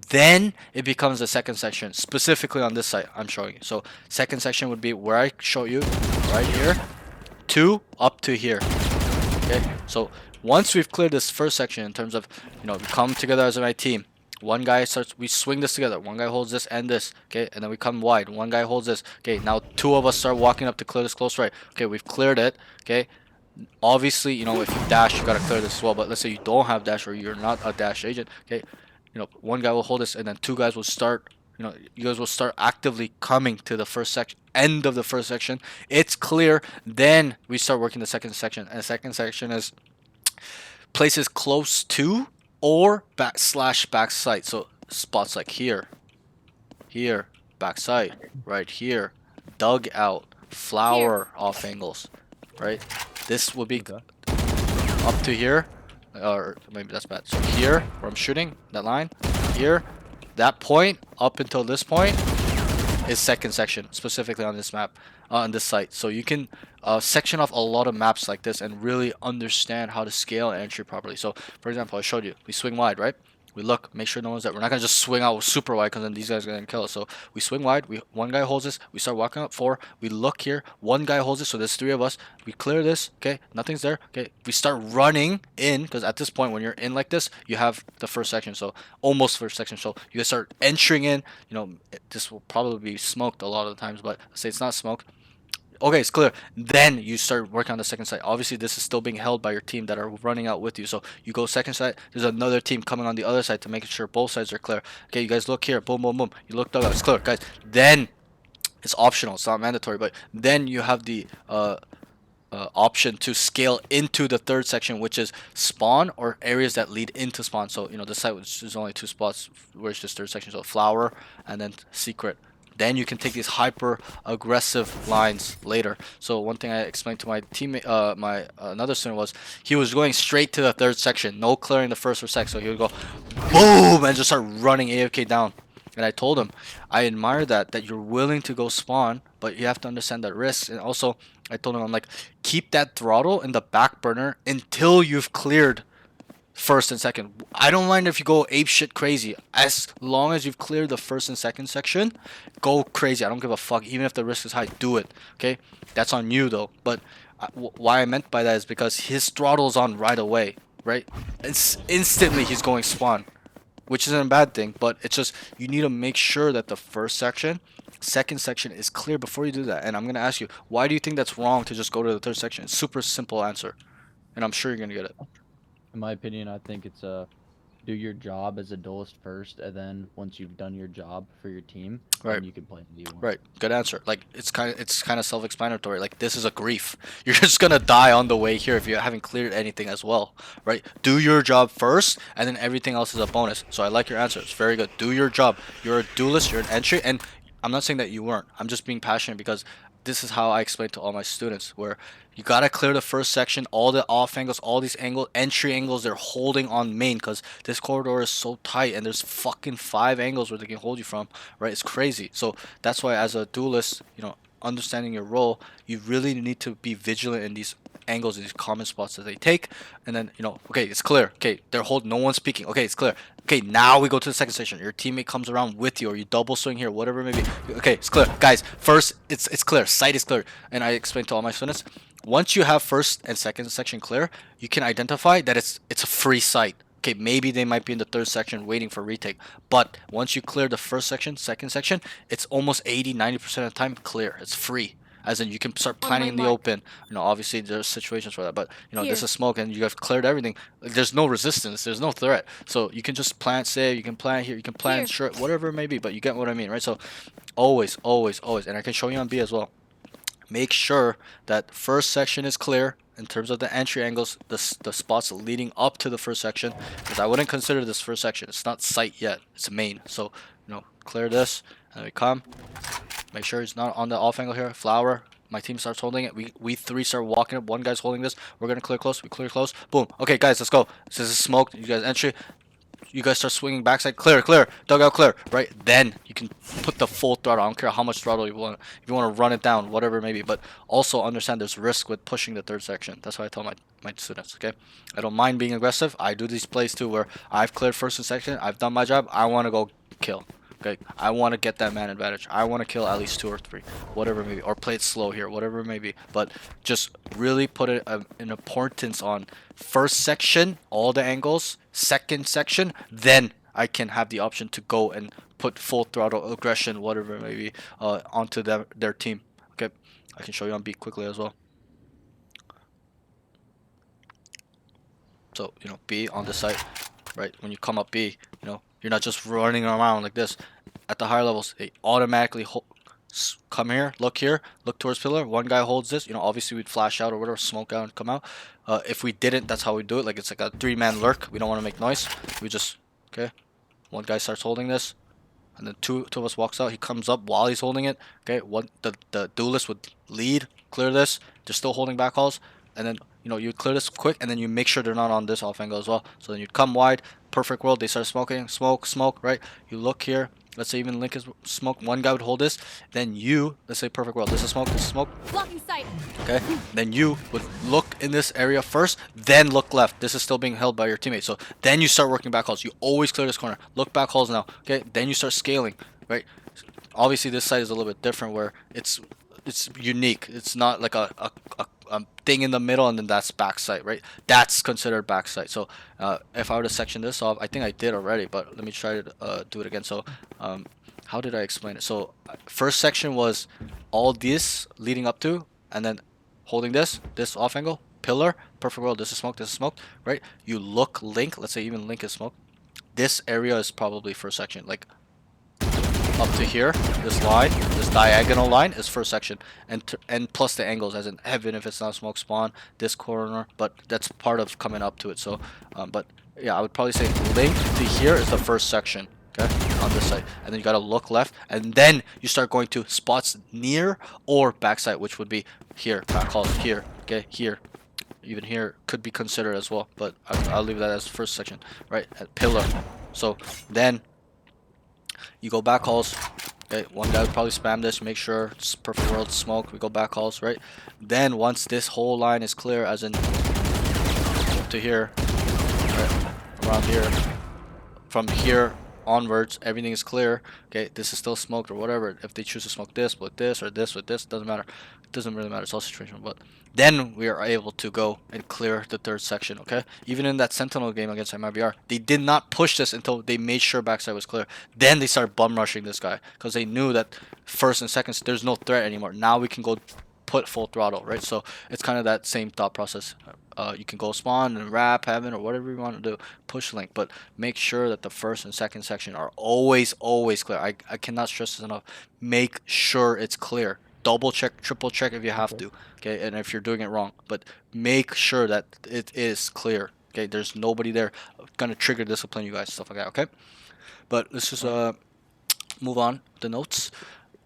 then it becomes the second section, specifically on this side I'm showing you. So second section would be where I show you right here to up to here. Okay, so once we've cleared this first section in terms of, we come together as a team. One guy starts, we swing this together, one guy holds this and this. Okay, and then we come wide, one guy holds this. Okay, now two of us start walking up to clear this close right. Okay, we've cleared it. Okay, obviously, if you dash, you gotta clear this as well. But let's say you don't have dash or you're not a dash agent. Okay, one guy will hold this, and then two guys will start. You guys will start actively coming to the first section, end of the first section. It's clear. Then we start working the second section, and the second section is places close to or back site. So spots like here, back site, right here, dug out, flower off angles, right? This would be Okay. up to here, or maybe that's bad. So here, where I'm shooting, that line, here, that point, up until this point, is second section, specifically on this map, on this site. So you can section off a lot of maps like this and really understand how to scale and entry properly. So, for example, I showed you, we swing wide, right? We look, make sure no one's there. We're not gonna just swing out super wide because then these guys are gonna kill us. So we swing wide. One guy holds this. We start walking up 4. We look here. One guy holds it. So there's 3 of us. We clear this. Okay, nothing's there. Okay, we start running in because at this point when you're in like this, you have the first section. So almost first section. So you guys start entering in. This will probably be smoked a lot of the times, but say it's not smoked. Okay, it's clear. Then you start working on the second side. Obviously, this is still being held by your team that are running out with you. So you go second side. There's another team coming on the other side to make sure both sides are clear. Okay, you guys look here. Boom, boom, boom. You look dug out. It's clear, guys. Then it's optional. It's not mandatory, but then you have the option to scale into the third section, which is spawn or areas that lead into spawn. So the site there's only 2 spots where it's just third section. So flower and then secret. Then you can take these hyper aggressive lines later. So one thing I explained to my teammate, another student, was he was going straight to the third section, no clearing the first or second. So he would go boom and just start running AFK down. And I told him, I admire that you're willing to go spawn, but you have to understand the risks. And also, I told him, I'm like, keep that throttle in the back burner until you've cleared first and second. I don't mind if you go ape shit crazy, as long as you've cleared the first and second section. Go crazy. I don't give a fuck. Even if the risk is high, do it. Okay, that's on you though. But why I meant by that is because his throttle's on right away, right? It's instantly he's going spawn. which isn't a bad thing, but it's just you need to make sure that the first section, second section is clear before you do that. And I'm gonna ask you, why do you think that's wrong to just go to the third section? It's super simple answer, and I'm sure you're gonna get it. In my opinion, I think it's do your job as a duelist first, and then once you've done your job for your team, Right. then you can play in D1. Right, good answer. Like it's kind of self-explanatory. Like this is a grief. You're just gonna die on the way here if you haven't cleared anything as well, right? Do your job first, and then everything else is a bonus. So I like your answer. It's very good. Do your job. You're a duelist. You're an entry, and I'm not saying that you weren't. I'm just being passionate because this is how I explain to all my students. Where you gotta clear the first section, all the off angles, all these entry angles. They're holding on main because this corridor is so tight, and there's fucking 5 angles where they can hold you from, right? It's crazy. So that's why as a duelist, understanding your role, you really need to be vigilant in these angles, these common spots that they take. And then, okay, it's clear. Okay, they're holding, no one's speaking. Okay, it's clear. Okay, now we go to the second section. Your teammate comes around with you, or you double swing here, whatever it may be. Okay, it's clear. Guys, first, it's clear. Sight is clear. And I explain to all my students, once you have first and second section clear, you can identify that it's a free sight. Okay, maybe they might be in the third section waiting for retake. But once you clear the first section, second section, it's almost 80-90% of the time clear. It's free. As in, you can start planning in the open. Obviously there's situations for that, but this is smoke and you have cleared everything. Like, there's no resistance. There's no threat. So you can just plant save. You can plant here. You can plant short, whatever it may be. But you get what I mean, right? So always, always, always, and I can show you on B as well. Make sure that first section is clear in terms of the entry angles, the spots leading up to the first section, because I wouldn't consider this first section. It's not sight yet. It's main. So, clear this, and then we come. Make sure it's not on the off angle here. Flower. My team starts holding it. We 3 start walking up. One guy's holding this. We're going to clear close. We clear close. Boom. Okay, guys, let's go. This is smoke. You guys entry. You guys start swinging backside, clear, dugout clear, right? Then you can put the full throttle. I don't care how much throttle you want. If you want to run it down, whatever it may be. But also understand there's risk with pushing the third section. That's why I tell my students, okay? I don't mind being aggressive. I do these plays too where I've cleared first and second. I've done my job. I want to go kill. Okay, I want to get that man advantage. I want to kill at least 2 or 3, whatever it may be, or play it slow here, whatever it may be. But just really put an importance on first section, all the angles, second section, then I can have the option to go and put full throttle aggression, whatever it may be, onto their team. Okay, I can show you on B quickly as well. So, B on the site, right? When you come up B, you're not just running around like this. At the higher levels, they automatically come here, look towards pillar. One guy holds this. Obviously we'd flash out or whatever, smoke out and come out. If we didn't, that's how we do it. Like it's like a 3-man lurk. We don't want to make noise. We just, okay. One guy starts holding this, and then two of us walks out. He comes up while he's holding it. Okay, the duelist would lead, clear this. They're still holding back halls, and then you clear this quick, and then you make sure they're not on this off angle as well. So then you'd come wide. Perfect world. They start smoking, smoke, right? You look here. Let's say even Link is smoke. One guy would hold this. Then let's say perfect world. This is smoke. Blocking sight. Okay. Then you would look in this area first. Then look left. This is still being held by your teammate. So then you start working back halls. You always clear this corner. Look back halls now. Okay. Then you start scaling. Right. Obviously this side is a little bit different where it's unique. It's not like a thing in the middle and then that's backside, right? That's considered backside. So if I were to section this off, I think I did already, but let me try to do it again. So how did I explain it? So first section was all this leading up to, and then holding this off angle, pillar, perfect world, this is smoke, right? You look Link, let's say even Link is smoke. This area is probably first section, like up to here, this diagonal line is first section, and plus the angles, as in even if it's not smoke spawn, this corner, but that's part of coming up to it. So, but yeah, I would probably say Link to here is the first section, okay, on this side, and then you gotta look left, and then you start going to spots near or backside, which would be here, back halls here, okay, here. Even here could be considered as well, but I'll leave that as first section, right? At pillar. So then you go back halls. Okay, one guy would probably spam this, make sure it's perfect world smoke. We go back halls, right? Then once this whole line is clear, as in to here, right, around here, from here onwards, everything is clear. Okay, this is still smoked or whatever. If they choose to smoke this with this or this with this, doesn't matter. doesn't really matter. It's all situational. But then we are able to go and clear the third section. Okay. Even in that Sentinel game against MIBR, they did not push this until they made sure backside was clear. Then they started bum rushing this guy because they knew that first and second there's no threat anymore. Now we can go put full throttle, right? So it's kind of that same thought process. You can go spawn and wrap heaven or whatever you want to do, push link, but make sure that the first and second section are always clear. I cannot stress this enough. Make sure it's clear. Double check, triple check if you have to, okay? And if you're doing it wrong, but make sure that it is clear, okay? There's nobody there gonna trigger discipline you guys, stuff like that, okay? But let's just move on the notes.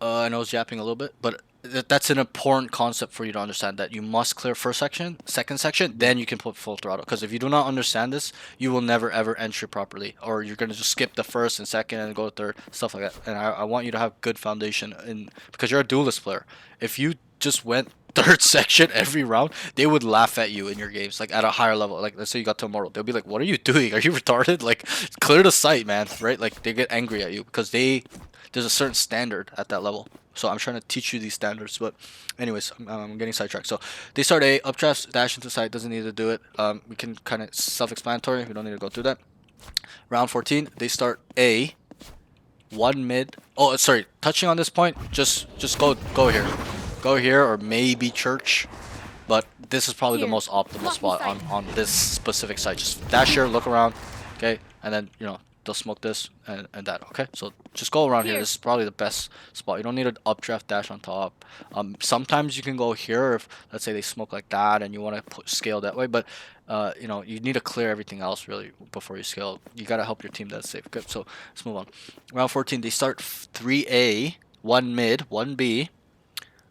I know I was yapping a little bit, but that's an important concept for you to understand, that you must clear first section, second section, then you can put full throttle. Because if you do not understand this, you will never ever enter properly, or you're gonna just skip the first and second and go to third, stuff like that. And I want you to have good foundation in, because you're a duelist player. If you just went third section every round, they would laugh at you in your games, like at a higher level. Like let's say you got to Immortal, they'll be like, "What are you doing? Are you retarded? Like, clear the site, man!" Right? Like they get angry at you because there's a certain standard at that level. So I'm trying to teach you these standards. But anyways, I'm getting sidetracked. So they start A, updraft, dash into site, doesn't need to do it. We can kind of self-explanatory. We don't need to go through that. Round 14, they start A, one mid. Oh, sorry. Touching on this point, just go here. Go here or maybe church. But this is probably the Here. most optimal Blocking spot sight. on this specific site. Just dash here, look around, okay? And then, they'll smoke this and that, okay? So just go around here. Here. This is probably the best spot. You don't need an updraft dash on top. Sometimes you can go here if, let's say, they smoke like that and you want to scale that way. But, you need to clear everything else, really, before you scale. You got to help your team that's safe. Okay, so let's move on. Round 14, they start 3A, 1 mid, 1 B.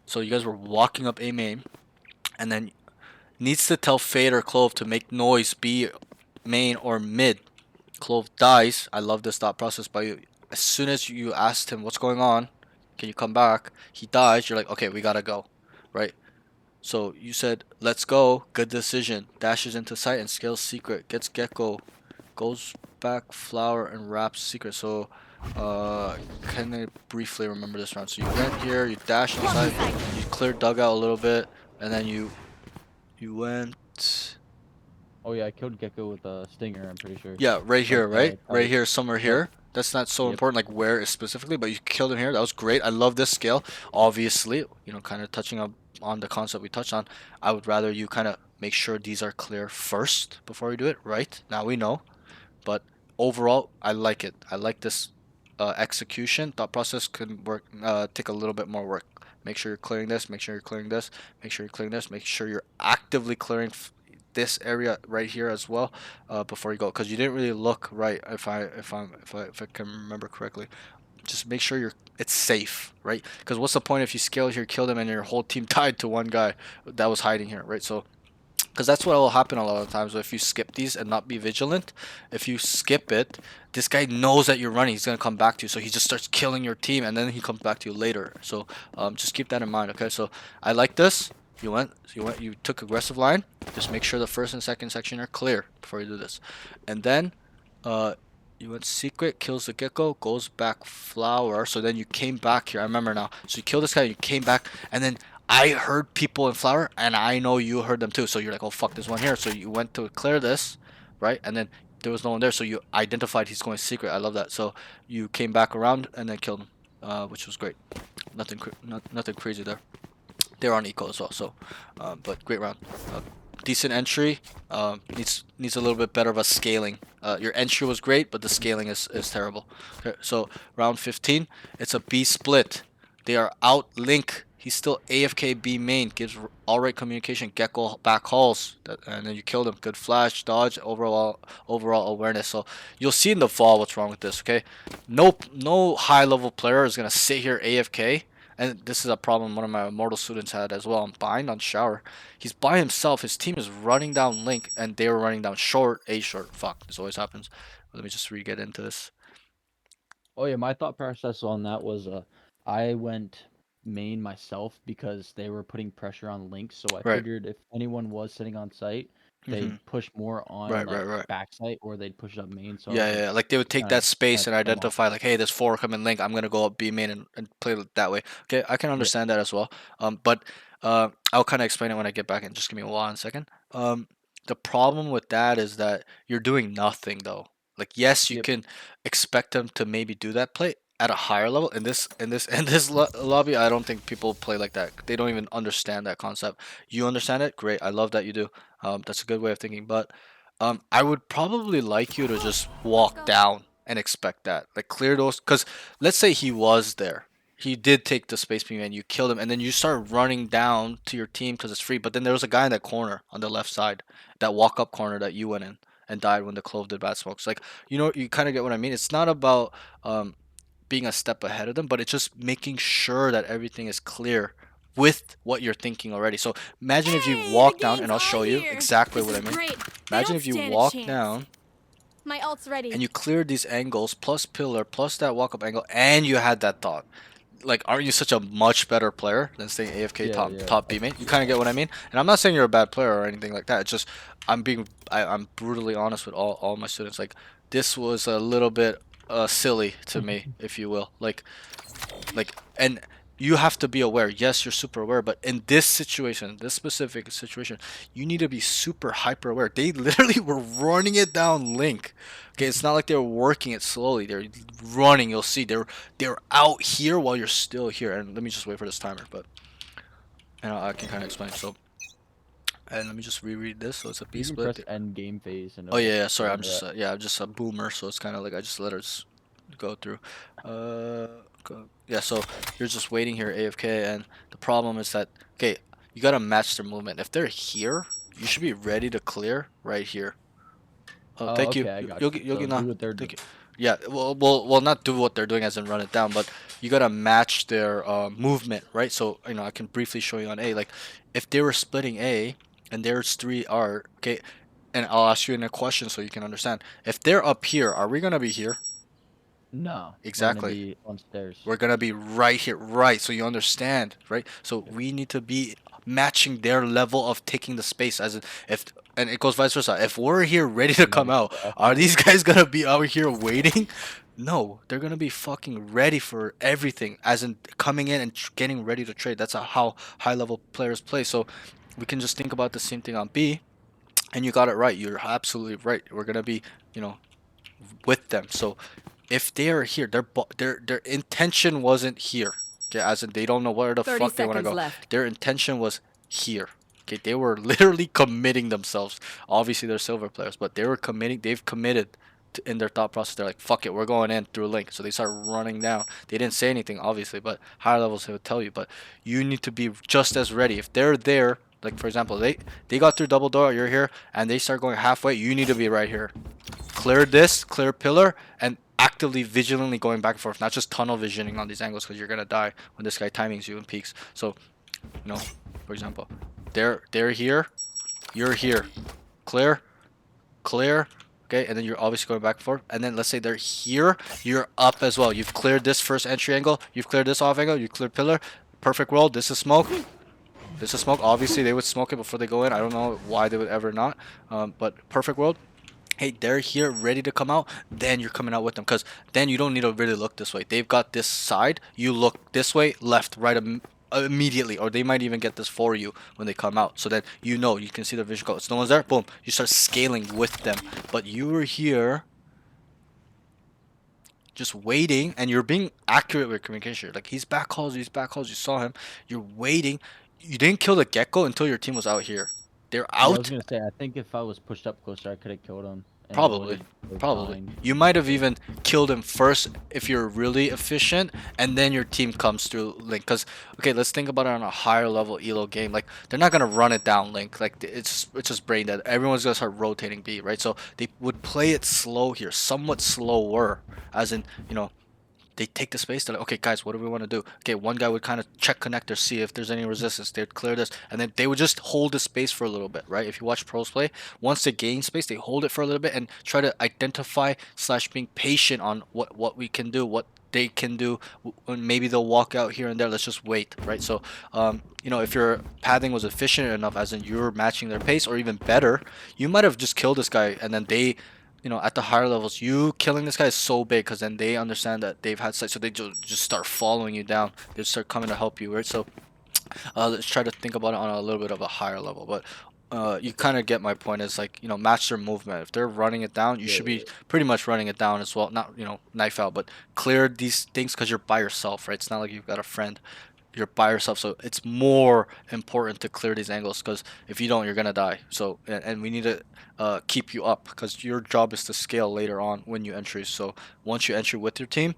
So you guys were walking up A main. And then needs to tell Fade or Clove to make noise, be main or mid. Clove dies. I love this thought process by you. As soon as you asked him what's going on, can you come back? He dies. You're like, okay, we gotta go, right? So you said, let's go. Good decision. Dashes into sight and scales secret. Gets Gecko. Goes back flower and wraps secret. So can I briefly remember this round? So you went here, you dashed inside, you cleared dugout a little bit, and then you went. Oh yeah, I killed Gecko with a stinger. I'm pretty sure. Yeah, right here, right? Right target. here, somewhere here. That's not so Yep. important, like where specifically, but you killed him here. That was great. I love this scale. Obviously, kind of touching up on the concept we touched on. I would rather you kind of make sure these are clear first before you do it, right? Now we know. But overall, I like it. I like this execution. Thought process could work. Take a little bit more work. Make sure you're clearing this. Make sure you're clearing this. Make sure you're clearing this. Make sure you're actively clearing this area right here as well before you go, because you didn't really look right. If I can remember correctly, just make sure it's safe, right? Because what's the point if you scale here, kill them, and your whole team died to one guy that was hiding here, right? So because that's what will happen a lot of times if you skip these and not be vigilant. If you skip it, this guy knows that you're running. He's gonna come back to you, so he just starts killing your team, and then he comes back to you later. So just keep that in mind. Okay, so I like this. You took aggressive line. Just make sure the first and second section are clear before you do this, and then you went secret, kills the gecko, goes back flower. So then you came back here. I remember now. So you killed this guy, you came back, and then I heard people in flower, and I know you heard them too. So you're like, oh fuck, there's one here. So you went to clear this, right? And then there was no one there, so you identified he's going secret. I love that. So you came back around and then killed him, which was great. Nothing crazy there. They're on eco as well. So, but great round. Decent entry. Needs a little bit better of a scaling. Your entry was great, but the scaling is terrible. Okay, so round 15, it's a B split. They are out link. He's still AFK B main. Gives alright communication. Gecko back hauls, and then you killed him. Good flash, dodge, overall awareness. So you'll see in the fall what's wrong with this. Okay, no high level player is gonna sit here AFK. And this is a problem one of my Immortal students had as well. I'm behind on shower. He's by himself. His team is running down link, and they were running down short, A short. Fuck, this always happens. Let me just get into this. Oh yeah, my thought process on that was I went main myself because they were putting pressure on links, so I Right. figured if anyone was sitting on site, they'd push more on Right. back site, or they'd push up main. So I Yeah, was yeah. Like they would take kinda that space and put them off. identify, like, hey, there's 4 coming link. I'm gonna go up B main and play it that way. Okay, I can understand that as well. But I'll kind of explain it when I get back, and just give me 1 second. The problem with that is that you're doing nothing though. Like, yes, you Yep. can expect them to maybe do that play at a higher level. In this lobby, I don't think people play like that. They don't even understand that concept. You understand it? Great. I love that you do. That's a good way of thinking. But I would probably like you to just walk down and expect that. Like, clear those, because let's say he was there. He did take the space beam and you killed him, and then you start running down to your team because it's free. But then there was a guy in that corner on the left side, that walk up corner that you went in and died when the clove did bad smokes. Like, you kind of get what I mean. It's not about being a step ahead of them, but it's just making sure that everything is clear with what you're thinking already. So imagine if you walk down, and I'll show you exactly what I mean. Great. Imagine if you walk down My ult's ready. and you cleared these angles plus pillar plus that walk up angle, and you had that thought. Like, aren't you such a much better player than staying AFK Yeah, top B mate? You kind of get what I mean. And I'm not saying you're a bad player or anything like that. It's just I'm brutally honest with all my students. Like, this was a little bit silly to me, if you will. And you have to be aware. Yes, you're super aware, but in this situation, this specific situation, you need to be super hyper aware. They literally were running it down Link. Okay, it's not like they were working it slowly. They're running. You'll see they're out here while you're still here. And let me just wait for this timer, but and I can kind of explain. So, and let me just reread this. So it's a B You can split. press end game phase and Oh it'll yeah, sorry. show I'm just that. I'm just a boomer, so it's kind of like I just let her go through. Yeah, so you're just waiting here AFK, and the problem is that, okay, you gotta match their movement. If they're here, you should be ready to clear right here. Oh, Oh, thank you, okay, I got Yogi you. Yogi So na. do what they're Thank doing. you. Yeah, well, not do what they're doing as in run it down, but you gotta match their movement, right? So I can briefly show you on A. Like, if they were splitting A, and there's 3R, okay, and I'll ask you in a question so you can understand. If they're up here, are we gonna be here? No, we're gonna Exactly. be on stairs. We're gonna be right here, right? So you understand, right? So Yep. we need to be matching their level of taking the space, as in, if, and it goes vice versa. If we're here ready to You're gonna come be out, so are accurate. these guys gonna be out here waiting? No, they're gonna be fucking ready for everything, as in coming in and getting ready to trade. That's how high level players play. So we can just think about the same thing on B, and you got it right. You're absolutely right. We're gonna be, you know, with them. So if they are here, their intention wasn't here. Okay, as in, they don't know where the 30 fuck they want to seconds go. left. Their intention was here. Okay, they were literally committing themselves. Obviously, they're silver players, but they were committing. They've committed in their thought process. They're like, fuck it, we're going in through a link. So they start running down. They didn't say anything, obviously, but higher levels they would tell you. But you need to be just as ready. If they're there, like for example, they got through double door, you're here, and they start going halfway, you need to be right here. Clear this, clear pillar, and actively vigilantly going back and forth, not just tunnel visioning on these angles, because you're gonna die when this guy timings you and peaks. So, for example, they're here, you're here, clear, clear, okay, and then you're obviously going back and forth. And then let's say they're here, you're up as well. You've cleared this first entry angle, you've cleared this off angle, you cleared pillar, perfect world. This is smoke. This is smoke. Obviously, they would smoke it before they go in. I don't know why they would ever not. But perfect world. Hey, they're here ready to come out, then you're coming out with them, because then you don't need to really look this way. They've got this side, you look this way, left, right, immediately, or they might even get this for you when they come out. So then you can see the vision go. It's no one's there, boom, you start scaling with them. But you were here just waiting, and you're being accurate with communication. Like, he's back calls, you saw him, you're waiting. You didn't kill the gecko until your team was out here. They're Yeah, I was out. gonna say, I think if I was pushed up closer, I could have killed him and Probably. avoided those Probably. dying. You might have even killed him first if you're really efficient, and then your team comes through Link. Because, okay, let's think about it on a higher level ELO game. Like, they're not going to run it down Link. Like, it's just brain dead. Everyone's going to start rotating B, right? So they would play it slow here, somewhat slower. As in, they take the space. They're like, okay, guys, what do we want to do? Okay, one guy would kind of check connectors, see if there's any resistance. They'd clear this, and then they would just hold the space for a little bit, right? If you watch pros play, once they gain space, they hold it for a little bit and try to identify slash being patient on what we can do, what they can do. Maybe they'll walk out here and there. Let's just wait, right? So, if your pathing was efficient enough, as in you're matching their pace, or even better, you might have just killed this guy, and then they at the higher levels, you killing this guy is so big, because then they understand that they've had sight, so they just start following you down. They start coming to help you, right? So Let's try to think about it on a little bit of a higher level, but you kind of get my point. Is like, you know, match their movement. If they're running it down, you should be pretty much running it down as well. Not, you know, knife out, but clear these things because you're by yourself, right? It's not like you've got a friend. You're by yourself, so it's more important to clear these angles because if you don't, you're gonna die. So and we need to keep you up because your job is to scale later on when you entry. So once you entry with your team,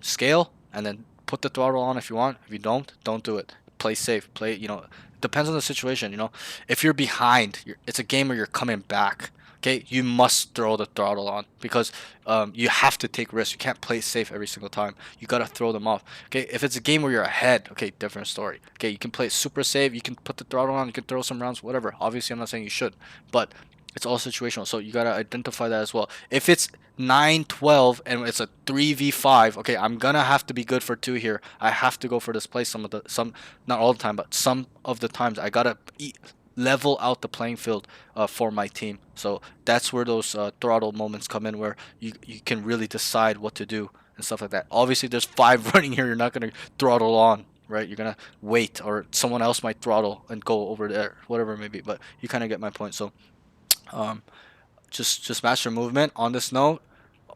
scale and then put the throttle on if you want. If you don't do it. Play safe. Play, you know, depends on the situation. You know, if you're behind, it's a game where you're coming back. Okay, you must throw the throttle on because you have to take risks. You can't play safe every single time. You gotta throw them off. Okay, if it's a game where you're ahead, okay, different story. Okay, you can play super safe. You can put the throttle on. You can throw some rounds, whatever. Obviously, I'm not saying you should, but it's all situational. So you gotta identify that as well. If it's 9-12 and it's a 3v5, okay, I'm gonna have to be good for 2 here. I have to go for this play some, not all the time, but some of the times I gotta level out the playing field for my team. So that's where those throttle moments come in, where you can really decide what to do and stuff like that. Obviously, there's 5 running here. You're not gonna throttle on, right? You're gonna wait, or someone else might throttle and go over there, whatever it may be. But you kind of get my point. So um, just match your movement. On this note,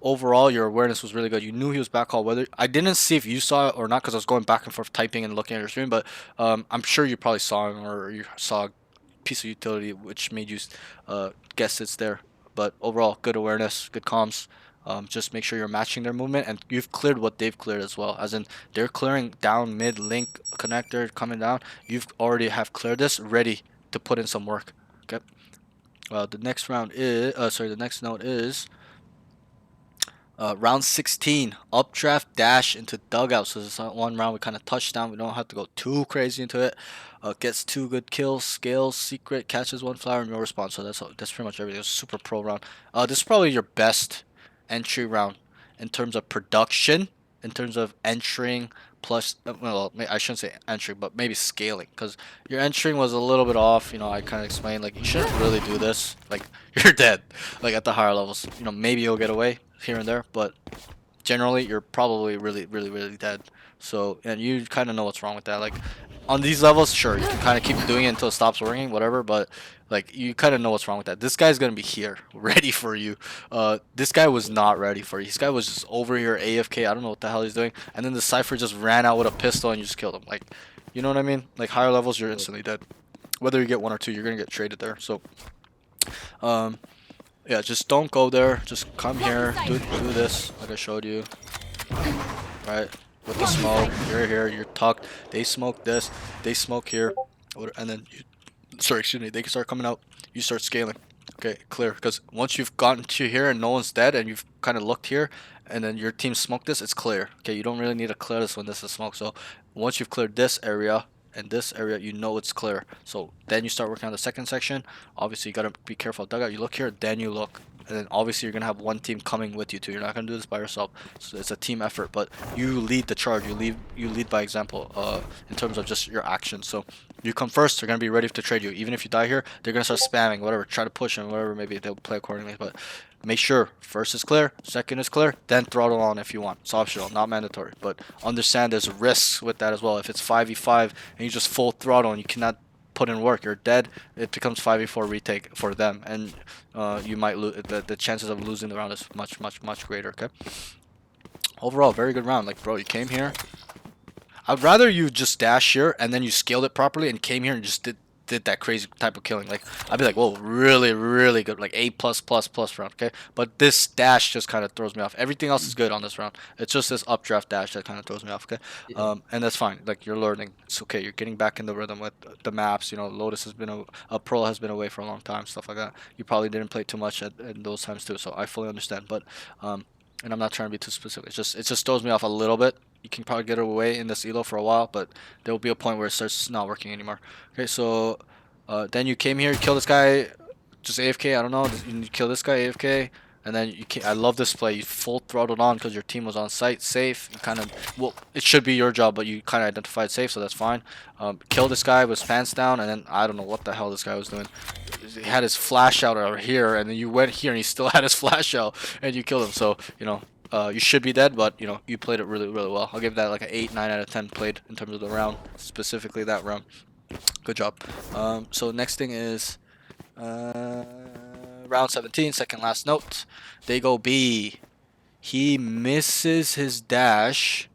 overall your awareness was really good. You knew he was back call. Whether I didn't see if you saw it or not because I was going back and forth typing and looking at your screen, but I'm sure you probably saw him or you saw a piece of utility which made you guess it's there. But overall, good awareness, good comms. Just make sure you're matching their movement, and you've cleared what they've cleared as well. As in, they're clearing down mid link connector coming down. You've already have cleared this, ready to put in some work. Okay. The next round is the next note is round 16, updraft dash into dugout. So this is one round we kind of touched down. We don't have to go too crazy into it. Gets 2 good kills, scales, secret, catches 1 flower, no response. So that's pretty much everything. It's a super pro round. This is probably your best entry round in terms of production, in terms of entering plus, well, I shouldn't say entry, but maybe scaling, because your entering was a little bit off. You know, I kind of explained, like, you shouldn't really do this. Like, you're dead, like, at the higher levels. You know, maybe you'll get away here and there, but generally you're probably really dead. So, and you kind of know what's wrong with that. Like, on these levels, sure, you can kind of keep doing it until it stops working, whatever, but like, you kind of know what's wrong with that. This guy's gonna be here ready for you. This guy was not ready for you. This guy was just over here AFK. I don't know what the hell he's doing, and then the Cypher just ran out with a pistol and you just killed him. Like, you know what I mean? Like, higher levels, you're instantly dead. Whether you get 1 or 2, you're gonna get traded there. So yeah, just don't go there. Just come here, do this like I showed you. Right, with the smoke. You're here, you're tucked. They smoke this, they smoke here, and then you, sorry, excuse me, they can start coming out. You start scaling. Okay, clear. Because once you've gotten to here and no one's dead, and you've kind of looked here, and then your team smoked this, it's clear. Okay, you don't really need to clear this when this is smoke. So once you've cleared this area and this area, you know it's clear. So then you start working on the second section. Obviously, you gotta be careful. Dugout, you look here, then you look. And then obviously you're gonna have one team coming with you too. You're not gonna do this by yourself. So it's a team effort, but you lead the charge. You lead by example. In terms of just your actions. So you come first. They're gonna be ready to trade you. Even if you die here, they're gonna start spamming whatever. Try to push and whatever. Maybe they'll play accordingly. But make sure first is clear, second is clear, then throttle on if you want. It's optional, not mandatory. But understand there's risks with that as well. If it's 5v5 and you just full throttle and you cannot put in work, you're dead. It becomes 5v4 retake for them, and you might lose. The chances of losing the round is much greater. Okay. Overall, very good round. Like, bro, you came here. I'd rather you just dash here and then you scaled it properly and came here and just did that crazy type of killing. Like, I'd be like, whoa, really good, like A+++ round. Okay, but this dash just kind of throws me off. Everything else is good on this round. It's just this updraft dash that kind of throws me off. Okay, and that's fine. Like, you're learning. It's okay. You're getting back in the rhythm with the maps. You know, Lotus has been a Pearl has been away for a long time, stuff like that. You probably didn't play too much in those times too, so I fully understand. But and I'm not trying to be too specific. It just throws me off a little bit. You can probably get away in this elo for a while, but there will be a point where it starts not working anymore. Okay, so then you came here, you kill this guy, just AFK. I don't know. You kill this guy AFK, and then I love this play. You full throttled on because your team was on site, safe. You kind of, well, it should be your job, but you kind of identified safe, so that's fine. Kill this guy with pants down, and then I don't know what the hell this guy was doing. He had his flash out over here, and then you went here, and he still had his flash out, and you killed him. So, you know, you should be dead, but you know you played it really well. I'll give that like an 8, 9 out of 10 played in terms of the round, specifically that round. Good job. So next thing is round 17, second last note. They go B. He misses his dash.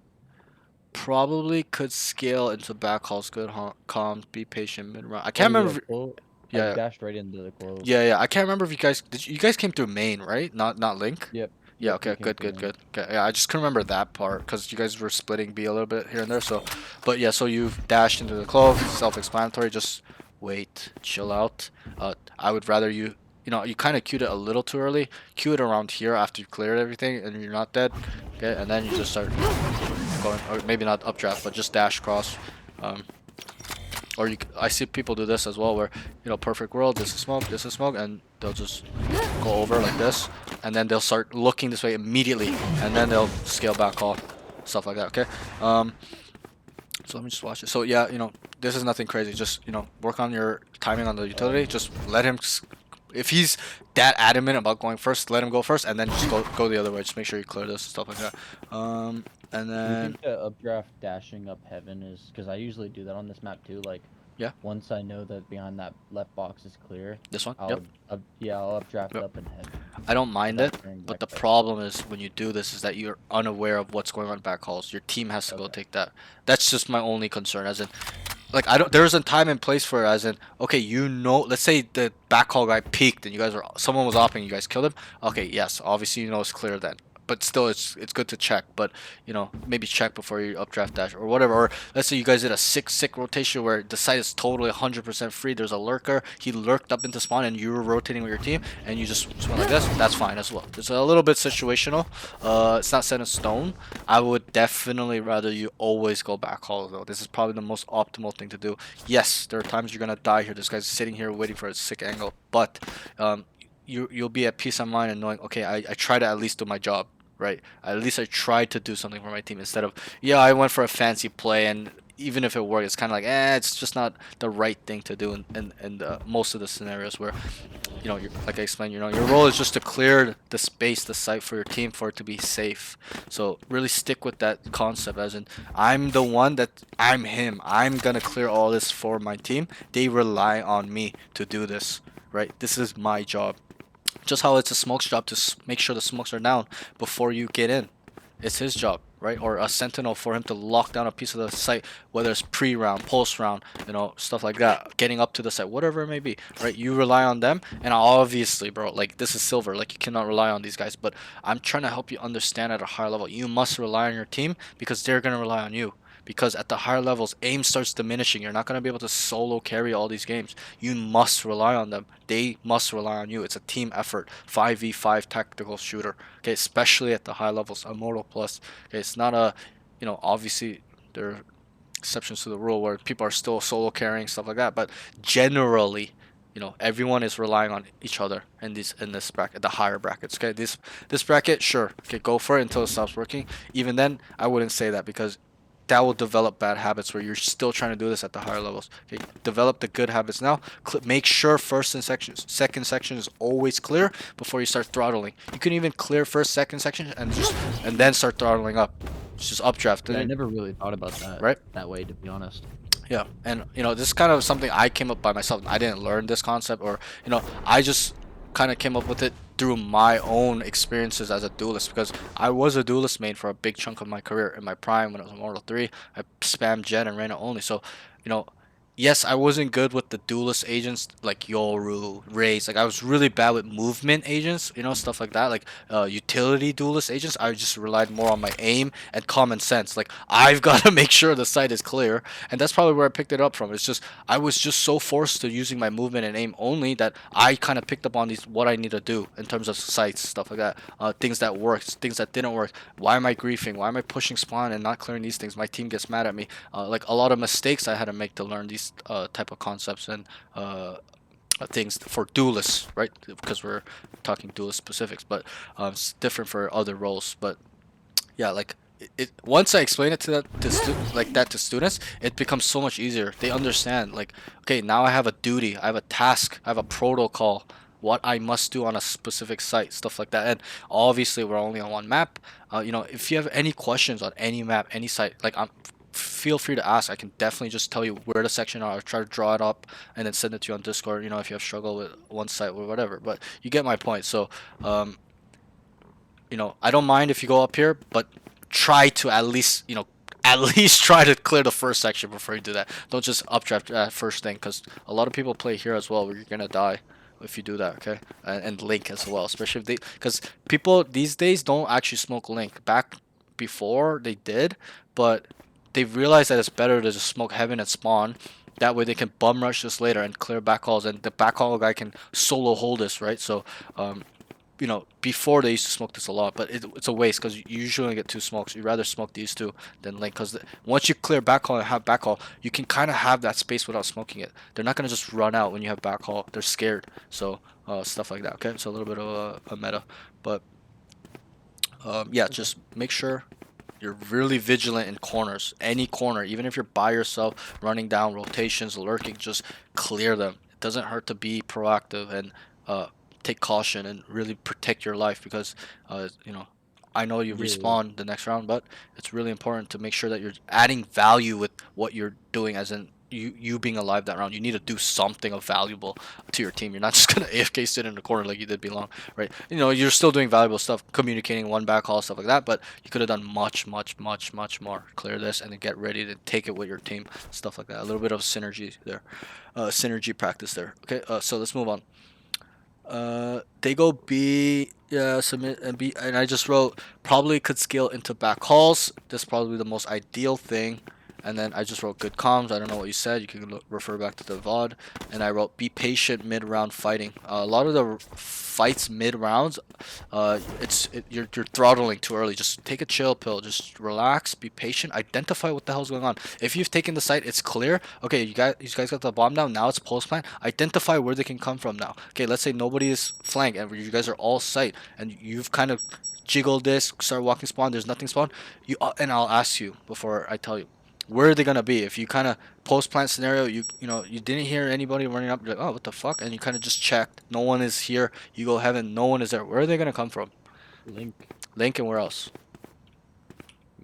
Probably could scale into back halls. Good, calm, be patient mid round. I can't remember. Yeah, I Yeah, dashed right into the close. yeah. I can't remember if you guys you guys came through main, right? Not Link. Yep. Yeah. Yep, we Okay. came Good. through main. Okay. Yeah. I just couldn't remember that part because you guys were splitting B a little bit here and there. So, but yeah. So you've dashed into the clove. Self-explanatory. Just wait. Chill out. I would rather you. You know, you kind of queued it a little too early. Queue it around here after you cleared everything and you're not dead. Okay, and then you just start going, or maybe not updraft, but just dash cross. Or I see people do this as well, where you know, perfect world, this is smoke, and they'll just go over like this, and then they'll start looking this way immediately, and then they'll scale back all, stuff like that. Okay. So let me just watch it. So yeah, you know, this is nothing crazy. Just you know, work on your timing on the utility. Just let him. If he's that adamant about going first, let him go first, and then just go the other way. Just make sure you clear this and stuff like that. And Do you then think the updraft dashing up heaven is because I usually do that on this map too? Like, yeah, once I know that behind that left box is clear, this one. I'll Yep. I'll updraft Yep. up in heaven. I don't mind it, Without turning but back the up. problem is when you do this is that you're unaware of what's going on back halls. Your team has to go Okay. take that. That's just my only concern. As in, like I don't. There's a time and place for it. As in, okay, you know, let's say the back hall guy peaked and you guys were someone was opping, you guys killed him. Okay, yes, obviously you know it's clear then. But still, it's good to check. But you know, maybe check before you updraft dash or whatever. Or let's say you guys did a sick rotation where the site is totally 100% free. There's a lurker. He lurked up into spawn, and you were rotating with your team, and you just went like this. That's fine as well. It's a little bit situational. It's not set in stone. I would definitely rather you always go back hall though. This is probably the most optimal thing to do. Yes, there are times you're gonna die here. This guy's sitting here waiting for a sick angle, but you'll be at peace of mind and knowing, okay, I try to at least do my job, right? At least I tried to do something for my team instead of, yeah, I went for a fancy play, and even if it worked, it's kind of like, it's just not the right thing to do in most of the scenarios where, you know, like I explained, you know, your role is just to clear the space, the site for your team for it to be safe. So really stick with that concept, as in, I'm the one that, I'm him. I'm gonna clear all this for my team. They rely on me to do this, right? This is my job. Just how it's a smoke's job to make sure the smokes are down before you get in. It's his job, right? Or a sentinel for him to lock down a piece of the site, whether it's pre-round, post-round, you know, stuff like that. Getting up to the site, whatever it may be, right? You rely on them, and obviously, bro, like this is silver. Like you cannot rely on these guys, but I'm trying to help you understand at a higher level. You must rely on your team because they're gonna rely on you. Because at the higher levels, aim starts diminishing. You're not going to be able to solo carry all these games. You must rely on them. They must rely on you. It's a team effort. 5v5 tactical shooter. Okay, especially at the high levels. Immortal Plus. Okay, it's not a, you know, obviously there are exceptions to the rule where people are still solo carrying, stuff like that. But generally, you know, everyone is relying on each other in this bracket, the higher brackets. Okay, this bracket, sure, okay, go for it until it stops working. Even then, I wouldn't say that because that will develop bad habits where you're still trying to do this at the higher levels. Okay, develop the good habits now. Make sure second section is always clear before you start throttling. You can even clear first, second section and then start throttling up. It's just updraft. Yeah, I never really thought about that Right? that way, to be honest. Yeah, and you know, this is kind of something I came up by myself. I didn't learn this concept, or you know, I just kind of came up with it through my own experiences as a duelist, because I was a duelist main for a big chunk of my career. In my prime, when I was in Mortal 3, I spammed Jet and Reyna only. So, you know, yes, I wasn't good with the duelist agents like Yoru, Raze. Like I was really bad with movement agents, you know, stuff like that. Like utility duelist agents, I just relied more on my aim and common sense. Like I've got to make sure the site is clear, and that's probably where I picked it up from. It's just I was just so forced to using my movement and aim only that I kind of picked up on these what I need to do in terms of sites, stuff like that. Things that worked, things that didn't work. Why am I griefing? Why am I pushing spawn and not clearing these things? My team gets mad at me. Like a lot of mistakes I had to make to learn these type of concepts and things for duelists, right? Because we're talking duelist specifics, but it's different for other roles. But yeah, like once I explain it to that to students, it becomes so much easier. They understand, like, okay, now I have a duty, I have a task, I have a protocol. what I must do on a specific site, stuff like that. And obviously, we're only on one map. You know, if you have any questions on any map, any site, like feel free to ask. I can definitely just tell you where the section are, or try to draw it up and then send it to you on Discord. You know, if you have struggle with one site or whatever. But you get my point. So, you know, I don't mind if you go up here, but try to at least, you know, at least try to clear the first section before you do that. Don't just updraft first thing, because a lot of people play here as well, where you're gonna die if you do that. Okay, and Link as well, especially if they, because people these days don't actually smoke Link. Back before they did, but they realized that it's better to just smoke Heaven and Spawn. That way they can bum rush this later and clear backhauls, and the backhaul guy can solo hold this, right? So, you know, before they used to smoke this a lot, but it's a waste because you usually only get two smokes. You'd rather smoke these two than Link, because once you clear backhaul and have backhaul, you can kind of have that space without smoking it. They're not gonna just run out when you have backhaul. They're scared. So stuff like that. Okay, so a little bit of a meta, but yeah, just make sure you're really vigilant in corners. Any corner, even if you're by yourself, running down rotations, lurking, just clear them. It doesn't hurt to be proactive and take caution and really protect your life, because you know, I know you Yeah. respawn the next round, but it's really important to make sure that you're adding value with what you're doing, as in you being alive that round. You need to do something of valuable to your team. You're not just gonna AFK sit in the corner like you did belong, right? You know, you're still doing valuable stuff, communicating one back call, stuff like that, but you could have done much more. Clear this and then get ready to take it with your team, stuff like that. A little bit of synergy there, synergy practice there. Okay, so let's move on. They go B, yeah, submit and B, and I just wrote probably could scale into back calls. That's probably the most ideal thing. And then I just wrote good comms. I don't know what you said. You can refer back to the VOD. And I wrote be patient mid-round fighting. A lot of the fights mid-rounds, you're throttling too early. Just take a chill pill. Just relax. Be patient. Identify what the hell's going on. If you've taken the site, it's clear. Okay, you guys got the bomb down. Now it's post plan. Identify where they can come from now. Okay, let's say nobody is flank and you guys are all site, and you've kind of jiggled this, start walking spawn. There's nothing spawn. And I'll ask you before I tell you, where are they gonna be? If you kind of post plant scenario, you know you didn't hear anybody running up, you're like, oh, what the fuck, and you kind of just checked, no one is here. You go heaven, no one is there. Where are they gonna come from? Link. Link, and where else?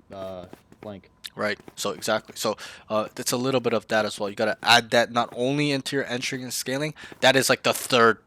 Blank. Right. So exactly. So it's a little bit of that as well. You gotta add that not only into your entering and scaling. That is like the third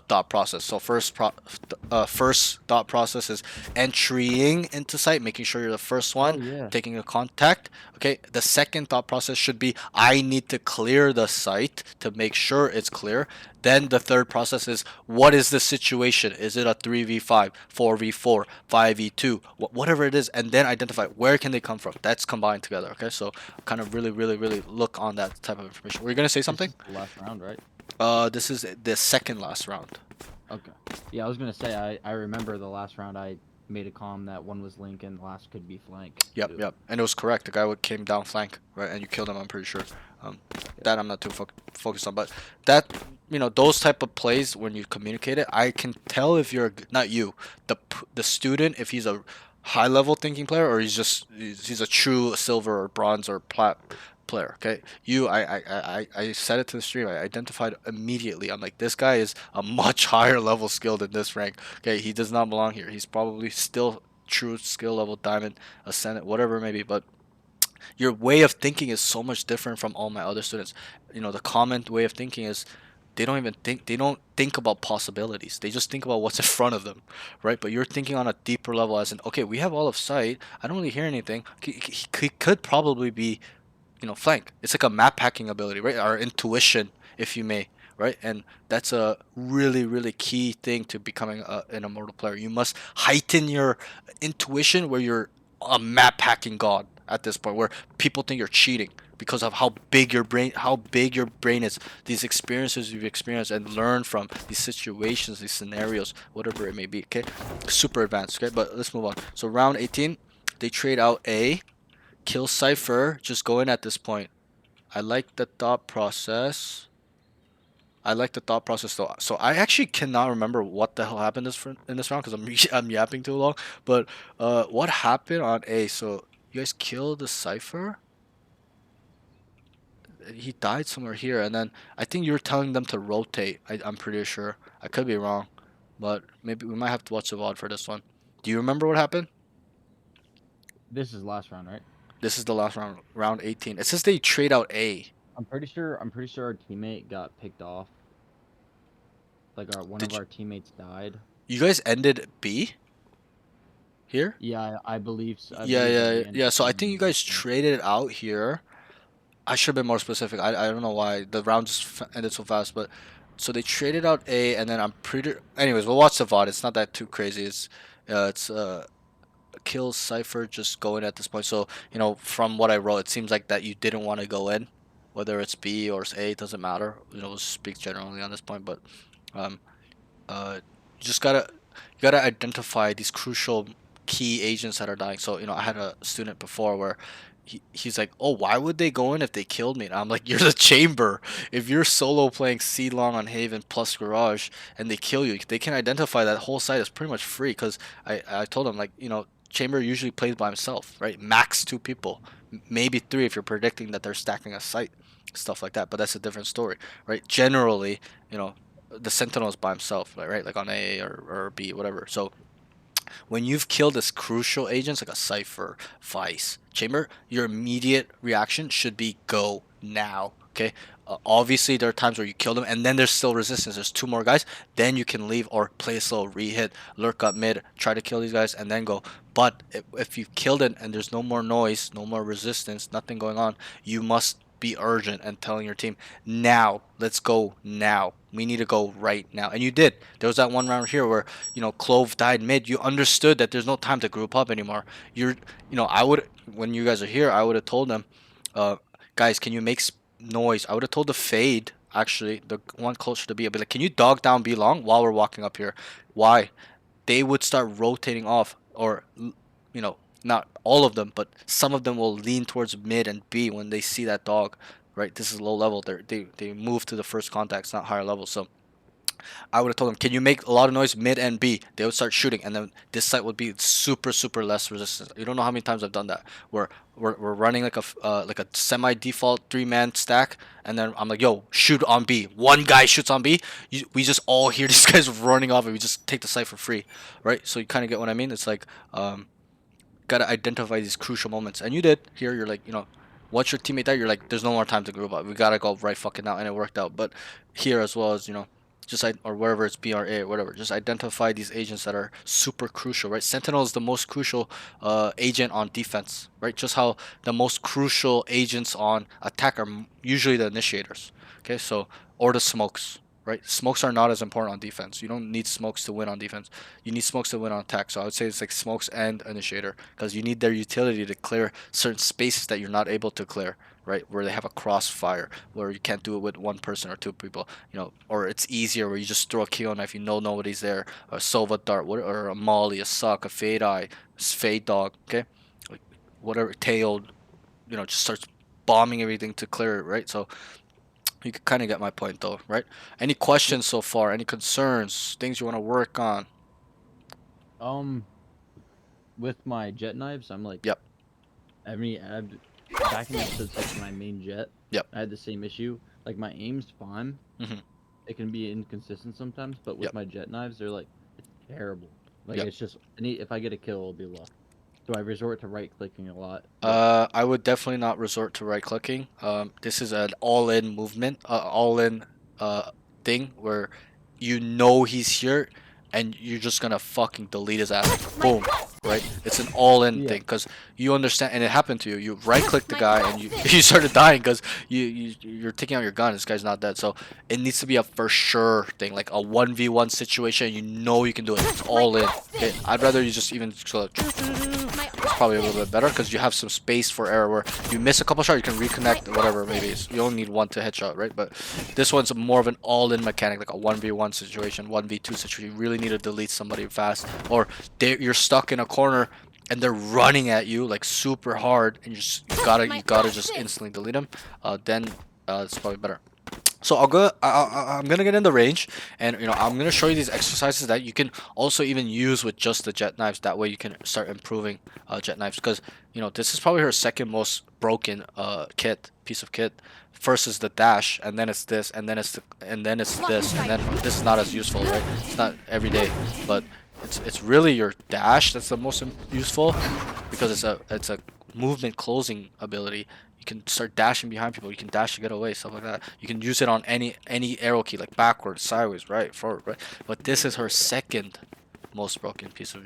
thought process. So first thought process is entering into site, making sure you're the first one, Oh, yeah. taking a contact. Okay. The second thought process should be I need to clear the site to make sure it's clear. Then the third process is what is the situation? Is it a 3v5, 4v4, 5v2, whatever it is, and then identify where can they come from. That's combined together. Okay, so kind of really look on that type of information. Were you gonna say something? This is the last round, right? This is the second last round. Okay. Yeah, I was gonna say I remember the last round I made a comm that one was Link and the last could be flank. Yep, too. yep, and it was correct. The guy came down flank, right, and you killed him. I'm pretty sure. That I'm not too focused on, but that, you know, those type of plays when you communicate it, I can tell if you're not you, the student, if he's a high level thinking player or he's a true silver or bronze or plat player. Okay, I said it to the stream. I identified immediately. I'm like, this guy is a much higher level skill than this rank. Okay, he does not belong here. He's probably still true skill level diamond, ascendant, whatever it may be, but your way of thinking is so much different from all my other students. You know, the common way of thinking is they don't think about possibilities. They just think about what's in front of them, right? But you're thinking on a deeper level, as in, okay, we have all of sight. I don't really hear anything. He could probably be, you know, flank. It's like a map hacking ability, right? Our intuition, if you may, right? And that's a really key thing to becoming an immortal player. You must heighten your intuition, where you're a map hacking god at this point, where people think you're cheating because of how big your brain is, these experiences you've experienced and learned from these situations, these scenarios, whatever it may be. Okay, super advanced. Okay, but let's move on. So round 18, they trade out A, kill Cypher, just go in at this point. I like the thought process. Though. So I actually cannot remember what the hell happened in this round, because I'm yapping too long. But what happened on A? So you guys killed the Cypher. he died somewhere here, and then I think you were telling them to rotate. I'm pretty sure. I could be wrong, but maybe we might have to watch the VOD for this one. Do you remember what happened? This is last round, right? This is the last round, round 18. It says they trade out A. I'm pretty sure our teammate got picked off. Like one Did of our teammates died. you guys ended B here? Yeah, I believe so. I Yeah, believe that yeah, we ended yeah. up So I being think you in guys this one. traded out here. I should have been more specific. I don't know why the round just ended so fast, but so they traded out A, and then I'm pretty. Anyways, we'll watch the VOD. It's not that too crazy. It's kill Cipher just going at this point. So from what I wrote, it seems like that you didn't want to go in, whether it's B or it's A, it doesn't matter. We'll speak generally on this point, but um, you just gotta identify these crucial key agents that are dying. So I had a student before where he's like, oh, why would they go in if they killed me? And I'm like, you're the chamber. If you're solo playing C long on Haven plus Garage and they kill you, they can identify that whole site is pretty much free. Because I told him, like, chamber usually plays by himself, right? Max 2 people, maybe 3 if you're predicting that they're stacking a site, stuff like that. But that's a different story, right? Generally, the Sentinel is by himself, right? Like on A or B, whatever. So when you've killed this crucial agents like a Cypher, Vice, Chamber, your immediate reaction should be go now. Okay. Obviously, there are times where you kill them and then there's still resistance. There's 2 more guys. Then you can leave or play slow, re-hit, lurk up mid, try to kill these guys, and then go. But if you've killed it and there's no more noise, no more resistance, nothing going on, you must be urgent and telling your team now, let's go now, we need to go right now. And you did. There was that one round here where Clove died mid. You understood that there's no time to group up anymore. I would, when you guys are here, I would have told them, guys, can you make noise? I would have told the Fade, actually the one closer to B, I'd be like, can you dog down B long while we're walking up here? Why? They would start rotating off, or not all of them, but some of them will lean towards mid and B when they see that dog, right? This is low level. They move to the first contact. It's not higher level. So I would have told them, can you make a lot of noise mid and B? They would start shooting, and then this site would be super, super less resistance. You don't know how many times I've done that, where we're running like a semi-default 3-man stack, and then I'm like, yo, shoot on B. One guy shoots on B. We just all hear these guys running off, and we just take the site for free, right? So you kind of get what I mean? It's like, gotta identify these crucial moments, and you did. Here, you're like, once your teammate died, you're like, there's no more time to group up. We gotta go right fucking now, and it worked out. But here as well as just or wherever it's BRA or whatever, just identify these agents that are super crucial, right? Sentinel is the most crucial agent on defense, right? Just how the most crucial agents on attack are usually the initiators. Okay, so or the smokes. Right, smokes are not as important on defense. You don't need smokes to win on defense. You need smokes to win on attack. So I would say it's like smokes and initiator, because you need their utility to clear certain spaces that you're not able to clear. Right, where they have a crossfire, where you can't do it with 1 person or 2 people. Or it's easier where you just throw a kill knife. Nobody's there. A Sova dart, or a Molly, a suck, a fade eye, fade dog. Okay, like whatever tailed. Just starts bombing everything to clear it. Right, so. You can kind of get my point, though, right? Any questions so far? Any concerns? Things you want to work on? With my jet knives, I'm like, Yep. back in episode 6, my main jet. Yep. I had the same issue. Like my aim's fine. Mhm. It can be inconsistent sometimes, but with Yep. my jet knives, they're like, it's terrible. Like Yep. it's just if I get a kill, it'll be luck. So I resort to right clicking a lot. I would definitely not resort to right clicking. This is an all-in movement, all-in thing where he's here, and you're just gonna fucking delete his ass. Boom, right? It's an all-in Yeah. thing, because you understand, and it happened to you. You right-click the guy, and you you started dying because you're taking out your gun. This guy's not dead, so it needs to be a for sure thing, like a 1v1 situation. You can do it. It's all in. Okay? I'd rather you just even it's probably a little bit better, because you have some space for error where you miss a couple shots, you can reconnect, whatever, maybe you only need 1 to headshot, right? But this one's more of an all-in mechanic, like a 1v1 situation, 1v2 situation. You really need to delete somebody fast, or you're stuck in a corner and they're running at you like super hard, and you gotta just instantly delete them. Then it's probably better. So I'm gonna get in the range, and I'm gonna show you these exercises that you can also even use with just the jet knives. That way you can start improving jet knives, because this is probably her second most broken piece of kit first is the dash, and then it's this, and then it's this, and then this is not as useful, right? It's not every day, but it's really your dash that's the most useful, because it's a movement closing ability. You can start dashing behind people. You can dash to get away, stuff like that. You can use it on any arrow key, like backwards, sideways, right, forward, right. But this is her second most broken piece of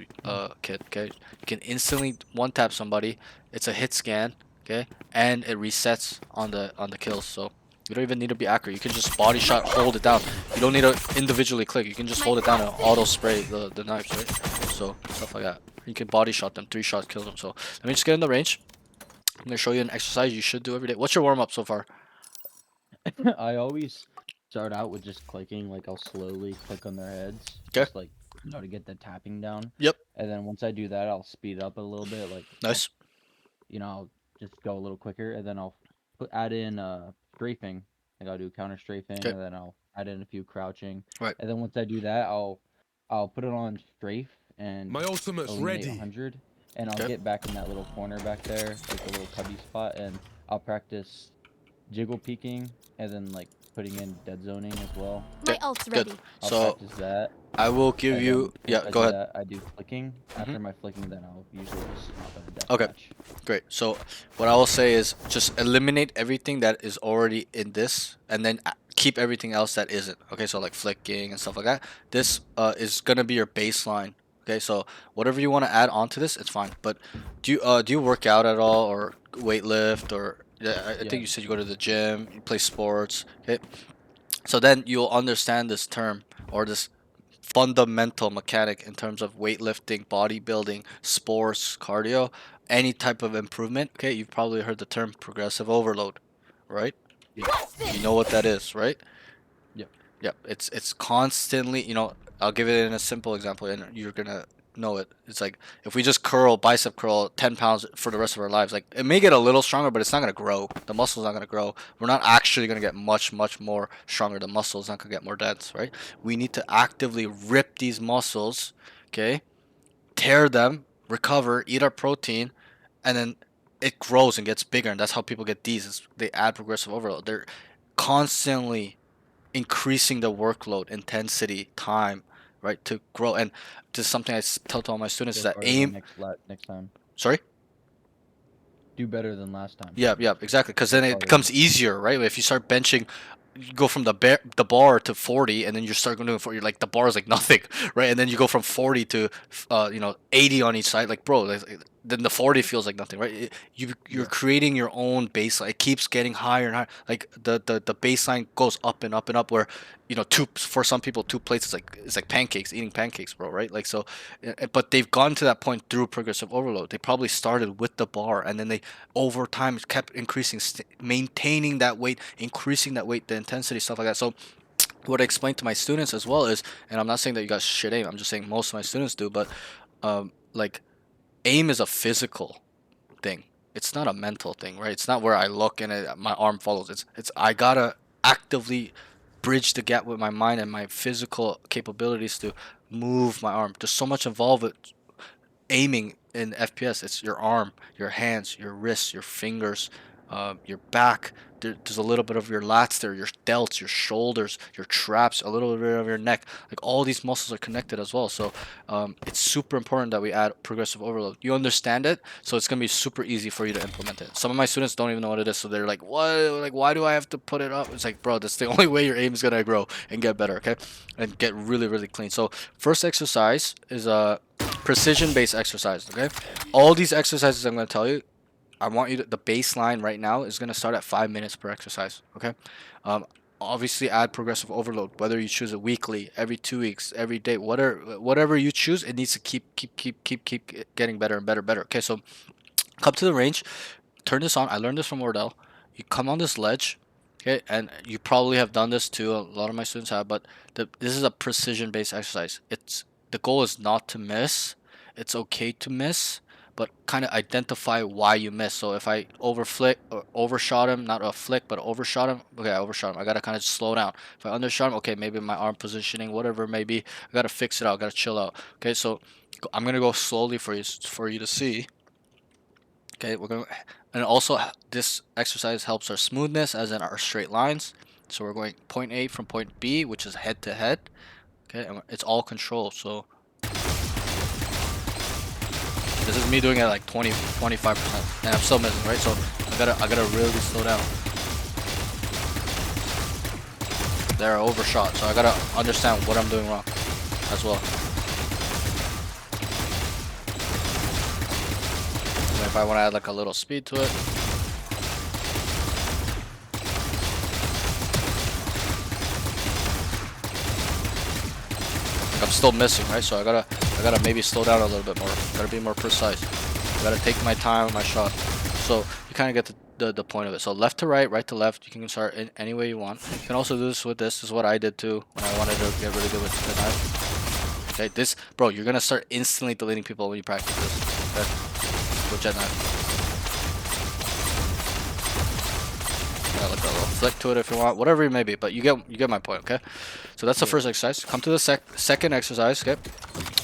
kit. Okay, you can instantly one tap somebody. It's a hit scan. Okay, and it resets on the kills. So you don't even need to be accurate. You can just body shot, hold it down. You don't need to individually click. You can just hold it down and auto spray the knives, right? So stuff like that. You can body shot them, 3 shots kills them. So let me just get in the range. I'm gonna show you an exercise you should do every day. What's your warm up so far? I always start out with just clicking, like I'll slowly click on their heads, 'Kay. just like to get the tapping down. Yep. And then once I do that, I'll speed up a little bit, like Nice. I'll just go a little quicker, and then I'll add in strafing. Like I'll do counter strafing, 'Kay. and then I'll add in a few crouching. Right. And then once I do that, I'll put it on strafe and My ultimate's eliminate ready. 100, and I'll 'Kay. get back in that little corner back there, like the little cubby spot, and I'll practice jiggle peeking, and then like putting in dead zoning as well. My Okay, ult's good. ready. I'll So practice that. I will give And you. then Yeah, once I go do ahead. that, I do flicking. After my flicking, then I'll usually just hop in a death Okay. match. Great. So what I will say is just eliminate everything that is already in this, and then keep everything else that isn't. Okay, so like flicking and stuff like that. This is gonna be your baseline. Okay, so whatever you want to add onto this, it's fine. But do you work out at all, or weight lift, or yeah, I Yeah. think you said you go to the gym, you play sports. Okay, so then you'll understand this term, or this fundamental mechanic in terms of weightlifting, bodybuilding, sports, cardio, any type of improvement. Okay, you've probably heard the term progressive overload, right? You know what that is, right? Yep. Yep. It's constantly, I'll give it in a simple example, and you're gonna know it. It's like if we just bicep curl 10 pounds for the rest of our lives, like it may get a little stronger, but it's not gonna grow. The muscle's not gonna grow. We're not actually gonna get much more stronger. The muscle's not gonna get more dense, right? We need to actively rip these muscles, okay? Tear them, recover, eat our protein, and then it grows and gets bigger, and that's how people get these. They add progressive overload. They're constantly increasing the workload, intensity, time, right, to grow. And this is something I tell to all my students, is Go that harder than aim. next time. Sorry. Do better than last time. Yeah, exactly. Because then Work it harder. becomes easier, right? If you start benching, you go from the bar to 40, and then you start going to 40. Like the bar is like nothing, right? And then you go from 40 to 80 on each side. Like bro, then the 40 feels like nothing, right? You're Yeah. creating your own baseline. It keeps getting higher and higher. Like the baseline goes up and up and up. Where two, for some people, 2 plates is like pancakes, eating pancakes, bro, right? Like so, but they've gone to that point through progressive overload. They probably started with the bar, and then they over time kept increasing, maintaining that weight, increasing that weight, the intensity, stuff like that. So what I explain to my students as well is, and I'm not saying that you guys should aim, I'm just saying most of my students do, but like aim is a physical thing. It's not a mental thing, right? It's not where I look and my arm follows. It's I gotta actively bridge the gap with my mind and my physical capabilities to move my arm. There's so much involved with aiming in FPS. It's your arm, your hands, your wrists, your fingers, your back. There's a little bit of your lats there, your delts, your shoulders, your traps, a little bit of your neck. Like all these muscles are connected as well. So it's super important that we add progressive overload. You understand it, so it's gonna be super easy for you to implement it. Some of my students don't even know what it is, so they're like, "What? Like, why do I have to put it up?" It's like, bro, that's the only way your aim is gonna grow and get better. Okay, and get really clean. So first exercise is a precision-based exercise. Okay, all these exercises I'm gonna tell you, I want you to, the baseline right now is going to start at 5 minutes per exercise. Okay. Um, Obviously add progressive overload, whether you choose it weekly, every 2 weeks, every day, whatever you choose, it needs to keep getting better and better. Okay. So come to the range, turn this on. I learned this from Wardell. You come on this ledge. Okay. And you probably have done this too. A lot of my students have, but this is a precision based exercise. The goal is not to miss. It's okay to miss, but kind of identify why you miss. So if I overflick or overshot him, not a flick, but overshot him, okay, I overshot him. I gotta kind of slow down. If I undershot him, okay, maybe my arm positioning, whatever it may be, I gotta fix it out. I gotta chill out. Okay, so I'm gonna go slowly for you to see. Okay, we're going, and also this exercise helps our smoothness, as in our straight lines. So we're going point A from point B, which is head to head. Okay, and it's all control. So this is me doing it like 25%, and I'm still missing, right? So I gotta really slow down. They're overshot, so I gotta understand what I'm doing wrong as well. And if I want to add like a little speed to it. Like I'm still missing, right? So I gotta maybe slow down a little bit more. Gotta be more precise. Gotta take my time with my shot. So you kind of get the point of it. So left to right, right to left. You can start in any way you want. You can also do this with this. This is what I did too when I wanted to get really good with the knife. Okay, this, bro, you're gonna start instantly deleting people when you practice this. Okay, with jet knife. Yeah, like a little flick to it if you want, whatever it may be. But you get my point. Okay, so that's the first exercise. Come to the second exercise. Okay,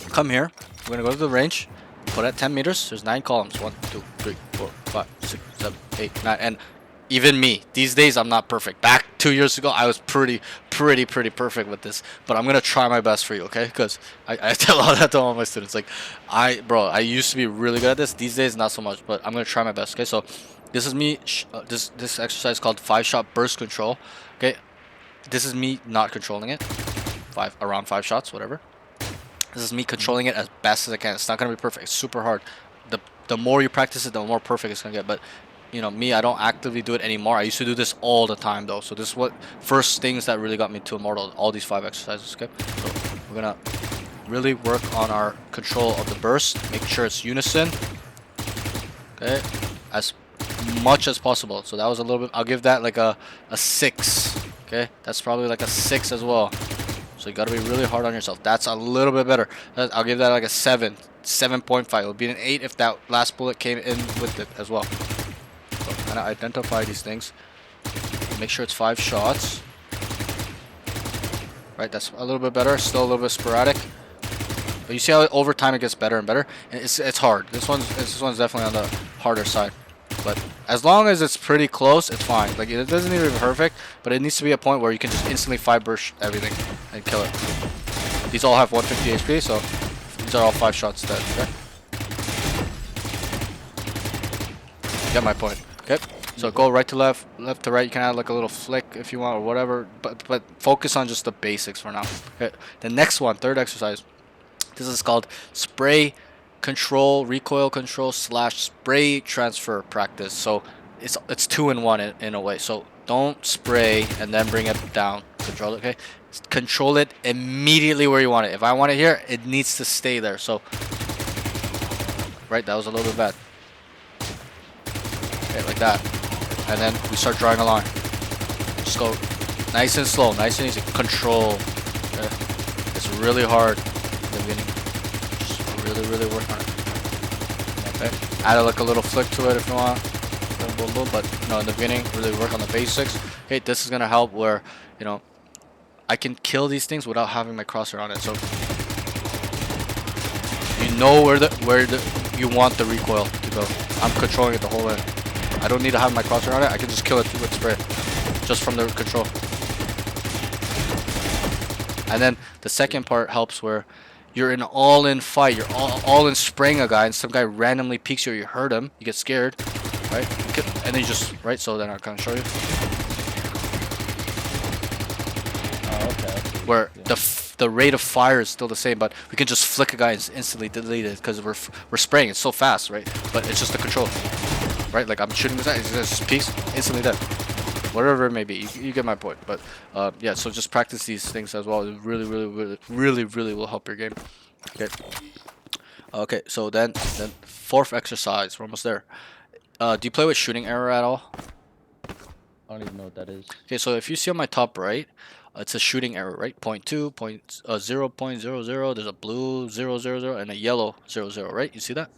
come here. We're gonna go to the range. Put at 10 meters. There's 9 columns. 1, 2, 3, 4, 5, 6, 7, 8, 9. And even me, these days I'm not perfect. Back 2 years ago, I was pretty perfect with this. But I'm gonna try my best for you, okay? Because I tell all that to all my students. Like, I used to be really good at this. These days, not so much. But I'm gonna try my best, okay? So this is me. This exercise called 5-shot burst control. Okay, this is me not controlling it. Around 5 shots, whatever. This is me controlling it as best as I can. It's not gonna be perfect. It's super hard. The more you practice it, the more perfect it's gonna get. But you know me, I don't actively do it anymore. I used to do this all the time though. So this is what first things that really got me to immortal. All these 5 exercises. Okay, so we're gonna really work on our control of the burst. Make sure it's unison. Okay, as much as possible. So that was a little bit. I'll give that like a 6. Okay, that's probably like a 6 as well. So you gotta be really hard on yourself. That's a little bit better. I'll give that like a 7, 7.5. It'll be an 8 if that last bullet came in with it as well. So kind of identify these things. Make sure it's 5 shots. Right, that's a little bit better. Still a little bit sporadic. But you see how over time it gets better and better. And it's hard. This one's definitely on the harder side. But as long as it's pretty close, it's fine. Like it doesn't need to be perfect, but it needs to be a point where you can just instantly 5 burst everything and kill it. These all have 150 HP, so these are all 5 shots dead. Okay. You get my point. Okay. So go right to left, left to right. You can add like a little flick if you want or whatever, but focus on just the basics for now. Okay. The next one, third exercise. This is called spray control, recoil control / spray transfer practice. So it's 2 in 1 in a way. So don't spray and then bring it down. Control it, okay? Control it immediately where you want it. If I want it here, it needs to stay there. So right, that was a little bit bad. Okay, like that. And then we start drawing a line. Just go nice and slow, nice and easy. Control. Okay? It's really hard in the beginning. Just really work on it. Okay. Add like a little flick to it if you want. But no, in the beginning, really work on the basics. Okay, this is gonna help where, you know, I can kill these things without having my crosshair on it. So you know where you want the recoil to go. I'm controlling it the whole way. I don't need to have my crosshair on it. I can just kill it with spray, just from the control. And then the second part helps where you're in an all-in fight. You're all in spraying a guy, and some guy randomly peeks you or you hurt him. You get scared, right? And then you just, right? So then I'll kind of show you. Oh, okay. Where the rate of fire is still the same, but we can just flick a guy and instantly delete it because we're spraying. It's so fast, right? But it's just the control, right? Like I'm shooting this guy, it's just peeks, instantly dead. Whatever it may be, you get my point. But yeah, so just practice these things as well. It really will help your game. Okay. Okay, so then fourth exercise. We're almost there. Do you play with shooting arrow at all? I don't even know what that is. Okay, so if you see on my top right, it's a shooting arrow, right? 0.2, 0.00. There's a blue 000 and a yellow 00, right? You see that?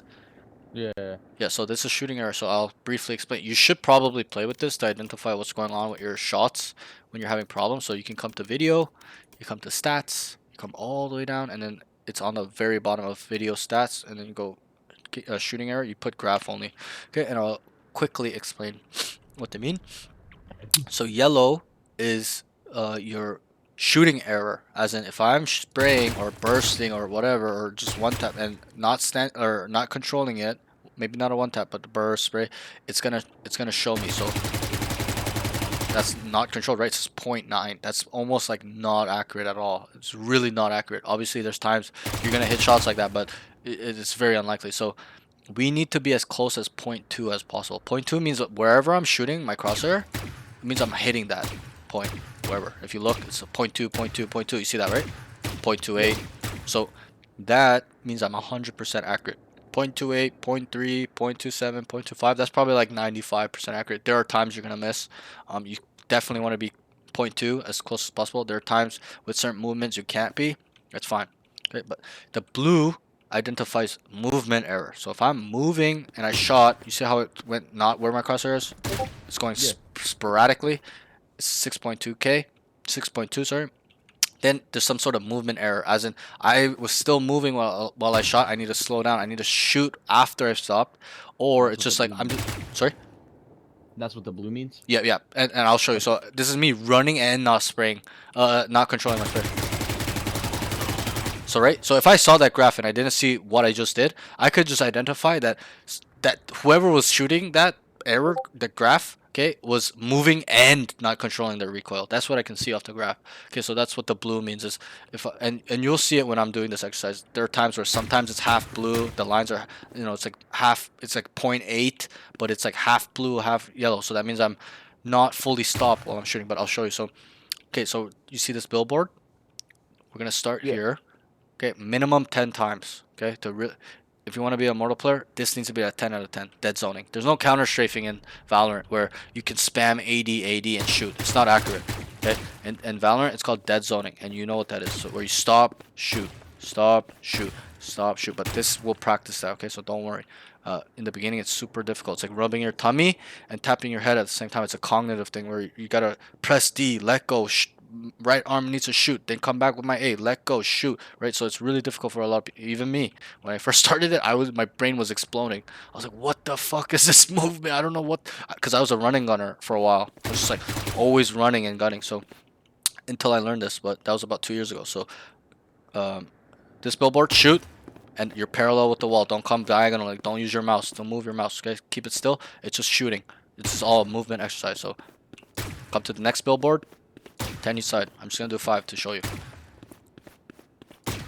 Yeah. Yeah, so this is shooting arrow, so I'll briefly explain. You should probably play with this to identify what's going on with your shots when you're having problems. So you can come to video, you come to stats, you come all the way down, and then it's on the very bottom of video stats, and then you go shooting error, you put graph only. Okay, and I'll quickly explain what they mean. So yellow is your shooting error, as in if I'm spraying or bursting or whatever, or just one tap and not controlling it, maybe not a one tap, but the burst spray, it's gonna show me. So that's not controlled, right? It's 0.9. That's almost like not accurate at all. It's really not accurate. Obviously, there's times you're gonna hit shots like that, but it's very unlikely. So we need to be as close as 0.2 as possible. 0.2 means that wherever I'm shooting my crosshair, it means I'm hitting that point, wherever. If you look, it's a 0.2, 0.2, 0.2. You see that, right? 0.28. So that means I'm 100% accurate. 0.28, 0.3, 0.27, 0.25. That's probably like 95% accurate. There are times you're gonna miss. You definitely want to be 0.2 as close as possible. There are times with certain movements you can't be. That's fine. Okay, but the blue identifies movement error. So if I'm moving and I shot, you see how it went not where my crosshair is? It's going Yeah. sporadically. It's 6.2k, 6.2, sorry. Then there's some sort of movement error, as in I was still moving while I shot. I need to slow down. I need to shoot after I stopped, or That's it's what just the like blue I'm means. just sorry. That's what the blue means. Yeah, yeah, and I'll show you. So this is me running and not spraying, not controlling my spray. So right, so if I saw that graph and I didn't see what I just did, I could just identify that whoever was shooting that error, the graph, okay, was moving and not controlling the recoil. That's what I can see off the graph. Okay, so that's what the blue means is and you'll see it when I'm doing this exercise. There are times where sometimes it's half blue, the lines are, it's like half, it's like 0.8, but it's like half blue, half yellow. So that means I'm not fully stopped while I'm shooting, but I'll show you. So okay, so you see this billboard? We're gonna start Yeah. here. Okay, minimum 10 times. Okay, if you want to be a mortal player, this needs to be a 10 out of 10. Dead zoning. There's no counter strafing in Valorant where you can spam AD and shoot. It's not accurate. Okay, in Valorant it's called dead zoning, and you know what that is. So where you stop, shoot, stop, shoot, stop, shoot. But this will practice that. Okay, so don't worry. In the beginning it's super difficult. It's like rubbing your tummy and tapping your head at the same time. It's a cognitive thing where you gotta press D, let go, right arm needs to shoot, then come back with my A, let go, shoot, right? So it's really difficult for a lot of people. Even me, when I first started it, my brain was exploding. I was like, what the fuck is this movement? I don't know what, because I was a running gunner for a while. I was just like always running and gunning. So until I learned this, but that was about 2 years ago. So this billboard, shoot, and you're parallel with the wall. Don't come diagonal. Like, don't use your mouse. Don't move your mouse. Okay, keep it still. It's just shooting. This is all a movement exercise. So come to the next billboard. 10 each side. I'm just gonna do 5 to show you.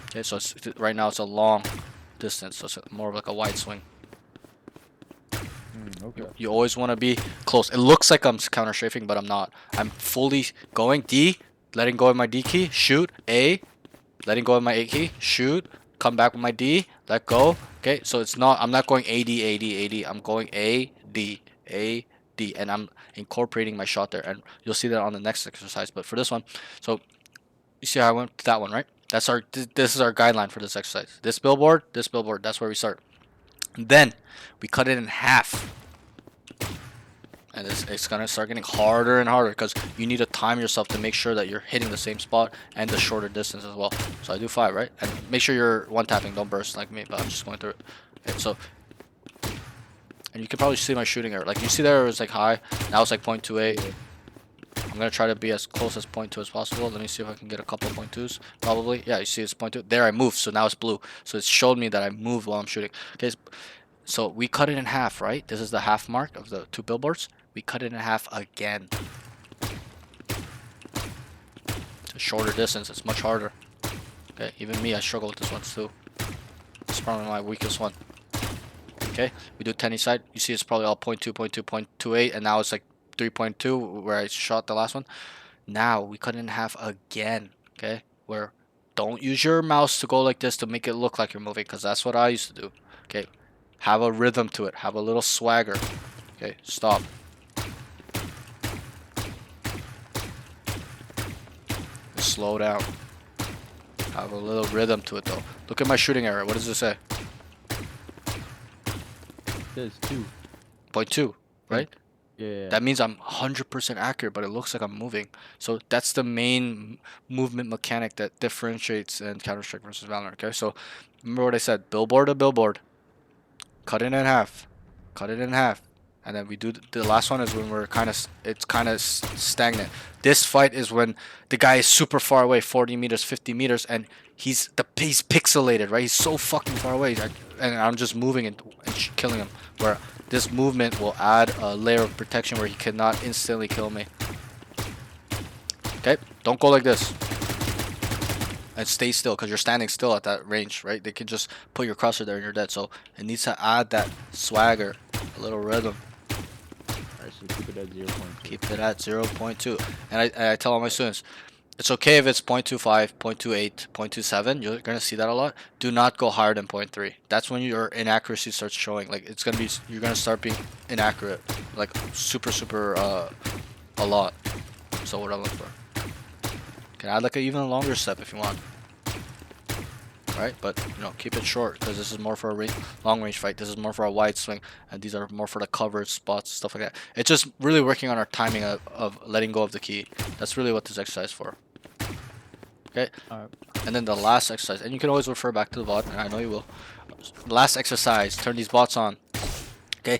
Okay, so right now it's a long distance, so it's more of like a wide swing. Okay. You always want to be close. It looks like I'm counter strafing, but I'm not. I'm fully going D, letting go of my D key, shoot, A, letting go of my A key, shoot, come back with my D, let go. Okay, so it's not, I'm not going AD, AD, AD. I'm going A, D, A, D, and I'm incorporating my shot there. And you'll see that on the next exercise. But for this one, so you see how I went to that one, right? That's this is our guideline for this exercise. This billboard, that's where we start. And then we cut it in half. And it's gonna start getting harder and harder because you need to time yourself to make sure that you're hitting the same spot and the shorter distance as well. So I do 5, right? And make sure you're one tapping, don't burst like me, but I'm just going through it. Okay, so, and you can probably see my shooting error. Like you see there, it was like high, now it's like 0.28. I'm gonna try to be as close as 0.2 as possible. Let me see if I can get a couple 0.2s. Probably, yeah. You see, it's 0.2. There, I moved, so now it's blue. So it showed me that I moved while I'm shooting. Okay, so we cut it in half, right? This is the half mark of the 2 billboards. We cut it in half again. It's a shorter distance. It's much harder. Okay, even me, I struggle with this one too. It's probably my weakest one. Okay, we do 10 each side. You see, it's probably all 0.2, 0.2, 0.28, and now it's like 3.2 where I shot the last one. Now we cut it in half again. Okay, where don't use your mouse to go like this to make it look like you're moving, because that's what I used to do. Okay, have a rhythm to it. Have a little swagger. Okay, stop. Slow down. Have a little rhythm to it though. Look at my shooting error. What does it say? It says 2. 0.2, right? Yeah. That means I'm 100% accurate, but it looks like I'm moving. So that's the main movement mechanic that differentiates in Counter-Strike versus Valorant. Okay, so remember what I said: billboard to billboard, cut it in half, cut it in half, and then we do the last one is when we're it's kind of stagnant. This fight is when the guy is super far away, 40 meters, 50 meters, and he's pixelated, right? He's so fucking far away, and I'm just moving and killing him. Where this movement will add a layer of protection where he cannot instantly kill me. Okay, don't go like this. And stay still, because you're standing still at that range, right? They can just put your crosshair there and you're dead. So it needs to add that swagger, a little rhythm. Alright, so keep it at 0.2. Keep it at 0.2. And I tell all my students, it's okay if it's 0.25, 0.28, 0.27. You're gonna see that a lot. Do not go higher than 0.3. That's when your inaccuracy starts showing. Like you're gonna start being inaccurate, like super a lot. So what I'm looking for. Can add like an even longer step if you want. Right, but you know, keep it short because this is more for a long range fight. This is more for a wide swing, and these are more for the covered spots, stuff like that. It's just really working on our timing of letting go of the key. That's really what this exercise is for. Okay, Alright. and then the last exercise, and you can always refer back to the bot, and I know you will. Last exercise, turn these bots on. Okay,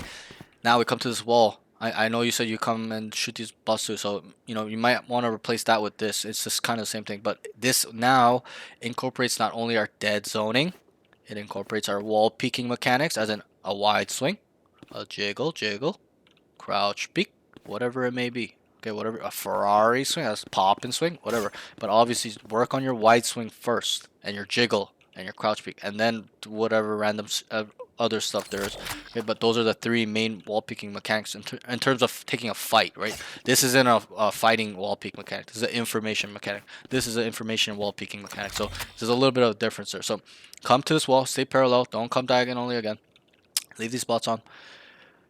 now we come to this wall. I know you said you come and shoot these bots too, so you know you might want to replace that with this. It's just kind of the same thing, but this now incorporates not only our dead zoning, it incorporates our wall peeking mechanics, as in a wide swing, a jiggle, crouch peek, whatever it may be. Okay, whatever, a Ferrari swing, a pop and swing, whatever. But obviously work on your wide swing first, and your jiggle, and your crouch peek, and then whatever random other stuff there is. Okay, but those are the three main wall peeking mechanics in terms of taking a fight, right? This isn't a fighting wall peek mechanic. This is an information mechanic. This is an information wall peeking mechanic. So there's a little bit of a difference there. So come to this wall, stay parallel, don't come diagonally again. Leave these spots on.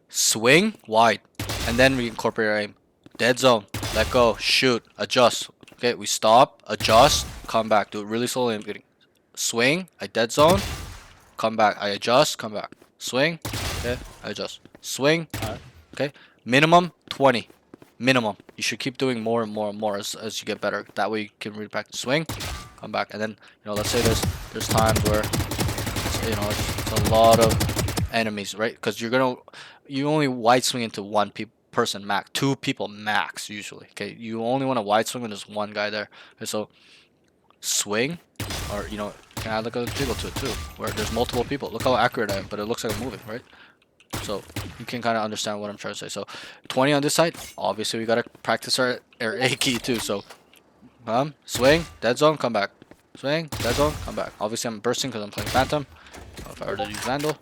Swing wide, and then we incorporate our aim. Dead zone, let go, shoot, adjust. Okay, we stop, adjust, come back. Do it really slowly. I'm getting swing, I dead zone, come back. I adjust, come back. Swing, okay, I adjust. Swing, okay. Minimum 20. Minimum. You should keep doing more and more and more as you get better. That way you can really practice. Swing, come back, and then you know, let's say there's times where you know it's a lot of enemies, right? Because you only wide swing into one person max, two people max usually. Okay, you only want to wide swing when there's one guy there. Okay, so swing, or you know, you can add like a jiggle to it too, where there's multiple people. Look how accurate I am, but it looks like I'm moving, right? So you can kind of understand what I'm trying to say. So 20 on this side. Obviously we gotta practice our A key too. So swing, dead zone, come back. Swing, dead zone, come back. Obviously I'm bursting because I'm playing Phantom. If I were to use Vandal.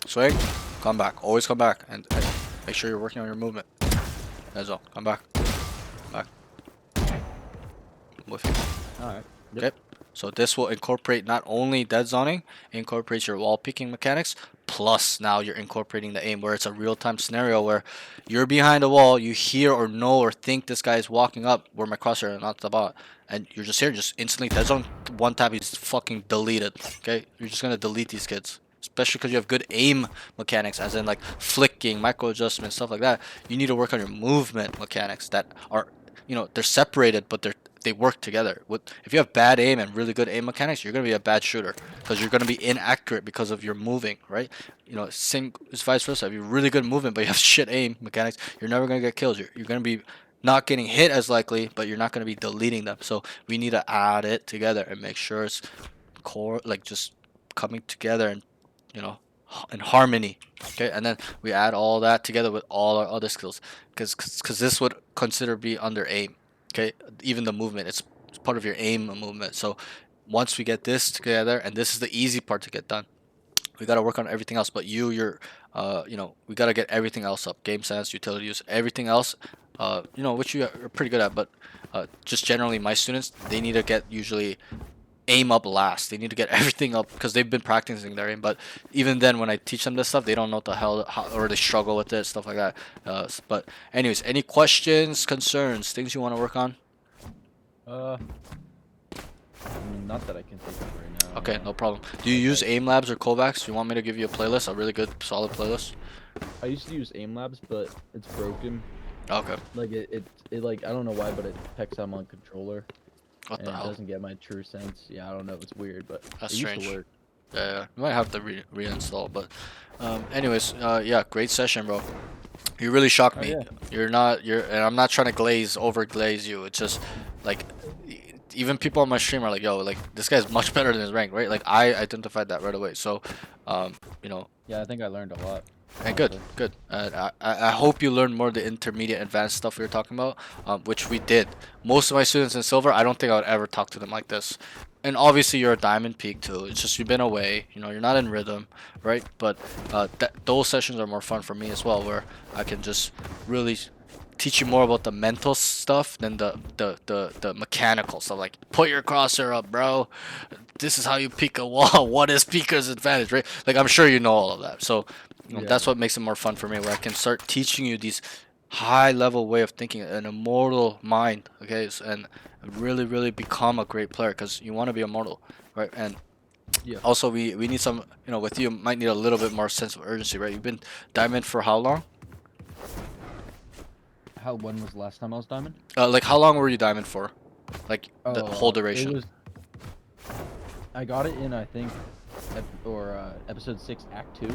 Swing, come back. Always come back, and make sure you're working on your movement. That's all. Come back. Back. With you. Alright. Okay. So this will incorporate not only dead zoning, incorporates your wall picking mechanics, plus now you're incorporating the aim, where it's a real-time scenario where you're behind a wall, you hear or know or think this guy is walking up where my crosshair, not the bot, and you're just here, just instantly dead zone, one tap, he's fucking deleted. Okay, you're just gonna delete these kids. Especially because you have good aim mechanics, as in like flicking, micro adjustment, stuff like that. You need to work on your movement mechanics that are, you know, they're separated, but they work together. If you have bad aim and really good aim mechanics, you're gonna be a bad shooter because you're gonna be inaccurate because of your moving, right? You know, it's vice versa. If you have really good movement but you have shit aim mechanics, you're never gonna get kills. You're gonna be not getting hit as likely, but you're not gonna be deleting them. So we need to add it together and make sure it's core, like just coming together and, you know, in harmony. Okay, and then we add all that together with all our other skills, because this would consider be under aim. Okay, even the movement, it's part of your aim movement. So once we get this together, and this is the easy part to get done, we got to work on everything else. But you know, we got to get everything else up. Game sense, utility use, everything else, you know, which you are pretty good at. But just generally, my students, they need to get usually aim up last. They need to get everything up because they've been practicing their aim. But even then, when I teach them this stuff, they don't know what the hell, or they struggle with it, stuff like that. But anyways, any questions, concerns, things you want to work on? Not that I can think of right now. Okay, no problem. Do you use Aim Labs or Kovacs? Do you want me to give you a playlist, a really good, solid playlist? I used to use Aim Labs, but it's broken. Okay. Like it like, I don't know why, but it detects I'm on controller. What And the it hell? doesn't get my true sense. Yeah, I don't know. It's weird, but That's it used strange. to work. Yeah, you might have to reinstall, but anyways, yeah, great session, bro. You really shocked Oh me. yeah. And I'm not trying to over glaze you. It's just like even people on my stream are like, yo, like this guy's much better than his rank, right? Like I identified that right away. So, you know, Yeah, I think I learned a lot. and good, Honestly. good. I hope you learned more of the intermediate advanced stuff we were talking about, which we did. Most of my students in silver, I don't think I would ever talk to them like this. And obviously you're a diamond peak too. It's just you've been away, you know, you're not in rhythm, right? But those sessions are more fun for me as well, where I can just really teach you more about the mental stuff than the mechanical stuff. Like put your crosshair up, bro. This is how you peek a wall. What is peeker's advantage, right? Like I'm sure you know all of that. So Yeah. that's what makes it more fun for me, where I can start teaching you these high level way of thinking, an immortal mind, okay, and really really become a great player because you want to be immortal, right? And Yeah. also we need some, you know, with you might need a little bit more sense of urgency, right? You've been diamond for how long? When was the last time I was diamond? Like how long were you diamond for? Like the Oh, whole it duration? was. I got it in, I think, episode 6, Act 2,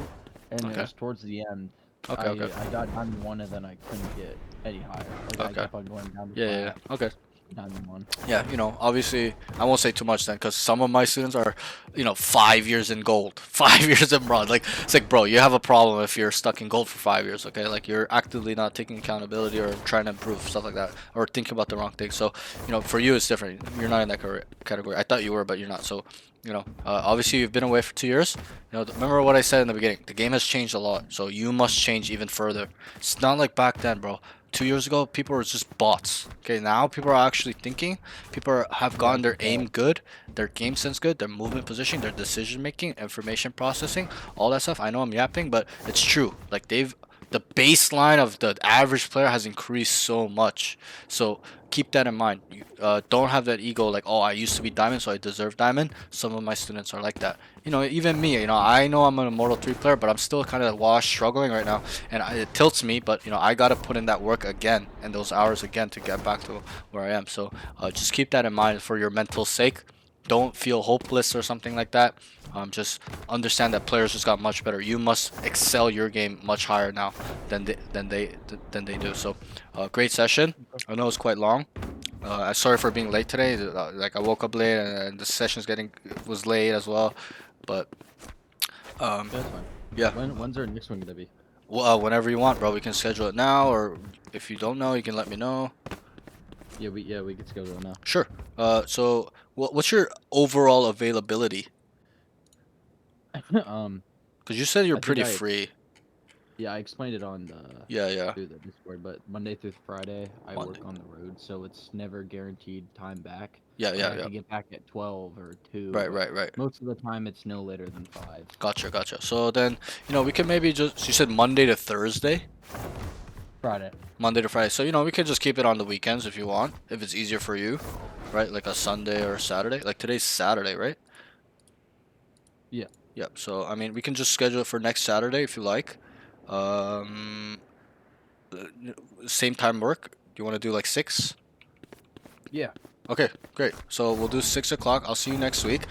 and it Okay. was towards the end. Okay, okay. I got diamond 1 and then I couldn't get any higher. Like I Okay. kept on going down to Yeah, yeah, yeah. Okay. diamond 1. Yeah, you know, obviously, I won't say too much then, because some of my students are, you know, 5 years in gold, 5 years in bronze. Like, it's like, bro, you have a problem if you're stuck in gold for 5 years, okay? Like, you're actively not taking accountability or trying to improve, stuff like that, or thinking about the wrong things. So, you know, for you, it's different. You're not in that category. I thought you were, but you're not. So, you know, obviously, you've been away for 2 years. You know, remember what I said in the beginning. The game has changed a lot, so you must change even further. It's not like back then, bro. 2 years ago, people were just bots. Okay, now people are actually thinking. Have gotten their aim good, their game sense good, their movement positioning, their decision making, information processing, all that stuff. I know I'm yapping, but it's true. Like the baseline of the average player has increased so much. So keep that in mind. You, don't have that ego like, oh, I used to be diamond, so I deserve diamond. Some of my students are like that. You know, even me. You know, I know I'm an Immortal 3 player, but I'm still kind of washed, struggling right now, and it tilts me. But you know, I gotta put in that work again and those hours again to get back to where I am. So just keep that in mind for your mental sake. Don't feel hopeless or something like that. Just understand that players just got much better. You must excel your game much higher now than they do. So, great session. I know it's quite long. I'm sorry for being late today. Like I woke up late and the session's getting was late as well. But That's fine. yeah, When's our next one gonna be? well, whenever you want, bro. We can schedule it now, or if you don't know, you can let me know. Yeah, we could schedule it now. Sure. So what's your overall availability? um, Because you said you're I think pretty I- free. yeah, I explained it on the Yeah. through the Discord, but Monday through Friday I Monday. work on the road, so it's never guaranteed time back. Yeah, Like, yeah, I yeah. can get back at 12 or 2. Right, but right, right. Most of the time it's no later than 5. Gotcha. So then, you know, we can maybe just, you said Monday to Thursday? Friday. Monday to Friday. So, you know, we could just keep it on the weekends if you want, if it's easier for you, right? Like a Sunday or Saturday. Like today's Saturday, right? Yeah. Yep. So, I mean, we can just schedule it for next Saturday if you like. Um, same time work. Do you want to do like 6? Yeah. Okay, great. So we'll do 6 o'clock. I'll see you next week.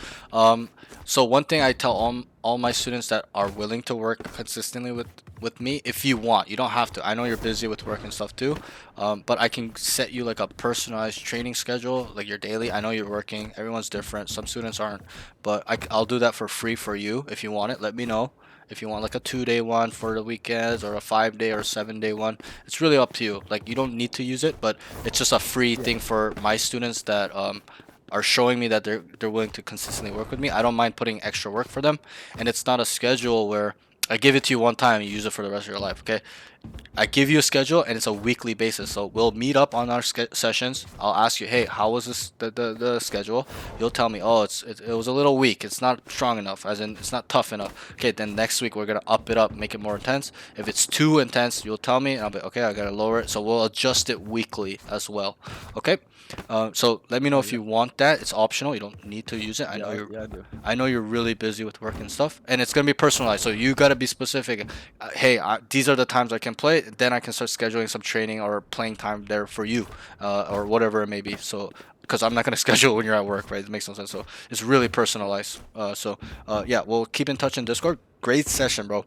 So one thing I tell all my students that are willing to work consistently with me, if you want, you don't have to. I know you're busy with work and stuff too, but I can set you like a personalized training schedule, like your daily. I know you're working. Everyone's different. Some students aren't, but I'll do that for free for you if you want it. Let me know. If you want like a 2-day one for the weekends or a 5-day or 7-day one, it's really up to you. Like you don't need to use it, but it's just a free thing for my students that are showing me that they're willing to consistently work with me. I don't mind putting extra work for them, and it's not a schedule where I give it to you one time and you use it for the rest of your life. Okay, I give you a schedule and it's a weekly basis. So we'll meet up on our sessions. I'll ask you, hey, how was this the schedule? You'll tell me, oh, it was a little weak. It's not strong enough, as in it's not tough enough. Okay, then next week we're gonna up it up, make it more intense. If it's too intense, you'll tell me, and I'll be okay. I gotta lower it. So we'll adjust it weekly as well. Okay. So let me know if you want that. It's optional. You don't need to use it. I know you're. Yeah, I do. I know you're really busy with work and stuff, and it's gonna be personalized. So you gotta be specific. Hey, these are the times I can play. Then I can start scheduling some training or playing time there for you, or whatever it may be. So because I'm not gonna schedule when you're at work, right? It makes no sense. So it's really personalized. Yeah, we'll keep in touch in Discord. Great session, bro.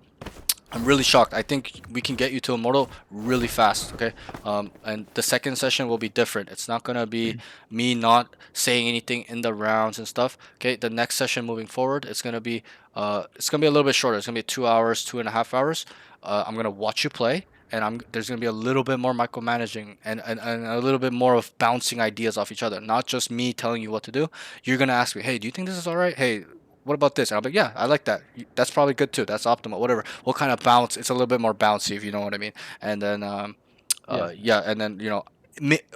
I'm really shocked. I think we can get you to Immortal really fast, okay? And the second session will be different. It's not gonna be me not saying anything in the rounds and stuff. Okay, the next session moving forward, it's gonna be a little bit shorter. It's gonna be 2 hours, 2.5 hours. I'm gonna watch you play, and there's gonna be a little bit more micromanaging and a little bit more of bouncing ideas off each other. Not just me telling you what to do. You're gonna ask me, hey, do you think this is all right? Hey, what about this? And I'll be like, yeah, I like that. That's probably good too. That's optimal. Whatever. We'll kind of bounce. It's a little bit more bouncy, if you know what I mean. And then, Yeah. yeah, and then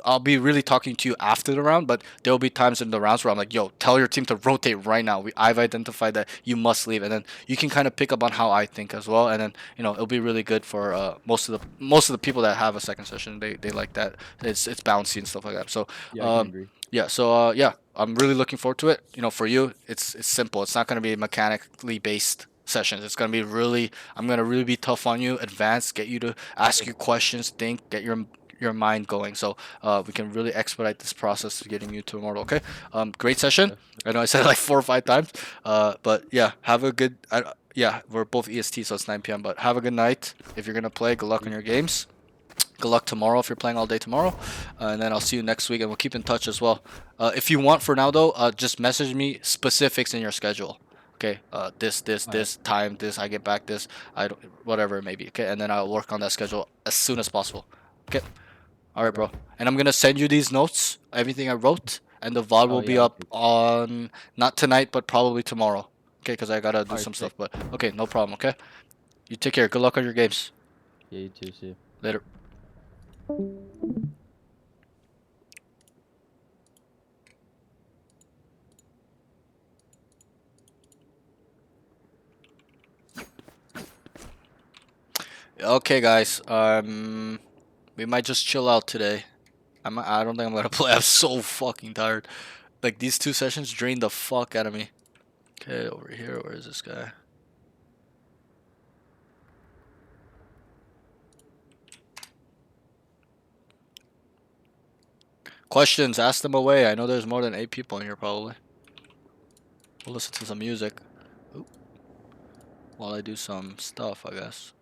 I'll be really talking to you after the round, but there will be times in the rounds where I'm like, yo, tell your team to rotate right now. I've identified that you must leave, and then you can kind of pick up on how I think as well. And then it'll be really good for most of the people that have a second session. They like that. It's bouncy and stuff like that. So Yeah, I can agree. yeah, so yeah, I'm really looking forward to it. For you, it's simple. It's not going to be mechanically based sessions. It's going to be really, I'm going to really be tough on you, advanced, get you to ask you questions, think, get your mind going. So we can really expedite this process of getting you to Immortal. Okay. Great session. I know I said it like 4 or 5 times. But yeah, have a good. Yeah, we're both EST, so it's 9 p.m. But have a good night. If you're gonna play, good luck on your games. Good luck tomorrow if you're playing all day tomorrow. And then I'll see you next week, and we'll keep in touch as well. If you want for now, though, just message me specifics in your schedule. Okay, this time, this, I get back this, I don't, whatever it may be. Okay, and then I'll work on that schedule as soon as possible. Okay, all right, bro. And I'm gonna send you these notes, everything I wrote, and the VOD will be yeah, up okay. on not tonight, but probably tomorrow. Okay, because I gotta do Alright, some sick. stuff. But okay, no problem. Okay, you take care. Good luck on your games. Yeah, you too. See ya. Later. Okay, guys. We might just chill out today. I don't think I'm gonna play. I'm so fucking tired. Like these 2 sessions drained the fuck out of me. Okay, over here. Where is this guy? Questions? Ask them away. I know there's more than 8 people in here probably. We'll listen to some music. Oop. While I do some stuff, I guess.